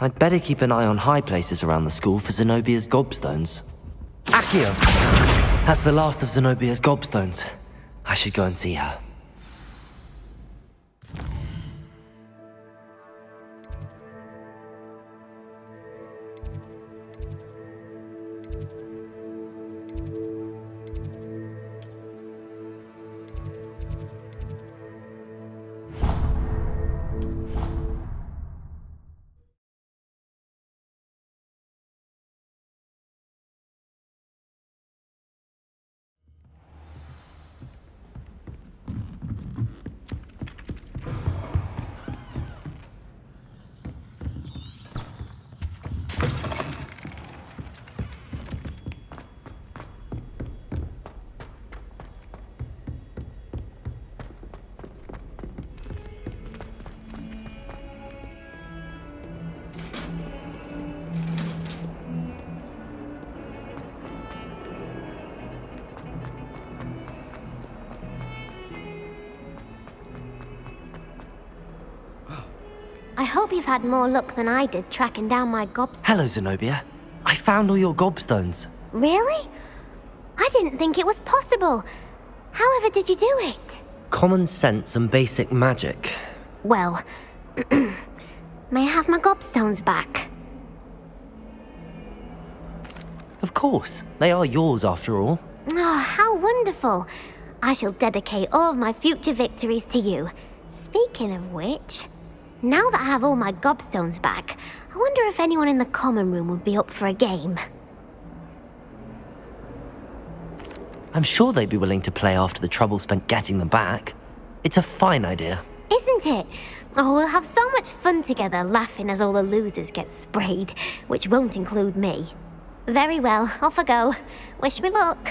I'd better keep an eye on high places around the school for Zenobia's gobstones. Accio! That's the last of Zenobia's gobstones. I should go and see her. I hope you've had more luck than I did tracking down my gobstones. Hello, Zenobia. I found all your gobstones. Really? I didn't think it was possible. However did you do it? Common sense and basic magic. Well, may I have my gobstones back? Of course. They are yours after all. Oh, how wonderful. I shall dedicate all of my future victories to you. Speaking of which, now that I have all my gobstones back, I wonder if anyone in the common room would be up for a game. I'm sure they'd be willing to play after the trouble spent getting them back. It's a fine idea. Isn't it? Oh, we'll have so much fun together laughing as all the losers get sprayed, which won't include me. Very well, off I go. Wish me luck.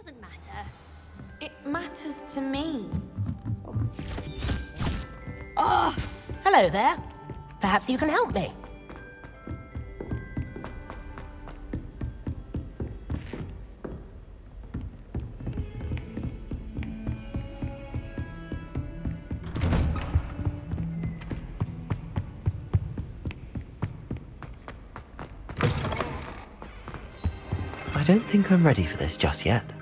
doesn't matter. It matters to me. Oh, hello there. Perhaps you can help me. I don't think I'm ready for this just yet.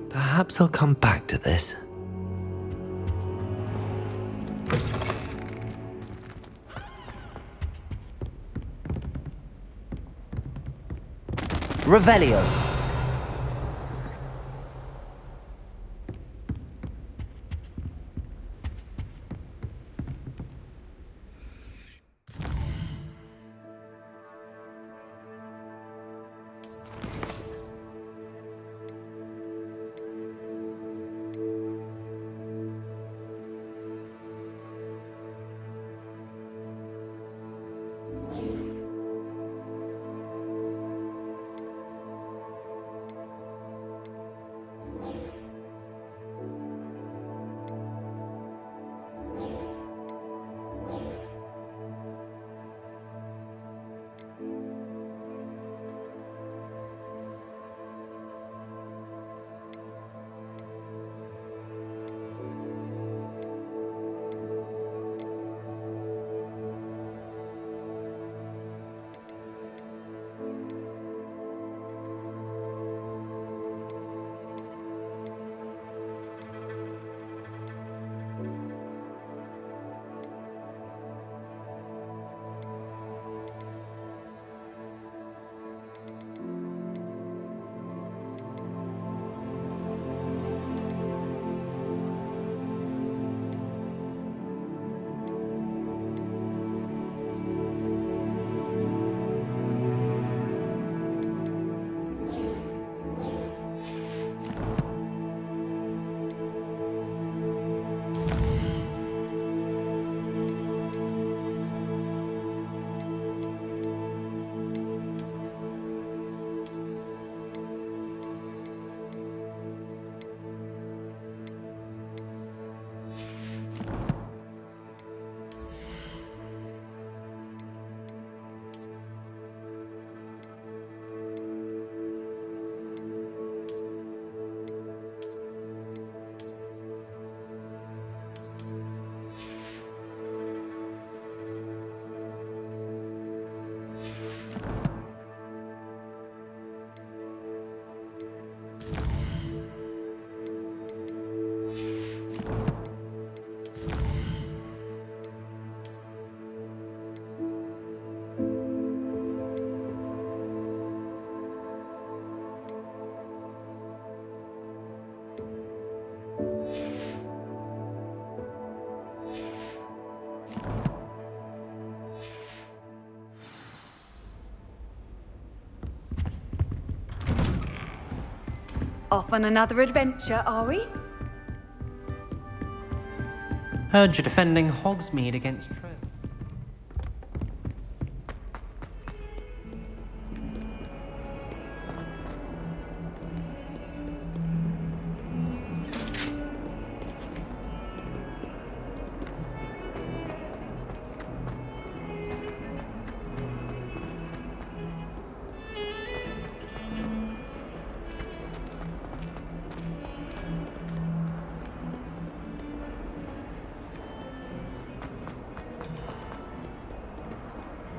Perhaps I'll come back to this. Revelio. Off on another adventure, are we? Heard you're defending Hogsmeade against Trent.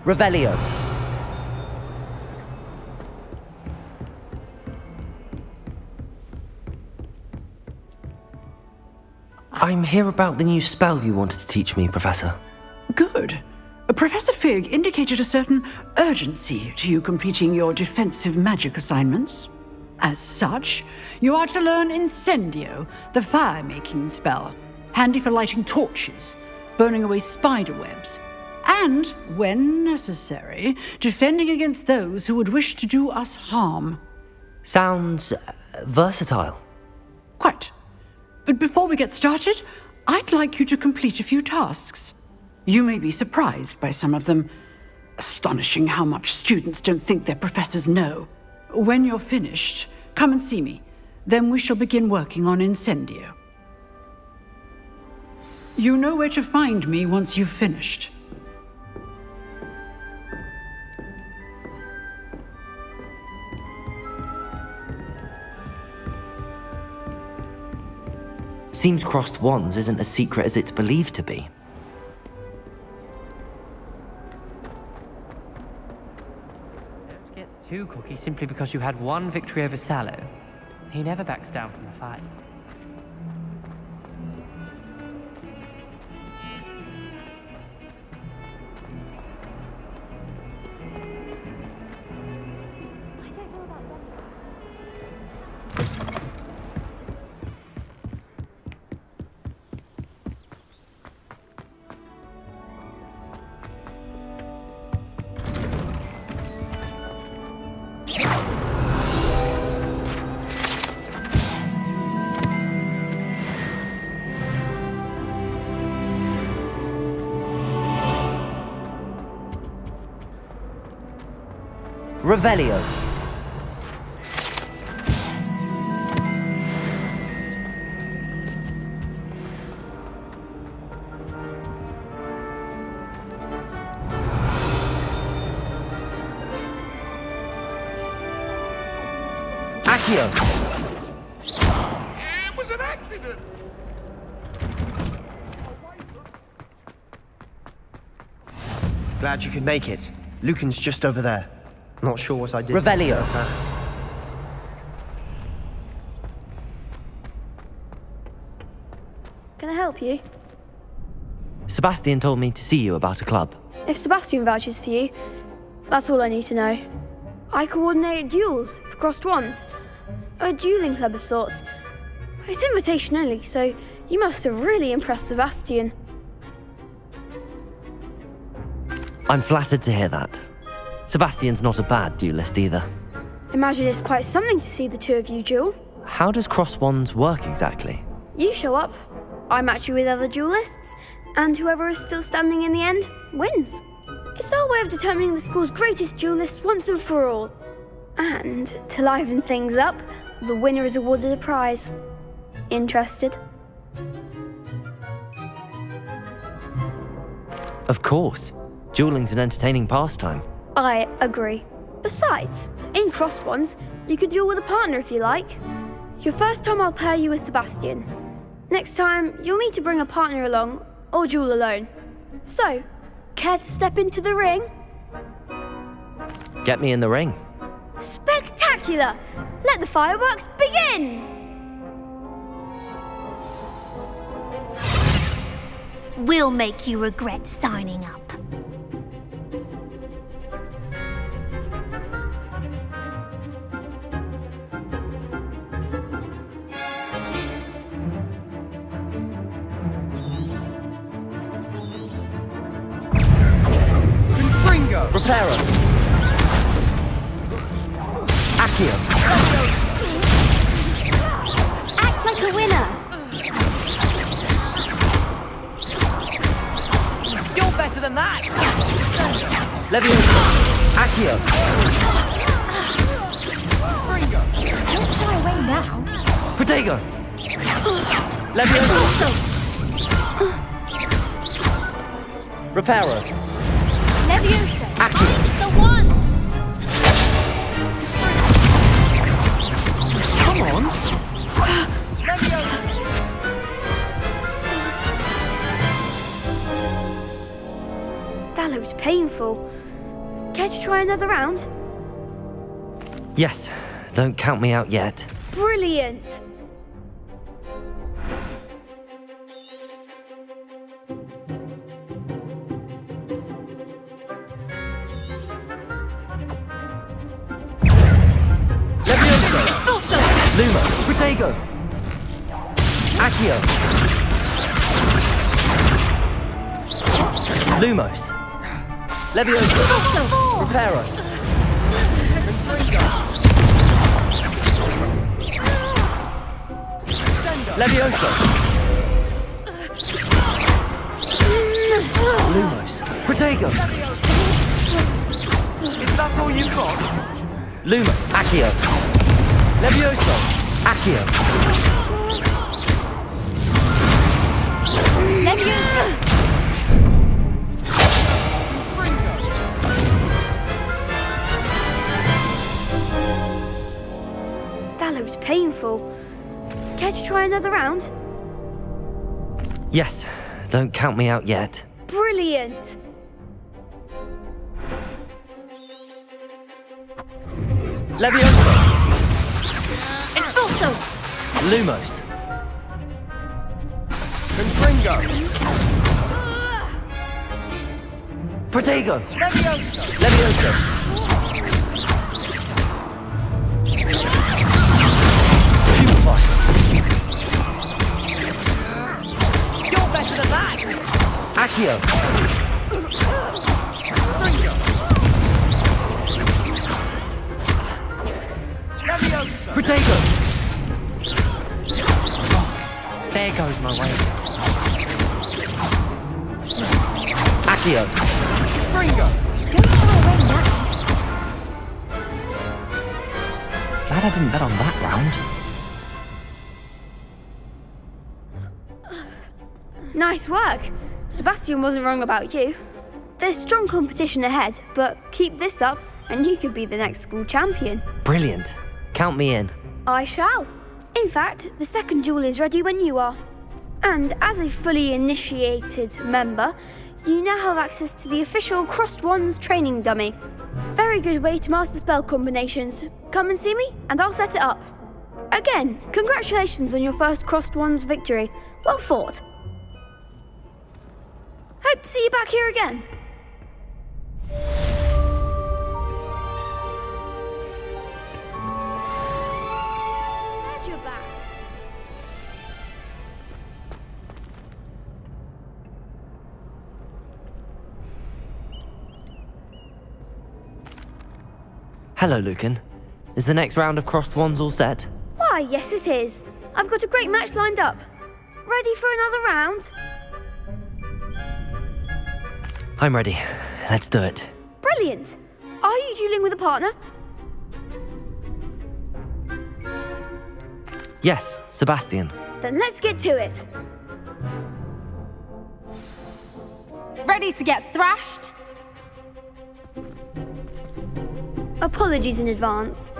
Revelio. I'm here about the new spell you wanted to teach me, Professor. Good. Professor Fig indicated a certain urgency to you completing your defensive magic assignments. As such, you are to learn Incendio, the fire-making spell, handy for lighting torches, burning away spider webs, And, when necessary, defending against those who would wish to do us harm. Sounds versatile. Quite. But before we get started, I'd like you to complete a few tasks. You may be surprised by some of them. Astonishing how much students don't think their professors know. When you're finished, come and see me. Then we shall begin working on Incendio. You know where to find me once you've finished. Seems crossed wands isn't as secret as it's believed to be. Don't get too cocky simply because you had one victory over Sallow. He never backs down from a fight. Revelio. Accio. It was an accident. Glad you could make it. Lucan's just over there. Not sure what I did Revelio. to deserve that. Can I help you? Sebastian told me to see you about a club. If Sebastian vouches for you, that's all I need to know. I coordinate duels for crossed wands. A dueling club of sorts. It's invitation only, so you must have really impressed Sebastian. I'm flattered to hear that. Sebastian's not a bad duelist either. Imagine it's quite something to see the two of you duel. How does cross wands work exactly? You show up, I match you with other duelists, and whoever is still standing in the end wins. It's our way of determining the school's greatest duelist once and for all. And to liven things up, the winner is awarded a prize. Interested? Of course. Dueling's an entertaining pastime. I agree. Besides, in crossed ones, you can duel with a partner if you like. Your first time I'll pair you with Sebastian. Next time, you'll need to bring a partner along, or duel alone. So, care to step into the ring? Get me in the ring. Spectacular! Let the fireworks begin! We'll make you regret signing up. Reparo. Accio. Act like a winner. You're better than that. Leviosa. Accio. Don't shy away now. Protego. Leviosa. Reparo. Leviosa. Accio. The one. Come on. That looks painful. Care to try another round? Yes. Don't count me out yet. Brilliant! Luma, Protego, Accio, Lumos, Levioso! Reparo! Levioso! Lumos! Protego! Is that all you've got? Luma! Accio! Levioso! Accio! Levioso! That looks painful. Care to try another round? Yes, don't count me out yet. Brilliant! Levioso! Expulso! Lumos! Confringo! Protego! Levioso! Levioso! You're better than that! Accio! Levioso! Protego! There goes my way. Accio! Fringo! Don't far away now. Glad I didn't bet on that round. Nice work. Sebastian wasn't wrong about you. There's strong competition ahead, but keep this up and you could be the next school champion. Brilliant. Count me in. I shall. In fact, the second duel is ready when you are. And as a fully initiated member, you now have access to the official Crossed Wands training dummy. Very good way to master spell combinations. Come and see me and I'll set it up. Again, congratulations on your first Crossed Wands victory. Well fought. Hope to see you back here again. Glad you're back. Hello, Lucan. Is the next round of Crossed Wands all set? Why, yes it is. I've got a great match lined up. Ready for another round? I'm ready. Let's do it. Brilliant. Are you dueling with a partner? Yes, Sebastian. Then let's get to it. Ready to get thrashed? Apologies in advance.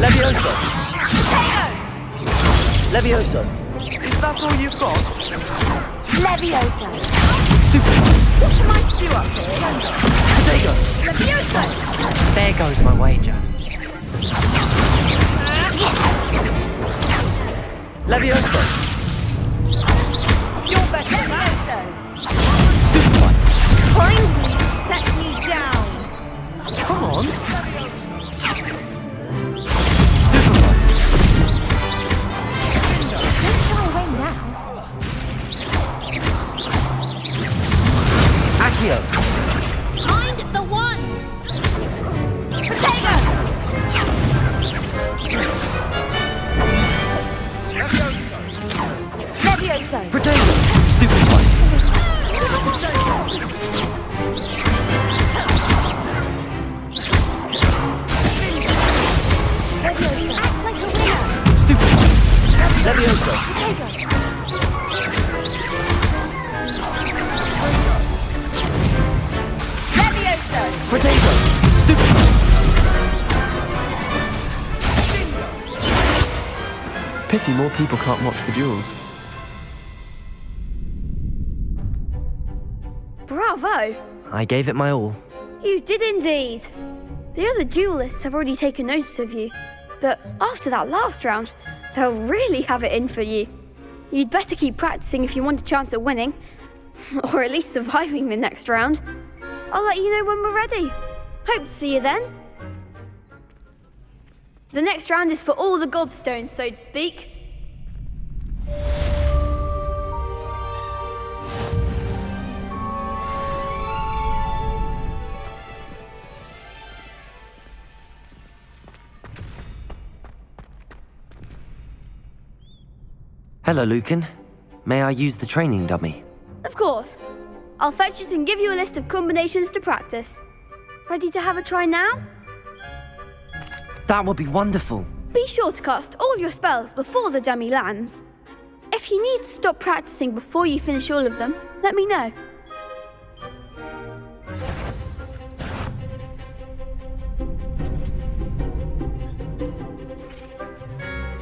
Levioso! Levioso! Is that all you've got? Levioso! What am I to do up here? Protego! Levioso! There goes my wager. Levioso! You're better than that. Stupid one! Kindly set me down. Come on! Accio! Mind the wand! Protego! Levioso! Protego! Stupid one! Levioso! Act like a winner! Stupid one! Levioso! Protego! Protego! Stupid one! Pity more people can't watch the duels. Bravo! I gave it my all. You did indeed. The other duelists have already taken notice of you, but after that last round, they'll really have it in for you. You'd better keep practicing if you want a chance at winning, or at least surviving the next round. I'll let you know when we're ready. Hope to see you then. The next round is for all the gobstones, so to speak. Hello, Lucan. May I use the training dummy? Of course. I'll fetch it and give you a list of combinations to practice. Ready to have a try now? That would be wonderful. Be sure to cast all your spells before the dummy lands. If you need to stop practicing before you finish all of them, let me know.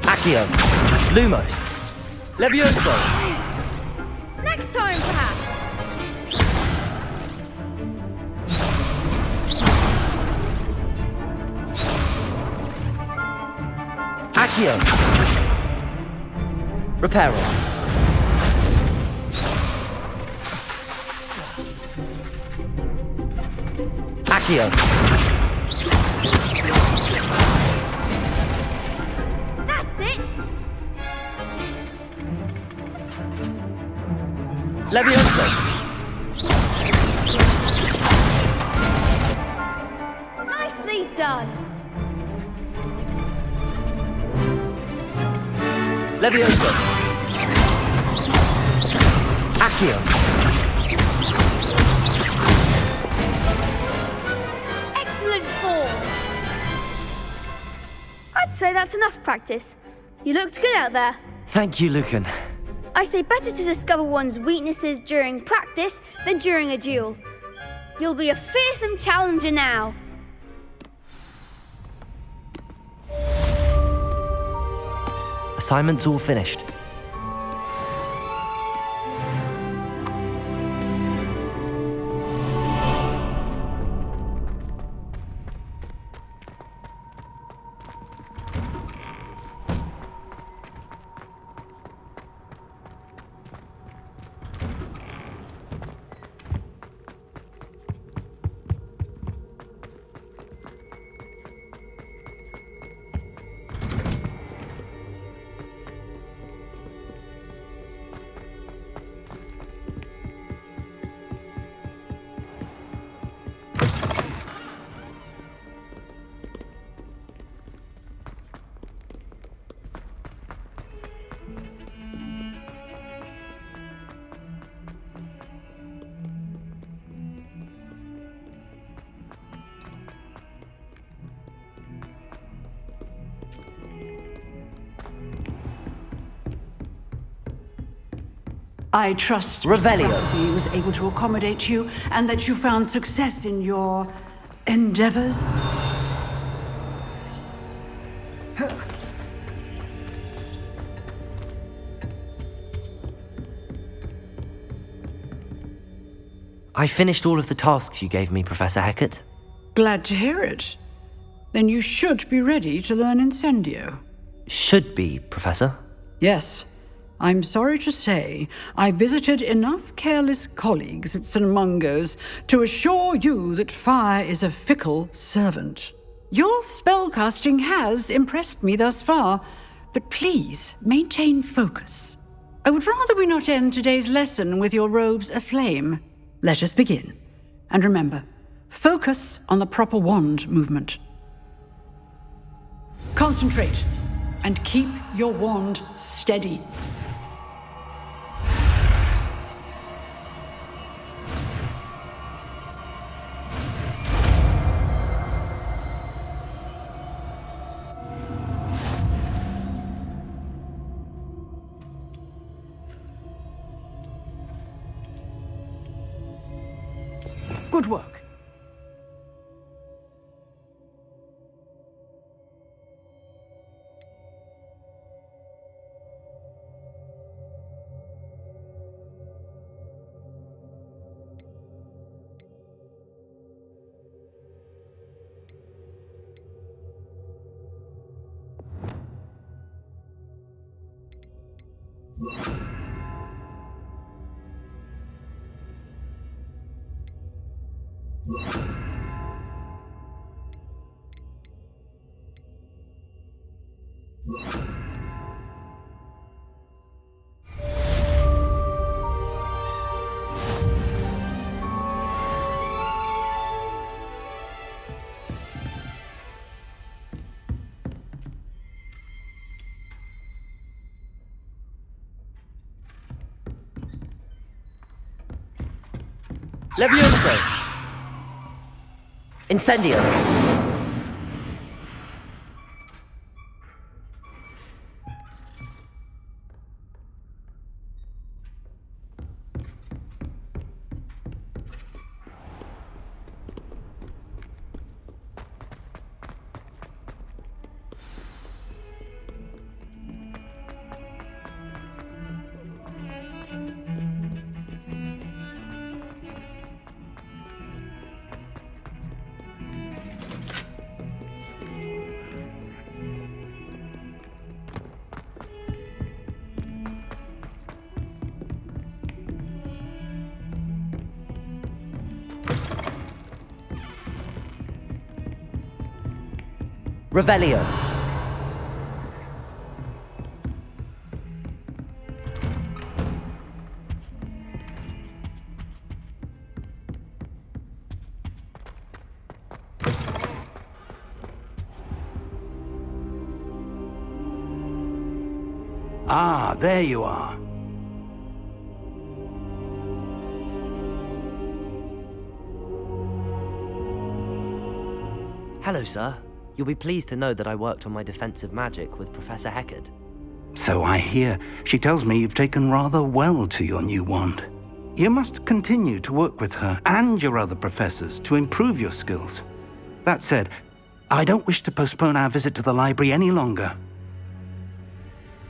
Accio, Lumos, Levioso. Next time, perhaps. Accio, Reparo. Accio. That's it. Levioso. Nicely done. Levioso. Accio. Excellent form. I'd say that's enough practice. You looked good out there. Thank you, Lucan. I say better to discover one's weaknesses during practice than during a duel. You'll be a fearsome challenger now. Assignment's all finished. I trust Revelio. He was able to accommodate you and that you found success in your endeavors. I finished all of the tasks you gave me, Professor Hecat. Glad to hear it. Then you should be ready to learn Incendio. Should be, Professor. Yes. I'm sorry to say, I visited enough careless colleagues at St. Mungo's to assure you that fire is a fickle servant. Your spellcasting has impressed me thus far, but please maintain focus. I would rather we not end today's lesson with your robes aflame. Let us begin. And remember, focus on the proper wand movement. Concentrate and keep your wand steady. Good work. Levioso! Incendio! Revelio. Ah, there you are. Hello, sir. You'll be pleased to know that I worked on my defensive magic with Professor Heckard. So I hear. She tells me you've taken rather well to your new wand. You must continue to work with her and your other professors to improve your skills. That said, I don't wish to postpone our visit to the library any longer.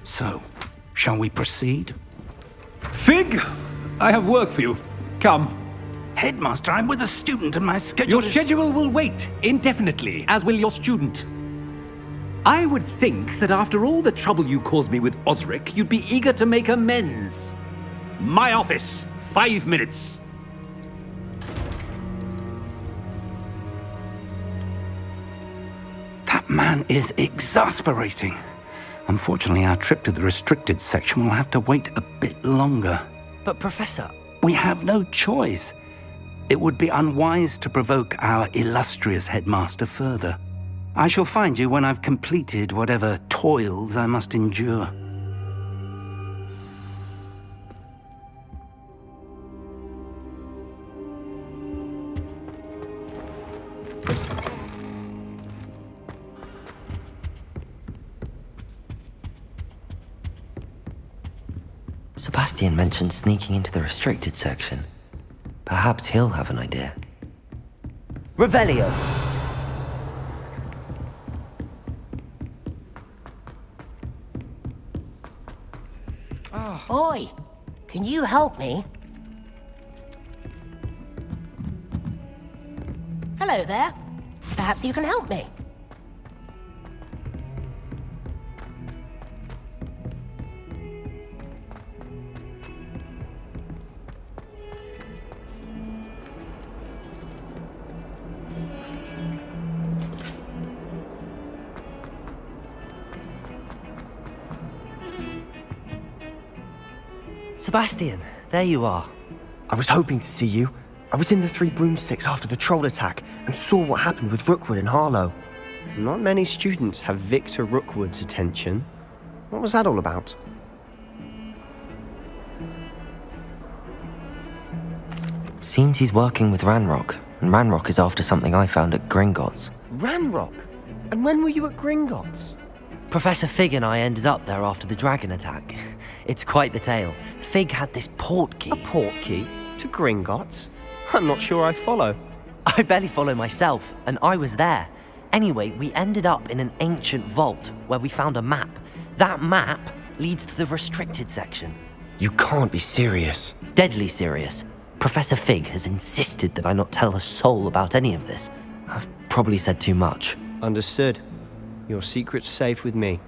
So, shall we proceed? Fig! I have work for you. Come. Headmaster, I'm with a student and my schedule Your schedule will wait indefinitely, as will your student. I would think that after all the trouble you caused me with Osric, you'd be eager to make amends. My office, 5 minutes. That man is exasperating. Unfortunately, our trip to the restricted section will have to wait a bit longer. But Professor... We have no choice. It would be unwise to provoke our illustrious headmaster further. I shall find you when I've completed whatever toils I must endure. Sebastian mentioned sneaking into the restricted section. Perhaps he'll have an idea. Revelio! Oi! Can you help me? Hello there. Perhaps you can help me. Sebastian, there you are. I was hoping to see you. I was in the Three Broomsticks after the troll attack and saw what happened with Rookwood and Harlow. Not many students have Victor Rookwood's attention. What was that all about? Seems he's working with Ranrock, and Ranrock is after something I found at Gringotts. Ranrock? And when were you at Gringotts? Professor Fig and I ended up there after the dragon attack. It's quite the tale. Fig had this port key. A port key? To Gringotts? I'm not sure I follow. I barely follow myself, and I was there. Anyway, we ended up in an ancient vault where we found a map. That map leads to the restricted section. You can't be serious. Deadly serious. Professor Fig has insisted that I not tell a soul about any of this. I've probably said too much. Understood. Your secret's safe with me.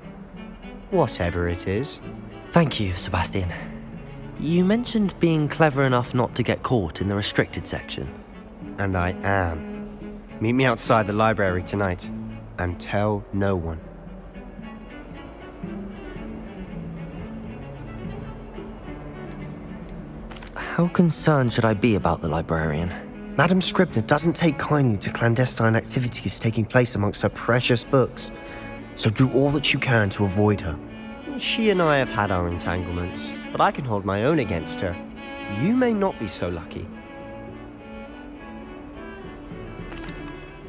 Whatever it is. Thank you, Sebastian. You mentioned being clever enough not to get caught in the restricted section. And I am. Meet me outside the library tonight, and tell no one. How concerned should I be about the librarian? Madam Scribner doesn't take kindly to clandestine activities taking place amongst her precious books, so do all that you can to avoid her. She and I have had our entanglements, but I can hold my own against her. You may not be so lucky.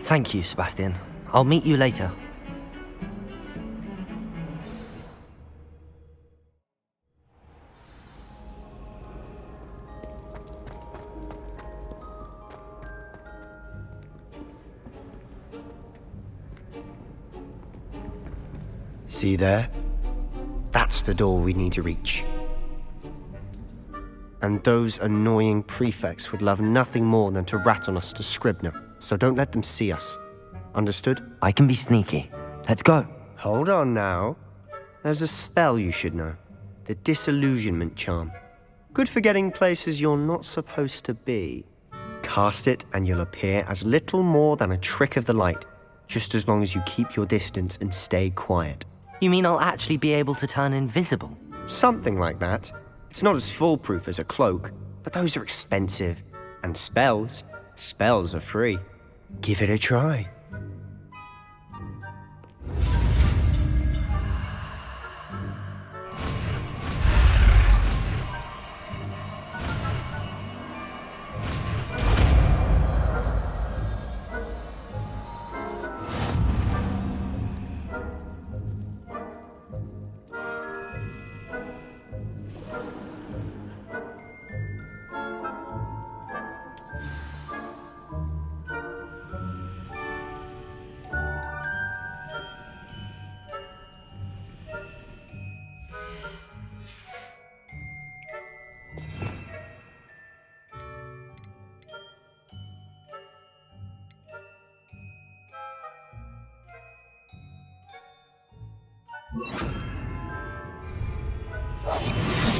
Thank you, Sebastian. I'll meet you later. See there? That's the door we need to reach. And those annoying prefects would love nothing more than to rat on us to Scribner, so don't let them see us. Understood? I can be sneaky. Let's go. Hold on now. There's a spell you should know. The Disillusionment charm. Good for getting places you're not supposed to be. Cast it and you'll appear as little more than a trick of the light, just as long as you keep your distance and stay quiet. You mean I'll actually be able to turn invisible? Something like that. It's not as foolproof as a cloak, but those are expensive. And spells are free. Give it a try.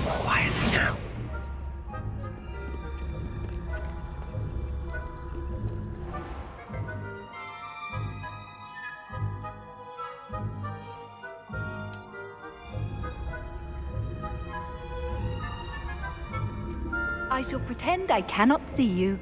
Quietly now. I shall pretend I cannot see you.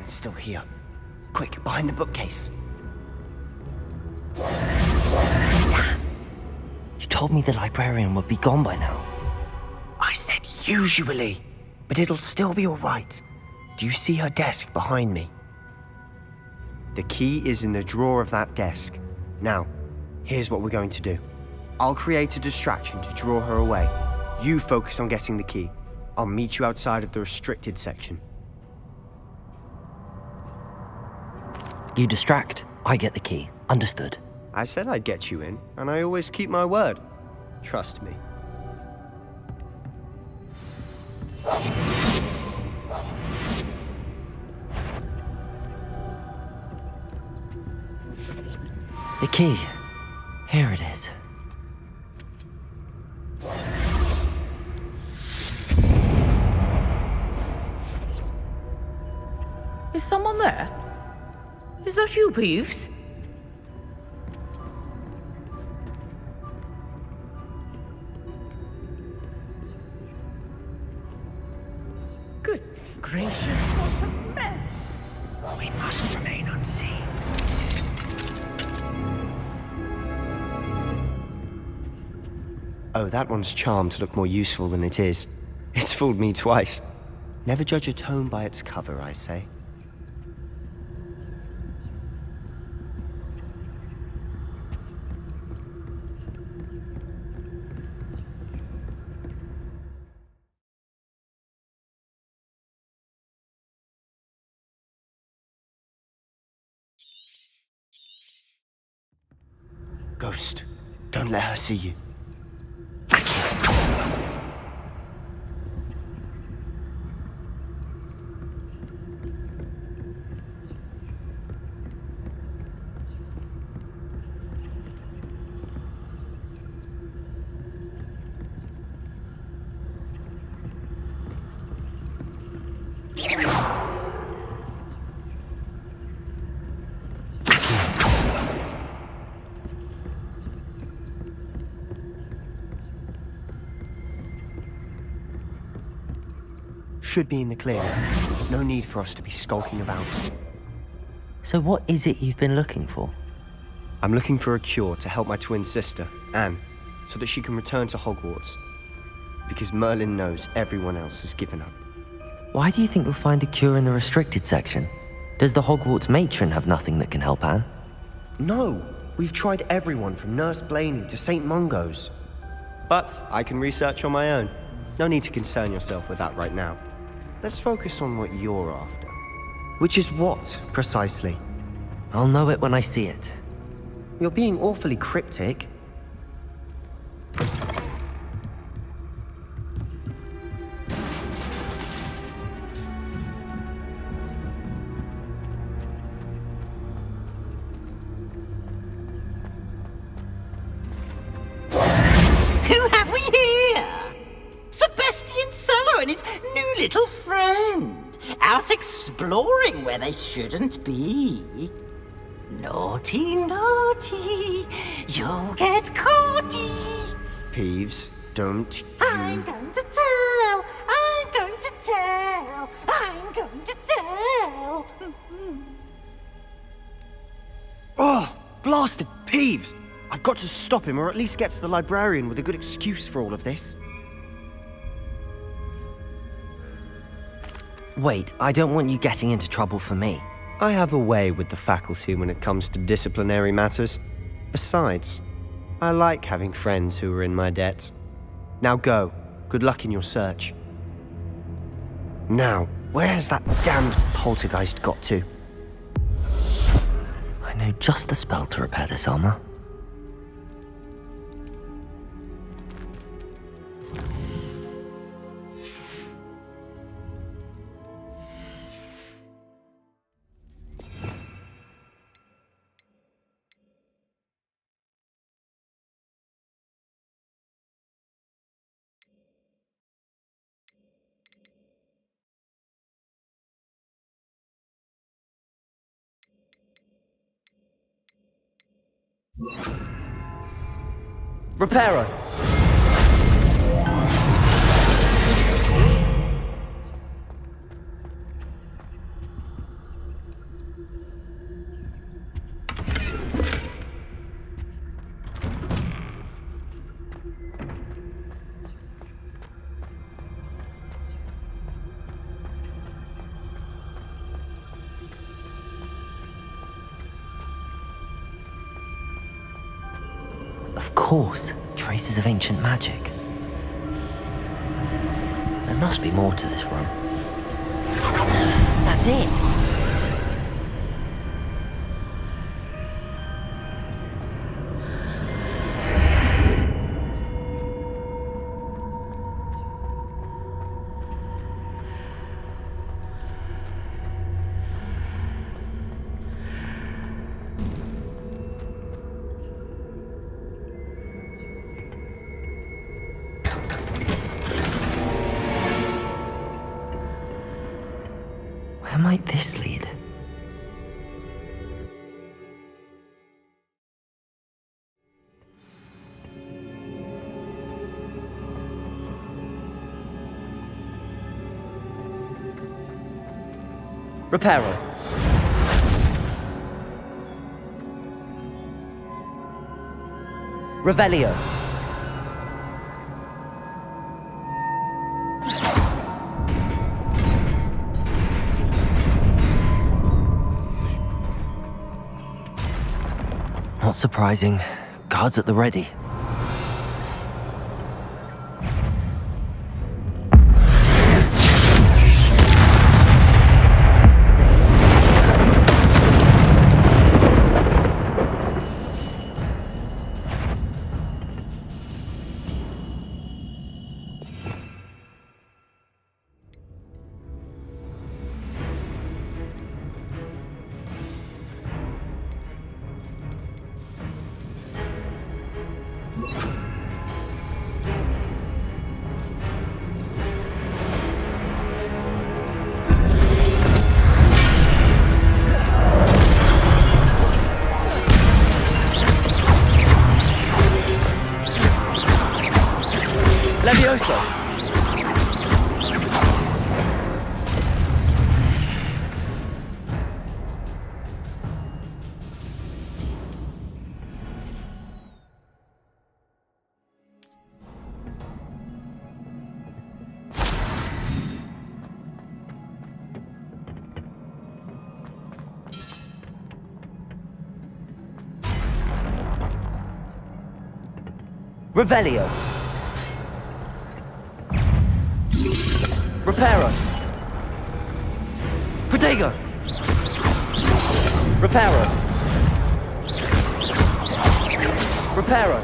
Still here. Quick, behind the bookcase. You told me the librarian would be gone by now. I said usually, but it'll still be all right. Do you see her desk behind me? The key is in the drawer of that desk. Now, here's what we're going to do. I'll create a distraction to draw her away. You focus on getting the key. I'll meet you outside of the restricted section. You distract, I get the key. Understood. I said I'd get you in, and I always keep my word. Trust me. The key. Here it is. Is someone there? Is that you, Peeves? Goodness gracious, what a mess! We must remain unseen. Oh, that one's charmed to look more useful than it is. It's fooled me twice. Never judge a tome by its cover, I say. Ghost, don't let her see you. Should be in the clear. No need for us to be skulking about. So what is it you've been looking for? I'm looking for a cure to help my twin sister, Anne, so that she can return to Hogwarts. Because Merlin knows everyone else has given up. Why do you think you'll find a cure in the restricted section? Does the Hogwarts matron have nothing that can help Anne? No! We've tried everyone from Nurse Blaney to St. Mungo's. But I can research on my own. No need to concern yourself with that right now. Let's focus on what you're after. Which is what, precisely? I'll know it when I see it. You're being awfully cryptic. Who have we here? Sebastian Sallow and his new little friend. Out exploring where they shouldn't be. Naughty, naughty. You'll get caughty. Peeves, don't you... I'm going to tell. I'm going to tell. I'm going to tell. Oh, blasted Peeves! I've got to stop him, or at least get to the librarian with a good excuse for all of this. Wait, I don't want you getting into trouble for me. I have a way with the faculty when it comes to disciplinary matters. Besides, I like having friends who are in my debt. Now go. Good luck in your search. Now, where has that damned poltergeist got to? I know just the spell to repair this armor. Reparo! Of course, traces of ancient magic. There must be more to this room. That's it! Where might this lead? Reparo. Revelio. Not surprising. Guards at the ready. Levioso! Revelio. Reparo. Protego. Reparo. Reparo.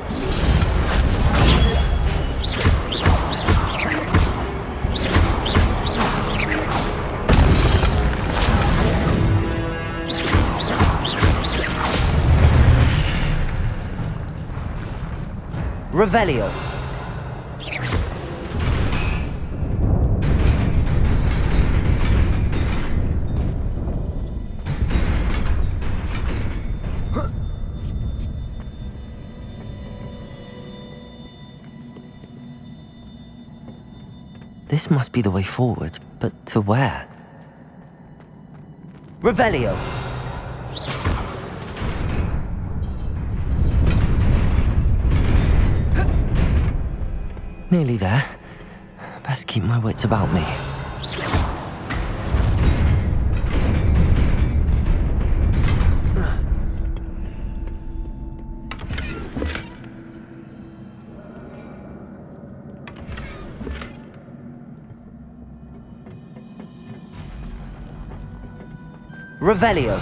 Revelio. This must be the way forward, but to where? Revelio. Nearly there. Best keep my wits about me. Revelio.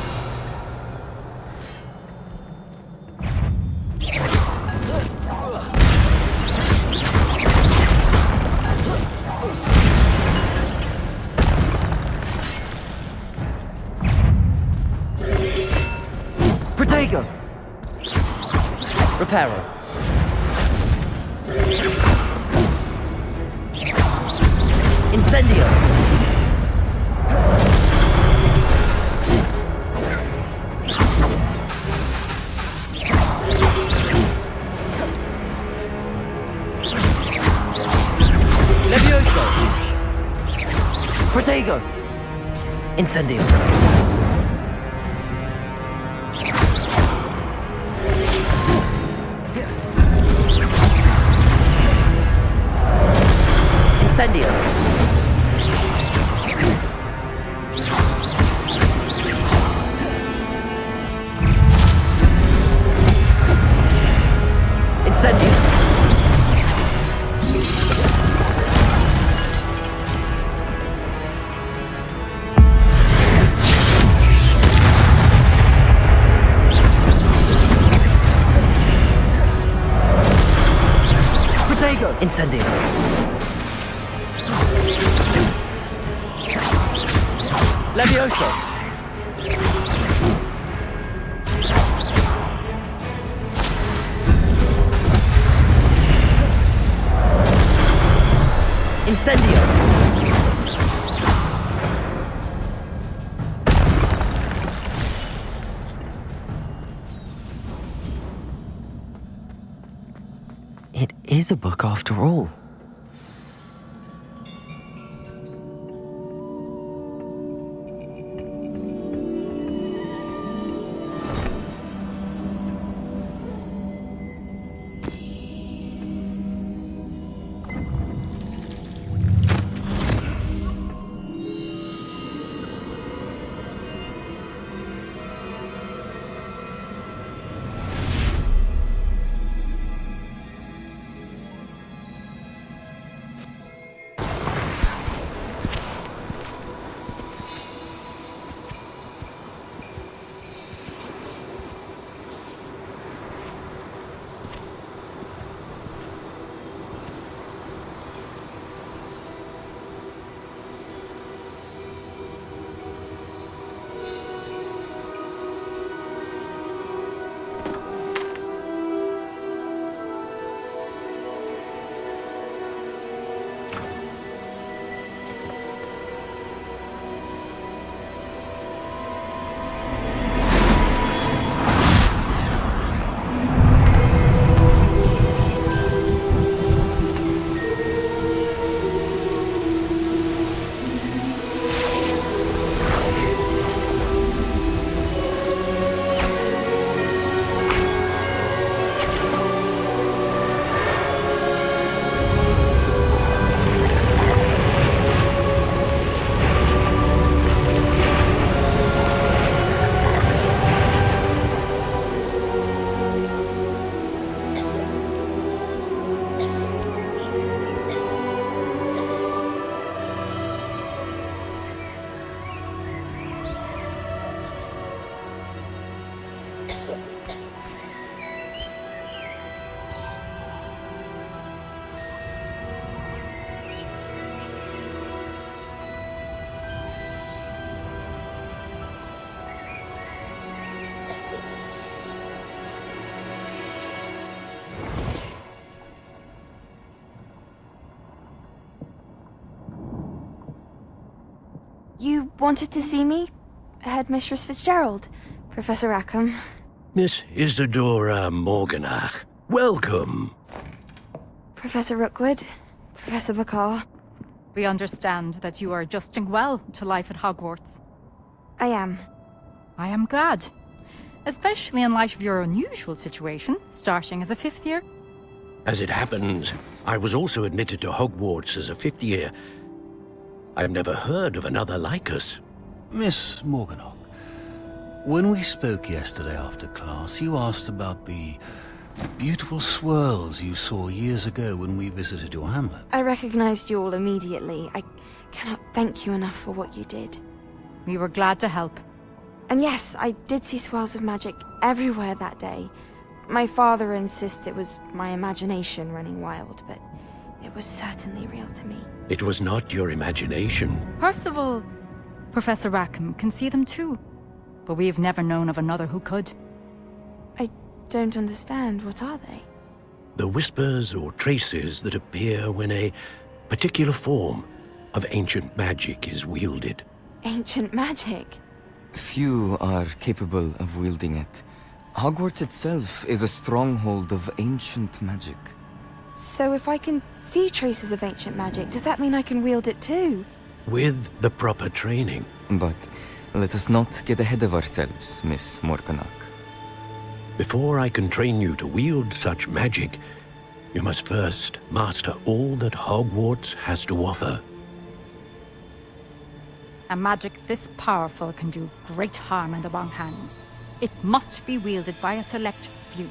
Protego. Reparo. Incendio. Levioso. Protego. Incendio. Incendio. Incendio. Protego. Incendio. Levioso. Incendio. It is a book after all. You wanted to see me? Headmistress Fitzgerald, Professor Rackham. Miss Isadora Morganach, welcome. Professor Rookwood, Professor Bakar. We understand that you are adjusting well to life at Hogwarts. I am. I am glad. Especially in light of your unusual situation, starting as a 5th year. As it happens, I was also admitted to Hogwarts as a 5th year. I've never heard of another like us. Miss Morganach, when we spoke yesterday after class, you asked about the beautiful swirls you saw years ago when we visited your hamlet. I recognized you all immediately. I cannot thank you enough for what you did. We were glad to help. And yes, I did see swirls of magic everywhere that day. My father insists it was my imagination running wild, but it was certainly real to me. It was not your imagination. Percival, Professor Rackham can see them too. But we've never known of another who could. I don't understand. What are they? The whispers or traces that appear when a particular form of ancient magic is wielded. Ancient magic? Few are capable of wielding it. Hogwarts itself is a stronghold of ancient magic. So if I can see traces of ancient magic, does that mean I can wield it too? With the proper training. But let us not get ahead of ourselves, Miss Morganach. Before I can train you to wield such magic, you must first master all that Hogwarts has to offer. A magic this powerful can do great harm in the wrong hands. It must be wielded by a select few.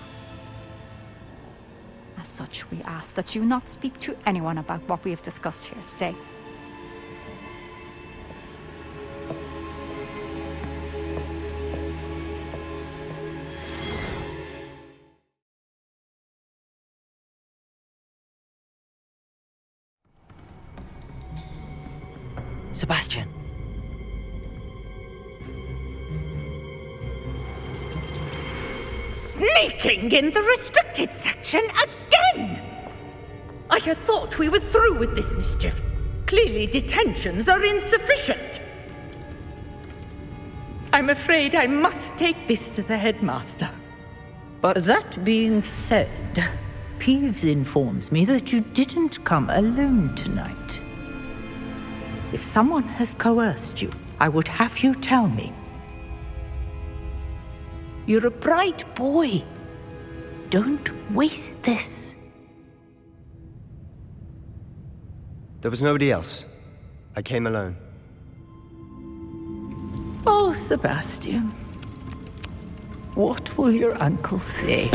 As such, we ask that you not speak to anyone about what we have discussed here today. Sebastian. Sneaking in the restricted section again! I had thought we were through with this mischief. Clearly detentions are insufficient. I'm afraid I must take this to the headmaster. But that being said, Peeves informs me that you didn't come alone tonight. If someone has coerced you, I would have you tell me. You're a bright boy. Don't waste this. There was nobody else. I came alone. Oh, Sebastian. What will your uncle say?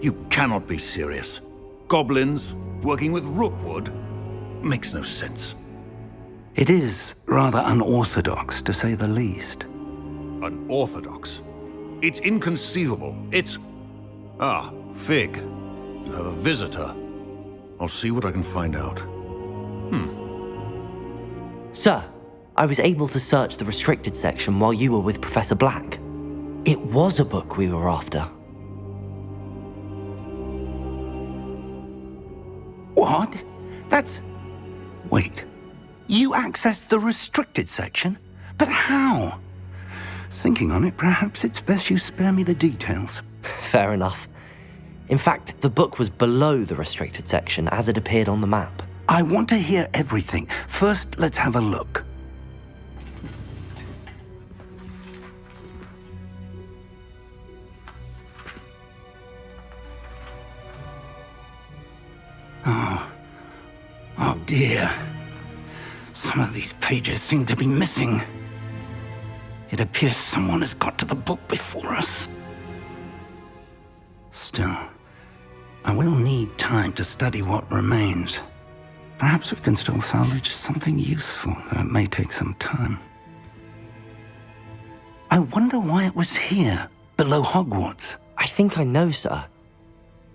You cannot be serious. Goblins working with Rookwood? Makes no sense. It is rather unorthodox, to say the least. Unorthodox? It's inconceivable. It's... Ah, Fig. You have a visitor. I'll see what I can find out. Sir, I was able to search the restricted section while you were with Professor Black. It was a book we were after. What? That's... Wait. You accessed the restricted section? But how? Thinking on it, perhaps it's best you spare me the details. Fair enough. In fact, the book was below the restricted section as it appeared on the map. I want to hear everything. First, let's have a look. Oh dear. Some of these pages seem to be missing. It appears someone has got to the book before us. Still, I will need time to study what remains. Perhaps we can still salvage something useful, though it may take some time. I wonder why it was here, below Hogwarts. I think I know, sir.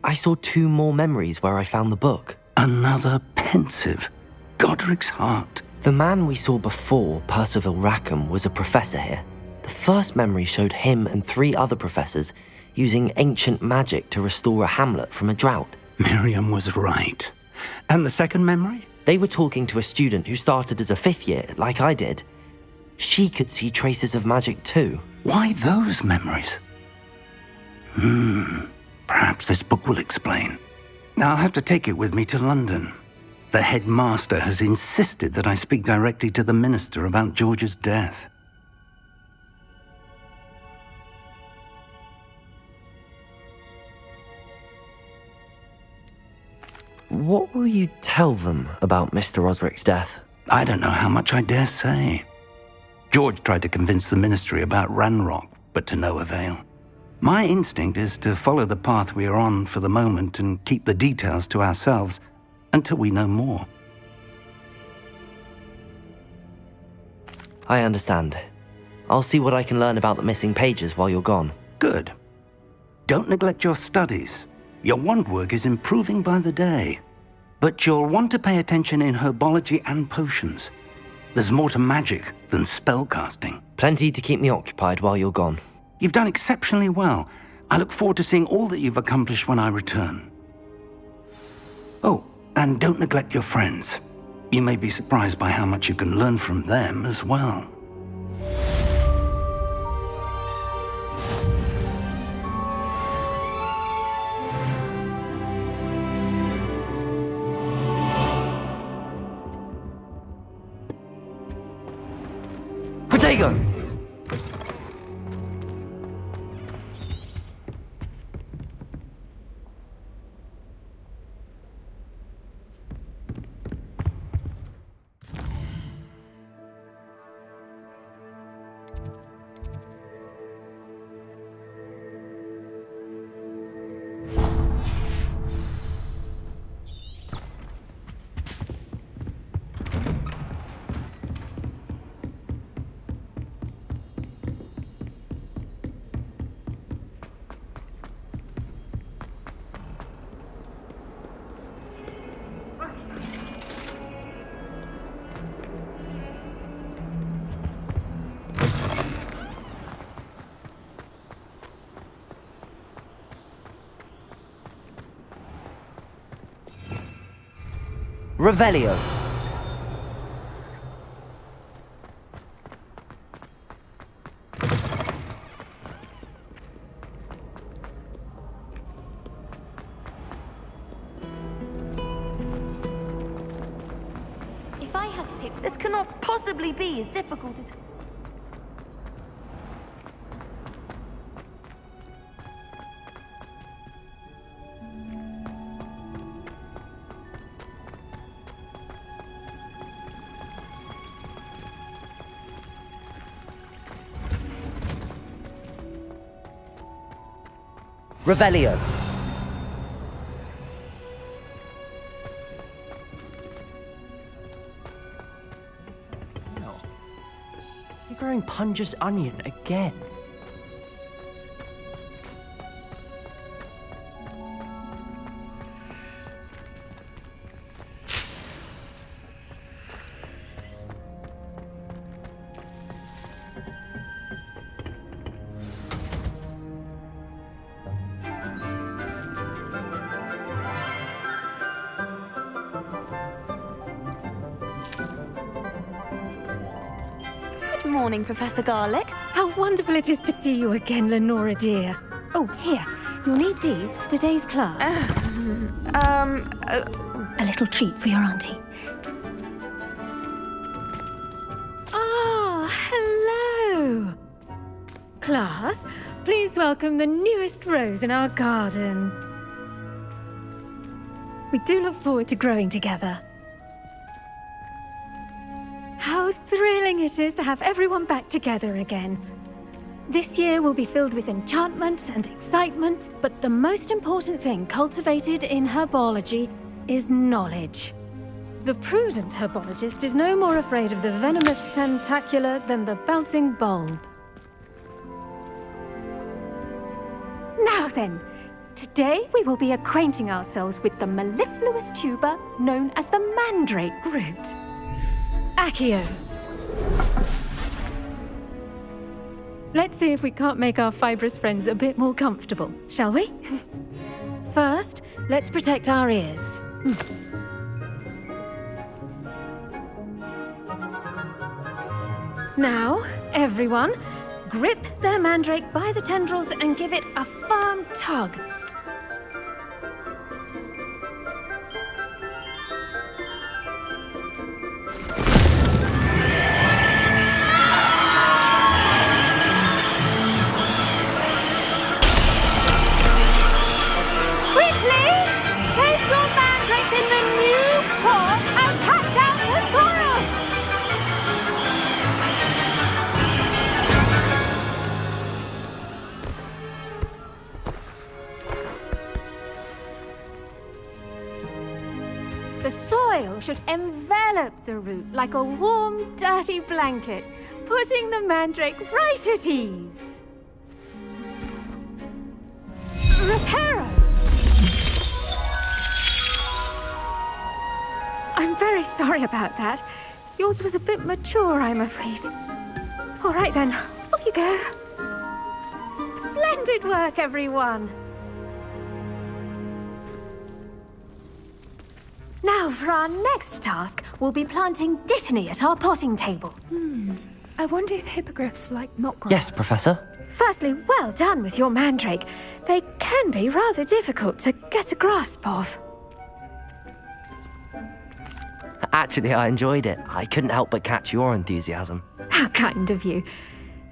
I saw 2 more memories where I found the book. Another Pensieve. Godric's heart. The man we saw before, Percival Rackham, was a professor here. The first memory showed him and 3 other professors using ancient magic to restore a hamlet from a drought. Miriam was right. And the second memory? They were talking to a student who started as a 5th year, like I did. She could see traces of magic too. Why those memories? Perhaps this book will explain. I'll have to take it with me to London. The headmaster has insisted that I speak directly to the minister about George's death. What will you tell them about Mr. Osric's death? I don't know how much I dare say. George tried to convince the ministry about Ranrock, but to no avail. My instinct is to follow the path we are on for the moment and keep the details to ourselves until we know more. I understand. I'll see what I can learn about the missing pages while you're gone. Good. Don't neglect your studies. Your wand work is improving by the day. But you'll want to pay attention in herbology and potions. There's more to magic than spellcasting. Plenty to keep me occupied while you're gone. You've done exceptionally well. I look forward to seeing all that you've accomplished when I return. Oh, and don't neglect your friends. You may be surprised by how much you can learn from them as well. Protego! Revelio. If I had to pick, this cannot possibly be as difficult as... Revelio. using Punja's onion again. Good morning, Professor Garlic. How wonderful it is to see you again, Lenora dear. Oh, here. You'll need these for today's class. A little treat for your auntie. Ah, hello. Class, please welcome the newest rose in our garden. We do look forward to growing together. How thrilling it is to have everyone back together again. This year will be filled with enchantment and excitement, but the most important thing cultivated in herbology is knowledge. The prudent herbologist is no more afraid of the venomous tentacular than the bouncing bulb. Now then, today we will be acquainting ourselves with the mellifluous tuber known as the mandrake root. Accio. Let's see if we can't make our fibrous friends a bit more comfortable, shall we? First, let's protect our ears. Now, everyone, grip their mandrake by the tendrils and give it a firm tug. Should envelop the root like a warm, dirty blanket, putting the mandrake right at ease. Reparo! I'm very sorry about that. Yours was a bit mature, I'm afraid. All right then, off you go. Splendid work, everyone. Now, for our next task, we'll be planting dittany at our potting table. I wonder if hippogriffs like milk grass. Yes, Professor. Firstly, well done with your mandrake. They can be rather difficult to get a grasp of. Actually, I enjoyed it. I couldn't help but catch your enthusiasm. How kind of you.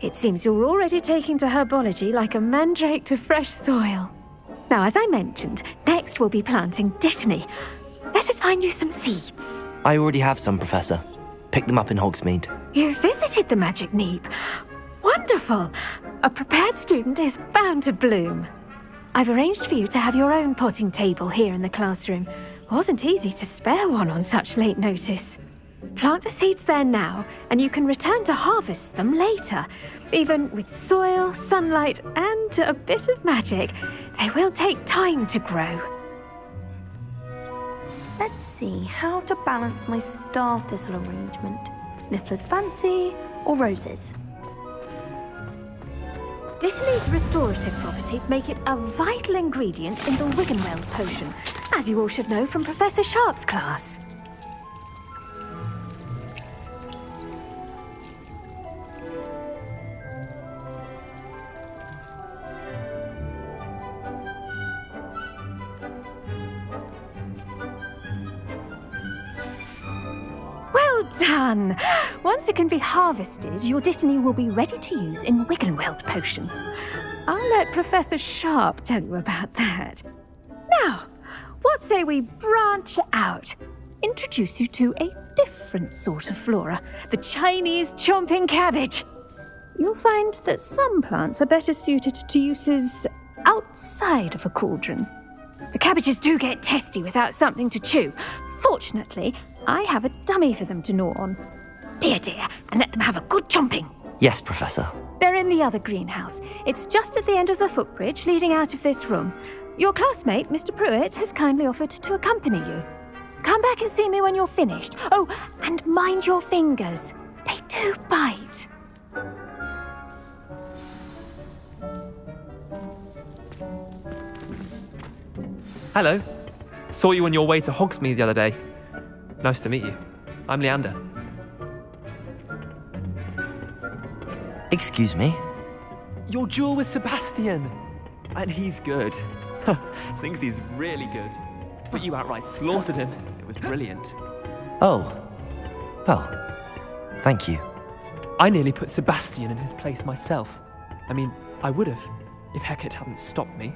It seems you're already taking to herbology like a mandrake to fresh soil. Now, as I mentioned, next we'll be planting dittany. Let us find you some seeds. I already have some, Professor. Pick them up in Hogsmeade. You visited the Magic Neep. Wonderful! A prepared student is bound to bloom. I've arranged for you to have your own potting table here in the classroom. Wasn't easy to spare one on such late notice. Plant the seeds there now, and you can return to harvest them later. Even with soil, sunlight, and a bit of magic, they will take time to grow. Let's see how to balance my star thistle arrangement. Niffler's fancy or roses? Dittany's restorative properties make it a vital ingredient in the Wiggenweld potion, as you all should know from Professor Sharp's class. Done! Once it can be harvested, your dittany will be ready to use in Wiggenweld potion. I'll let Professor Sharp tell you about that. Now, what say we branch out? Introduce you to a different sort of flora, the Chinese chomping cabbage. You'll find that some plants are better suited to uses outside of a cauldron. The cabbages do get testy without something to chew. Fortunately, I have a dummy for them to gnaw on. Be a dear and let them have a good chomping. Yes, Professor. They're in the other greenhouse. It's just at the end of the footbridge leading out of this room. Your classmate, Mr. Pruitt, has kindly offered to accompany you. Come back and see me when you're finished. Oh, and mind your fingers. They do bite. Hello. Saw you on your way to Hogsmeade the other day. Nice to meet you. I'm Leander. Excuse me? Your duel with Sebastian. And he's good. Thinks he's really good. But you outright slaughtered him. It was brilliant. Oh. Well, thank you. I nearly put Sebastian in his place myself. I mean, I would have, if Hecate hadn't stopped me.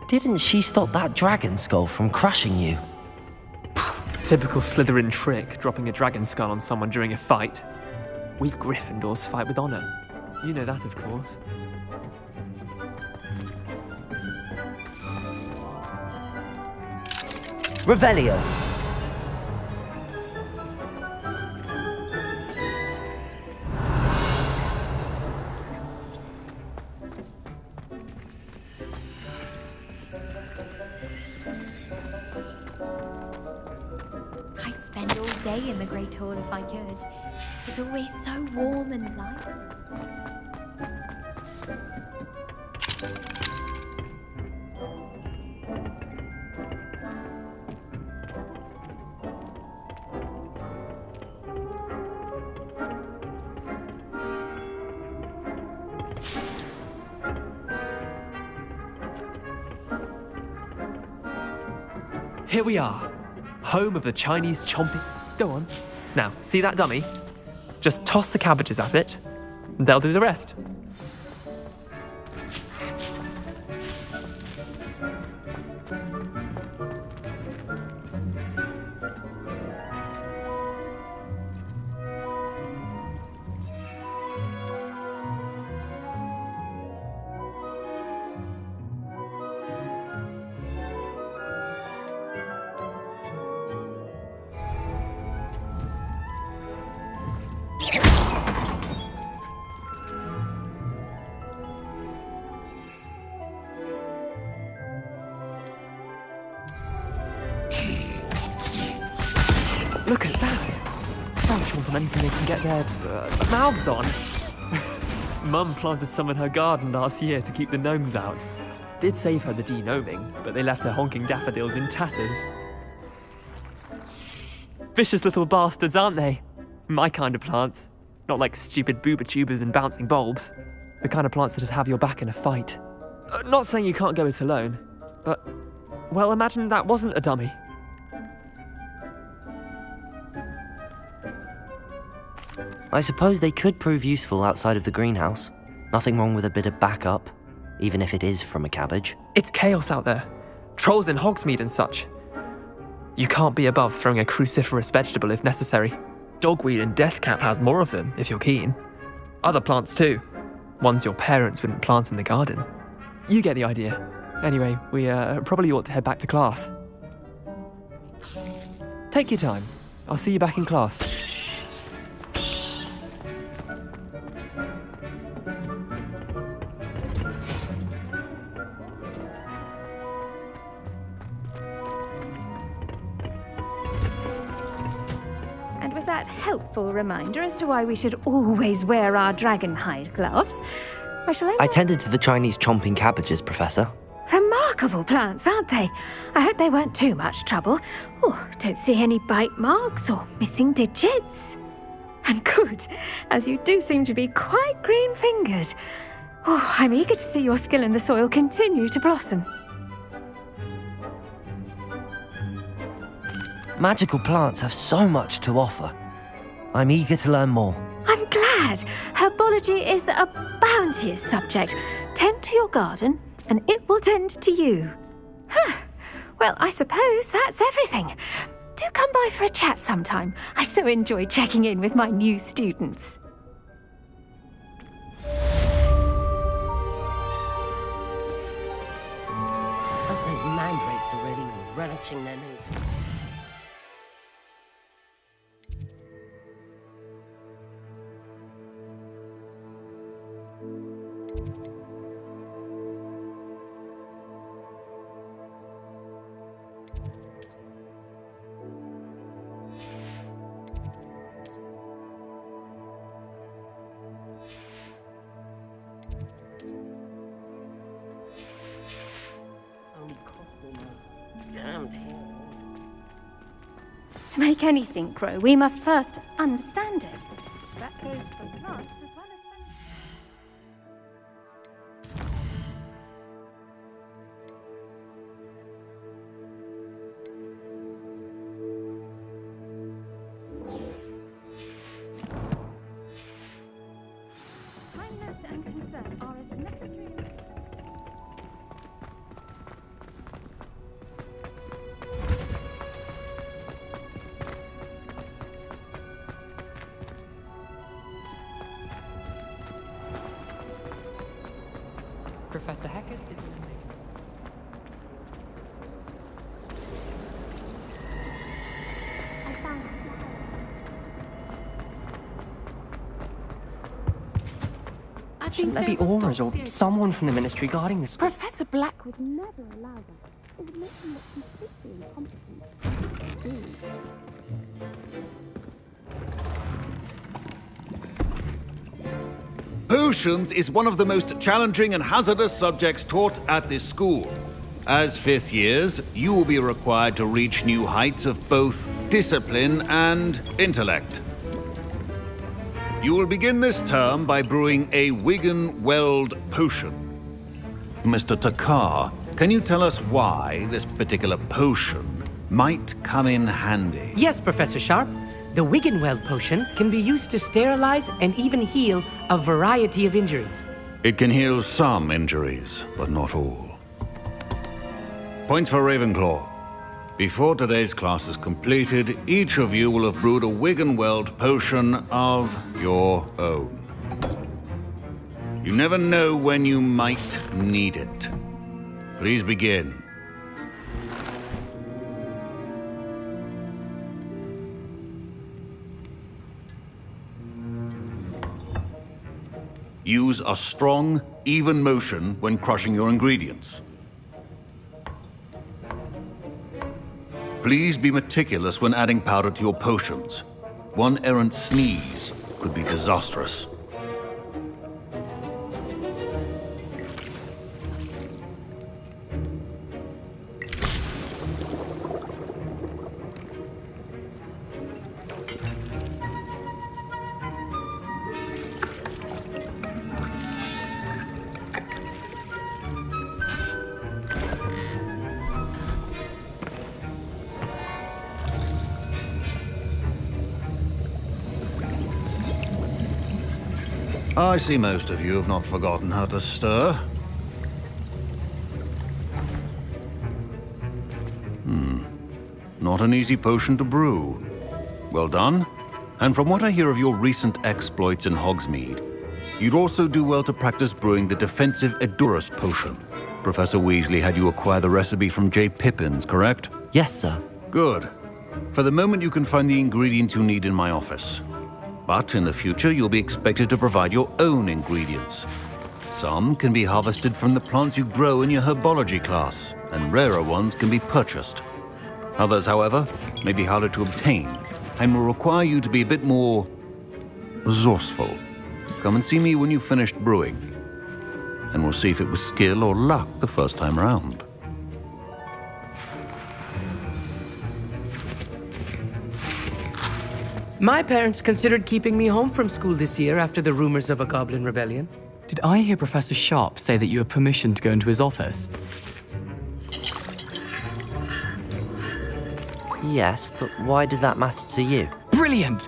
Didn't she stop that dragon skull from crushing you? Typical Slytherin trick, dropping a dragon skull on someone during a fight. We Gryffindors fight with honor. You know that, of course. Revelio. I'd spend all day in the Great Hall if I could. It's always so warm and light. Here we are, home of the Chinese chomping. Go on. Now, see that dummy? Just toss the cabbages at it, and they'll do the rest. Look at that! They'll chomp on anything they can get their mouths on. Mum planted some in her garden last year to keep the gnomes out. Did save her the de-gnoming, but they left her honking daffodils in tatters. Vicious little bastards, aren't they? My kind of plants. Not like stupid booba tubers and bouncing bulbs. The kind of plants that'd have your back in a fight. Not saying you can't go it alone, but, well, imagine that wasn't a dummy. I suppose they could prove useful outside of the greenhouse. Nothing wrong with a bit of backup, even if it is from a cabbage. It's chaos out there. Trolls in Hogsmeade and such. You can't be above throwing a cruciferous vegetable if necessary. Dogweed and deathcap has more of them, if you're keen. Other plants too. Ones your parents wouldn't plant in the garden. You get the idea. Anyway, we probably ought to head back to class. Take your time. I'll see you back in class. Helpful reminder as to why we should always wear our dragon hide gloves. I tended to the Chinese chomping cabbages, Professor. Remarkable plants, aren't they? I hope they weren't too much trouble. Oh, don't see any bite marks or missing digits. And good, as you do seem to be quite green-fingered. Oh, I'm eager to see your skill in the soil continue to blossom. Magical plants have so much to offer. I'm eager to learn more. I'm glad. Herbology is a bounteous subject. Tend to your garden, and it will tend to you. Well, I suppose that's everything. Do come by for a chat sometime. I so enjoy checking in with my new students. Those mandrakes are really relishing their new... To make anything grow, we must first understand it. That goes for plants as well as... Kindness and concern are as necessary... Professor Hackett is in the making. Shouldn't there be auras or someone from the Ministry guarding this school? Professor Black would never allow that. It would make him look completely incompetent. Potions is one of the most challenging and hazardous subjects taught at this school. As fifth years, you will be required to reach new heights of both discipline and intellect. You will begin this term by brewing a Wiggenweld potion. Mr. Takar, can you tell us why this particular potion might come in handy? Yes, Professor Sharp. The Wiggenweld potion can be used to sterilize and even heal a variety of injuries. It can heal some injuries, but not all. Points for Ravenclaw. Before today's class is completed, each of you will have brewed a Wiggenweld potion of your own. You never know when you might need it. Please begin. Use a strong, even motion when crushing your ingredients. Please be meticulous when adding powder to your potions. One errant sneeze could be disastrous. I see most of you have not forgotten how to stir. Not an easy potion to brew. Well done. And from what I hear of your recent exploits in Hogsmeade, you'd also do well to practice brewing the defensive Edurus potion. Professor Weasley had you acquire the recipe from J. Pippins, correct? Yes, sir. Good. For the moment, you can find the ingredients you need in my office. But in the future, you'll be expected to provide your own ingredients. Some can be harvested from the plants you grow in your herbology class, and rarer ones can be purchased. Others, however, may be harder to obtain, and will require you to be a bit more resourceful. Come and see me when you've finished brewing, and we'll see if it was skill or luck the first time round. My parents considered keeping me home from school this year after the rumors of a goblin rebellion. Did I hear Professor Sharp say that you have permission to go into his office? Yes, but why does that matter to you? Brilliant!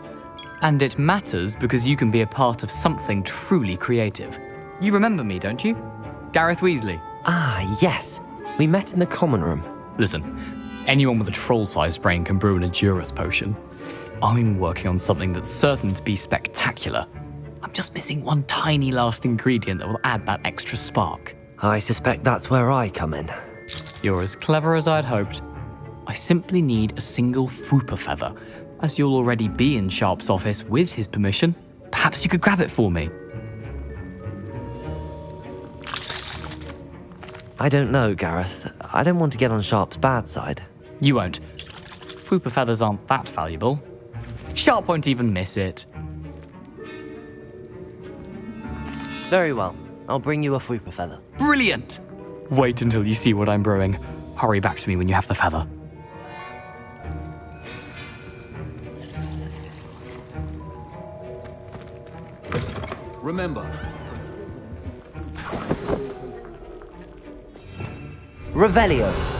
And it matters because you can be a part of something truly creative. You remember me, don't you? Gareth Weasley. Ah, yes. We met in the common room. Listen, anyone with a troll-sized brain can brew an Edurus potion. I'm working on something that's certain to be spectacular. I'm just missing one tiny last ingredient that will add that extra spark. I suspect that's where I come in. You're as clever as I'd hoped. I simply need a single Fwooper feather. As you'll already be in Sharp's office with his permission, perhaps you could grab it for me. I don't know, Gareth. I don't want to get on Sharp's bad side. You won't. Fwooper feathers aren't that valuable. Sharp won't even miss it. Very well. I'll bring you a Fwooper feather. Brilliant! Wait until you see what I'm brewing. Hurry back to me when you have the feather. Remember, Revelio.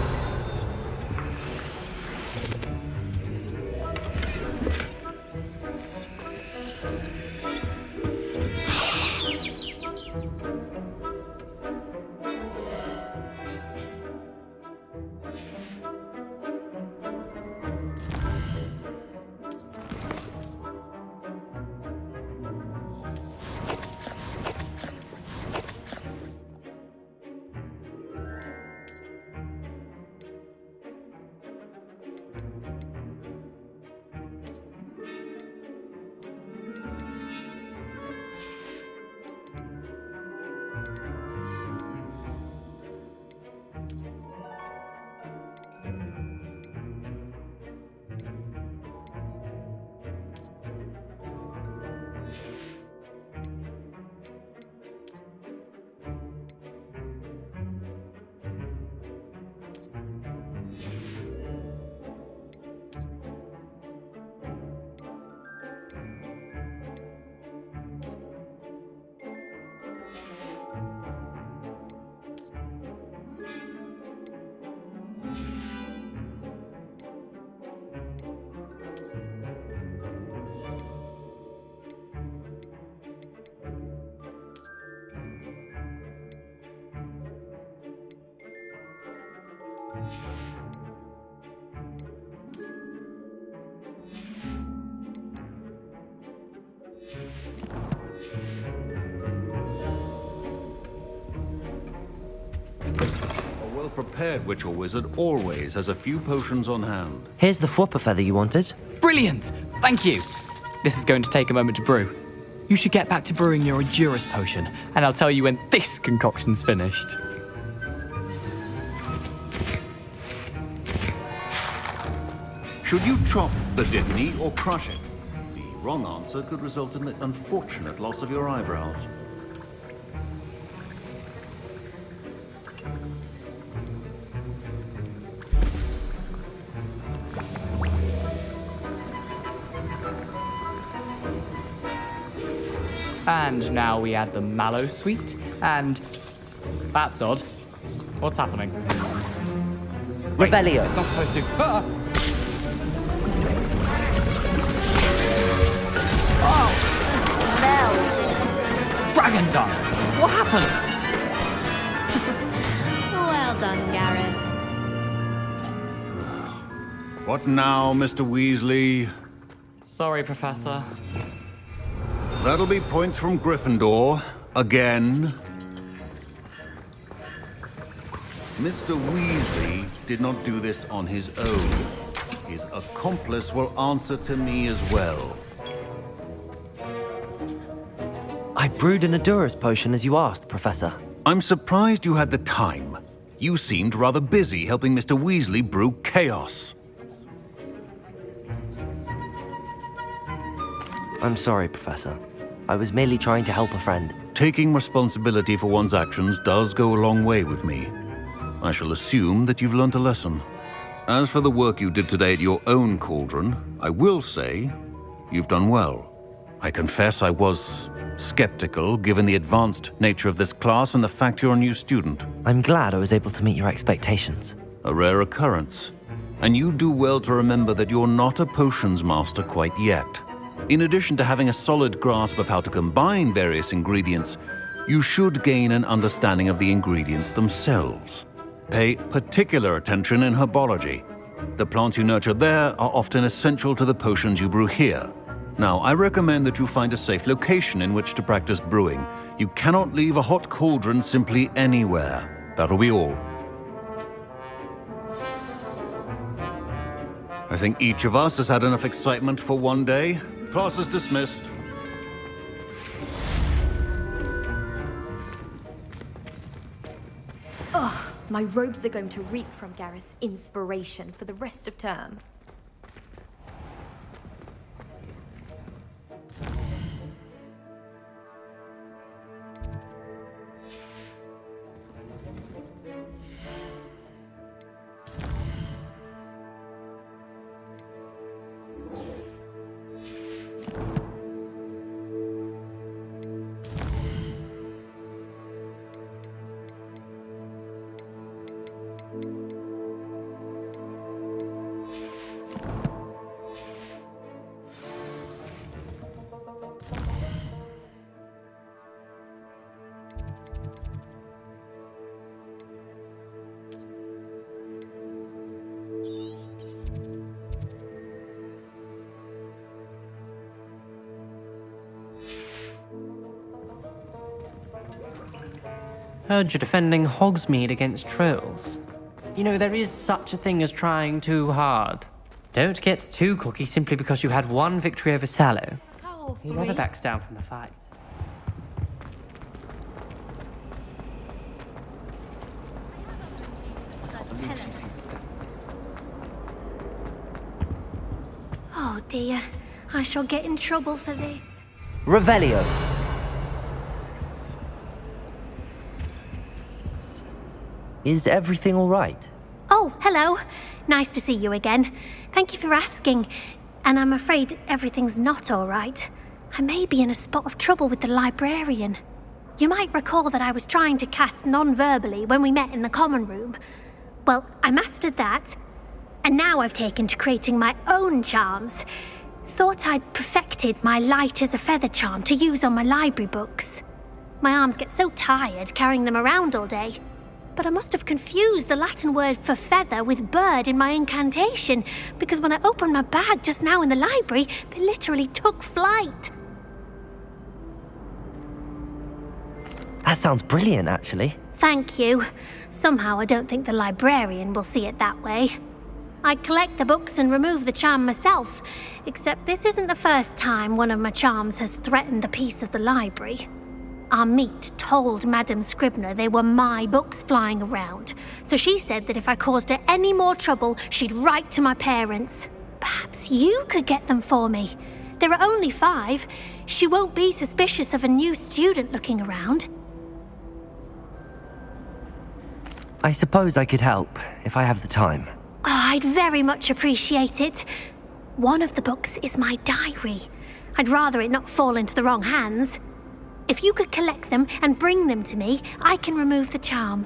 a well-prepared witch or wizard always has a few potions on hand. Here's the Fwopper feather you wanted. Brilliant! Thank you! This is going to take a moment to brew. You should get back to brewing your Endurus potion, and I'll tell you when this concoction's finished. Should you chop the Dittany or crush it? The wrong answer could result in the unfortunate loss of your eyebrows. And now we add the mallow sweet, and... That's odd. What's happening? Wait, Revelio. it's not supposed to... Ah! Oh! Dragon Dung! What happened? Well done, Gareth. What now, Mr. Weasley? Sorry, Professor. That'll be points from Gryffindor. Again. Mr. Weasley did not do this on his own. His accomplice will answer to me as well. I brewed an Endurus potion as you asked, Professor. I'm surprised you had the time. You seemed rather busy helping Mr. Weasley brew chaos. I'm sorry, Professor. I was merely trying to help a friend. Taking responsibility for one's actions does go a long way with me. I shall assume that you've learnt a lesson. As for the work you did today at your own cauldron, I will say you've done well. I confess I was skeptical given the advanced nature of this class and the fact you're a new student. I'm glad I was able to meet your expectations. A rare occurrence. And you do well to remember that you're not a potions master quite yet. In addition to having a solid grasp of how to combine various ingredients, you should gain an understanding of the ingredients themselves. Pay particular attention in herbology. The plants you nurture there are often essential to the potions you brew here. Now, I recommend that you find a safe location in which to practice brewing. You cannot leave a hot cauldron simply anywhere. That'll be all. I think each of us has had enough excitement for one day. Class is dismissed. Ugh, my robes are going to reek from Gareth's inspiration for the rest of term. Heard you're defending Hogsmeade against trolls. You know, there is such a thing as trying too hard. Don't get too cocky simply because you had one victory over Sallow. He never backs down from the fight. Oh dear, I shall get in trouble for this. Revelio. Is everything all right? Oh, hello. Nice to see you again. Thank you for asking. And I'm afraid everything's not all right. I may be in a spot of trouble with the librarian. You might recall that I was trying to cast non-verbally when we met in the common room. Well, I mastered that. And now I've taken to creating my own charms. Thought I'd perfected my light as a feather charm to use on my library books. My arms get so tired carrying them around all day. But I must have confused the Latin word for feather with bird in my incantation, because when I opened my bag just now in the library, they literally took flight. That sounds brilliant, actually. Thank you. Somehow I don't think the librarian will see it that way. I collect the books and remove the charm myself, except this isn't the first time one of my charms has threatened the peace of the library. Our meet told Madame Scribner they were my books flying around, so she said that if I caused her any more trouble, she'd write to my parents. Perhaps you could get them for me. There are only 5. She won't be suspicious of a new student looking around. I suppose I could help, if I have the time. Oh, I'd very much appreciate it. One of the books is my diary. I'd rather it not fall into the wrong hands. If you could collect them and bring them to me, I can remove the charm.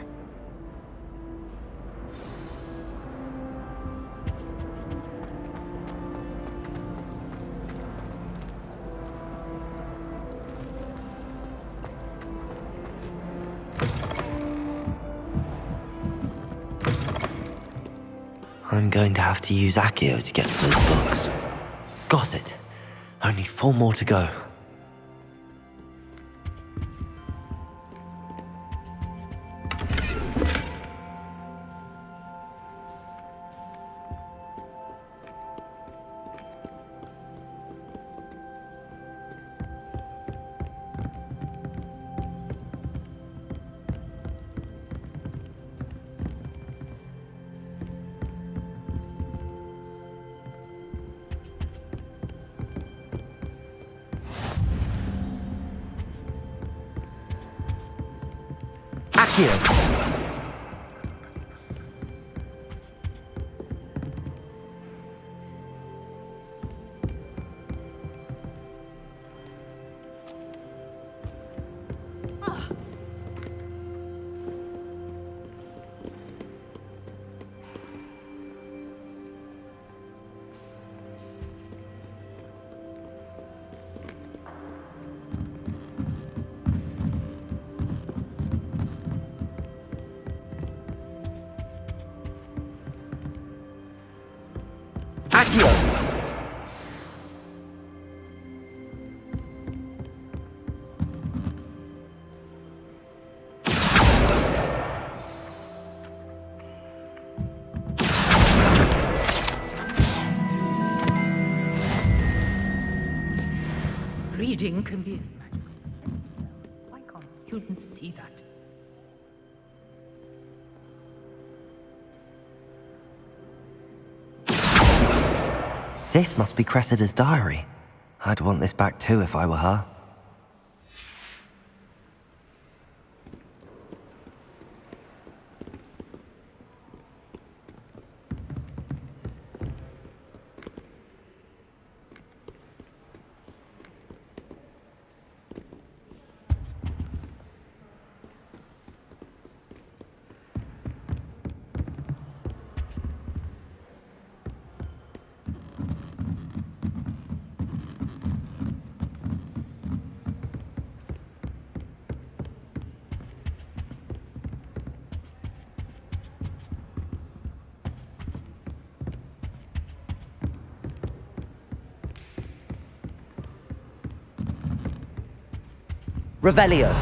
I'm going to have to use Accio to get to those books. Got it. Only 4 more to go. Accio! Reading can be as magical. Why can't students see that? This must be Cressida's diary. I'd want this back too if I were her. Revelio.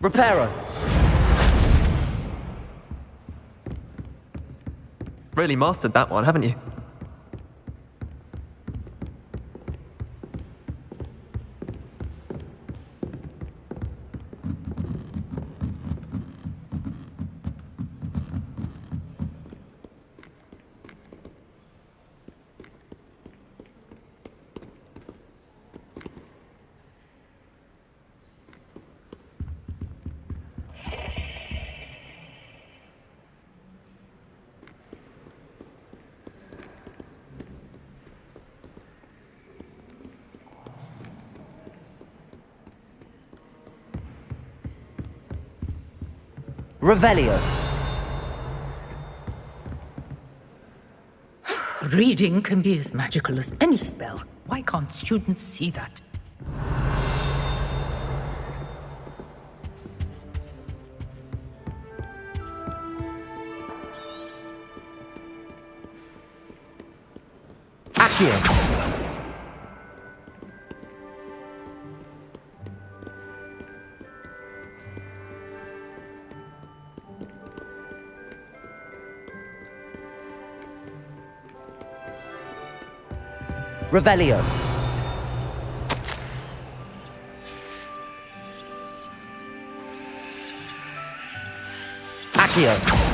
Reparo! Really mastered that one, haven't you? Revelio. Reading can be as magical as any spell. Why can't students see that? Accio. Revelio. Accio.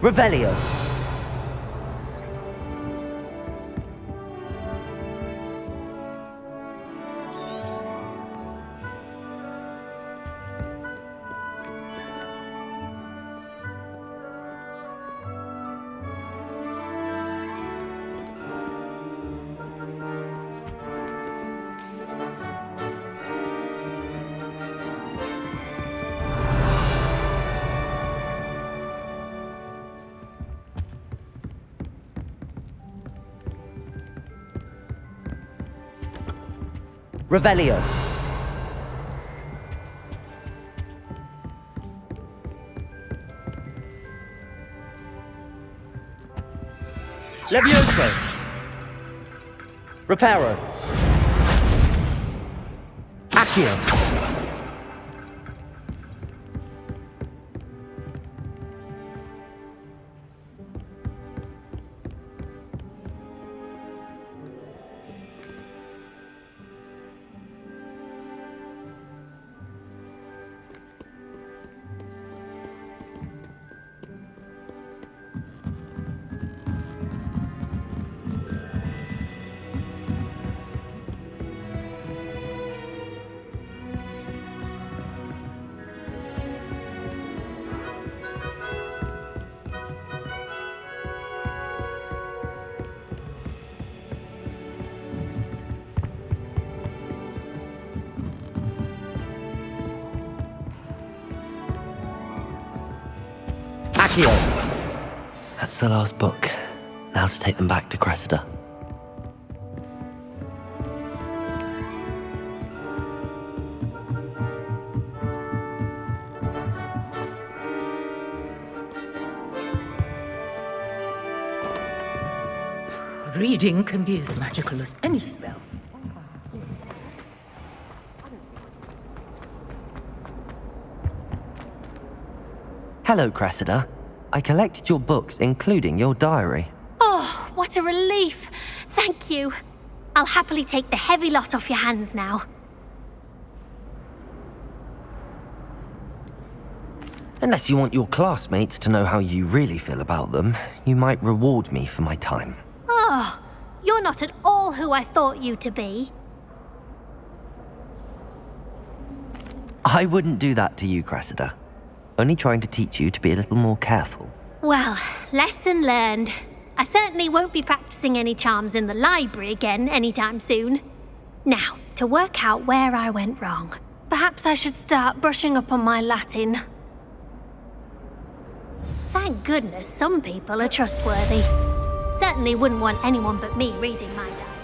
Revelio. Revelio. Levioso. Reparo. Accio. Accio. That's the last book. Now to take them back to Cressida. Reading can be as magical as any spell. Hello, Cressida. I collected your books, including your diary. Oh, what a relief. Thank you. I'll happily take the heavy lot off your hands now. Unless you want your classmates to know how you really feel about them, you might reward me for my time. Oh, you're not at all who I thought you to be. I wouldn't do that to you, Cressida. Only trying to teach you to be a little more careful. Well, lesson learned. I certainly won't be practicing any charms in the library again anytime soon. Now, to work out where I went wrong. Perhaps I should start brushing up on my Latin. Thank goodness some people are trustworthy. Certainly wouldn't want anyone but me reading my diary.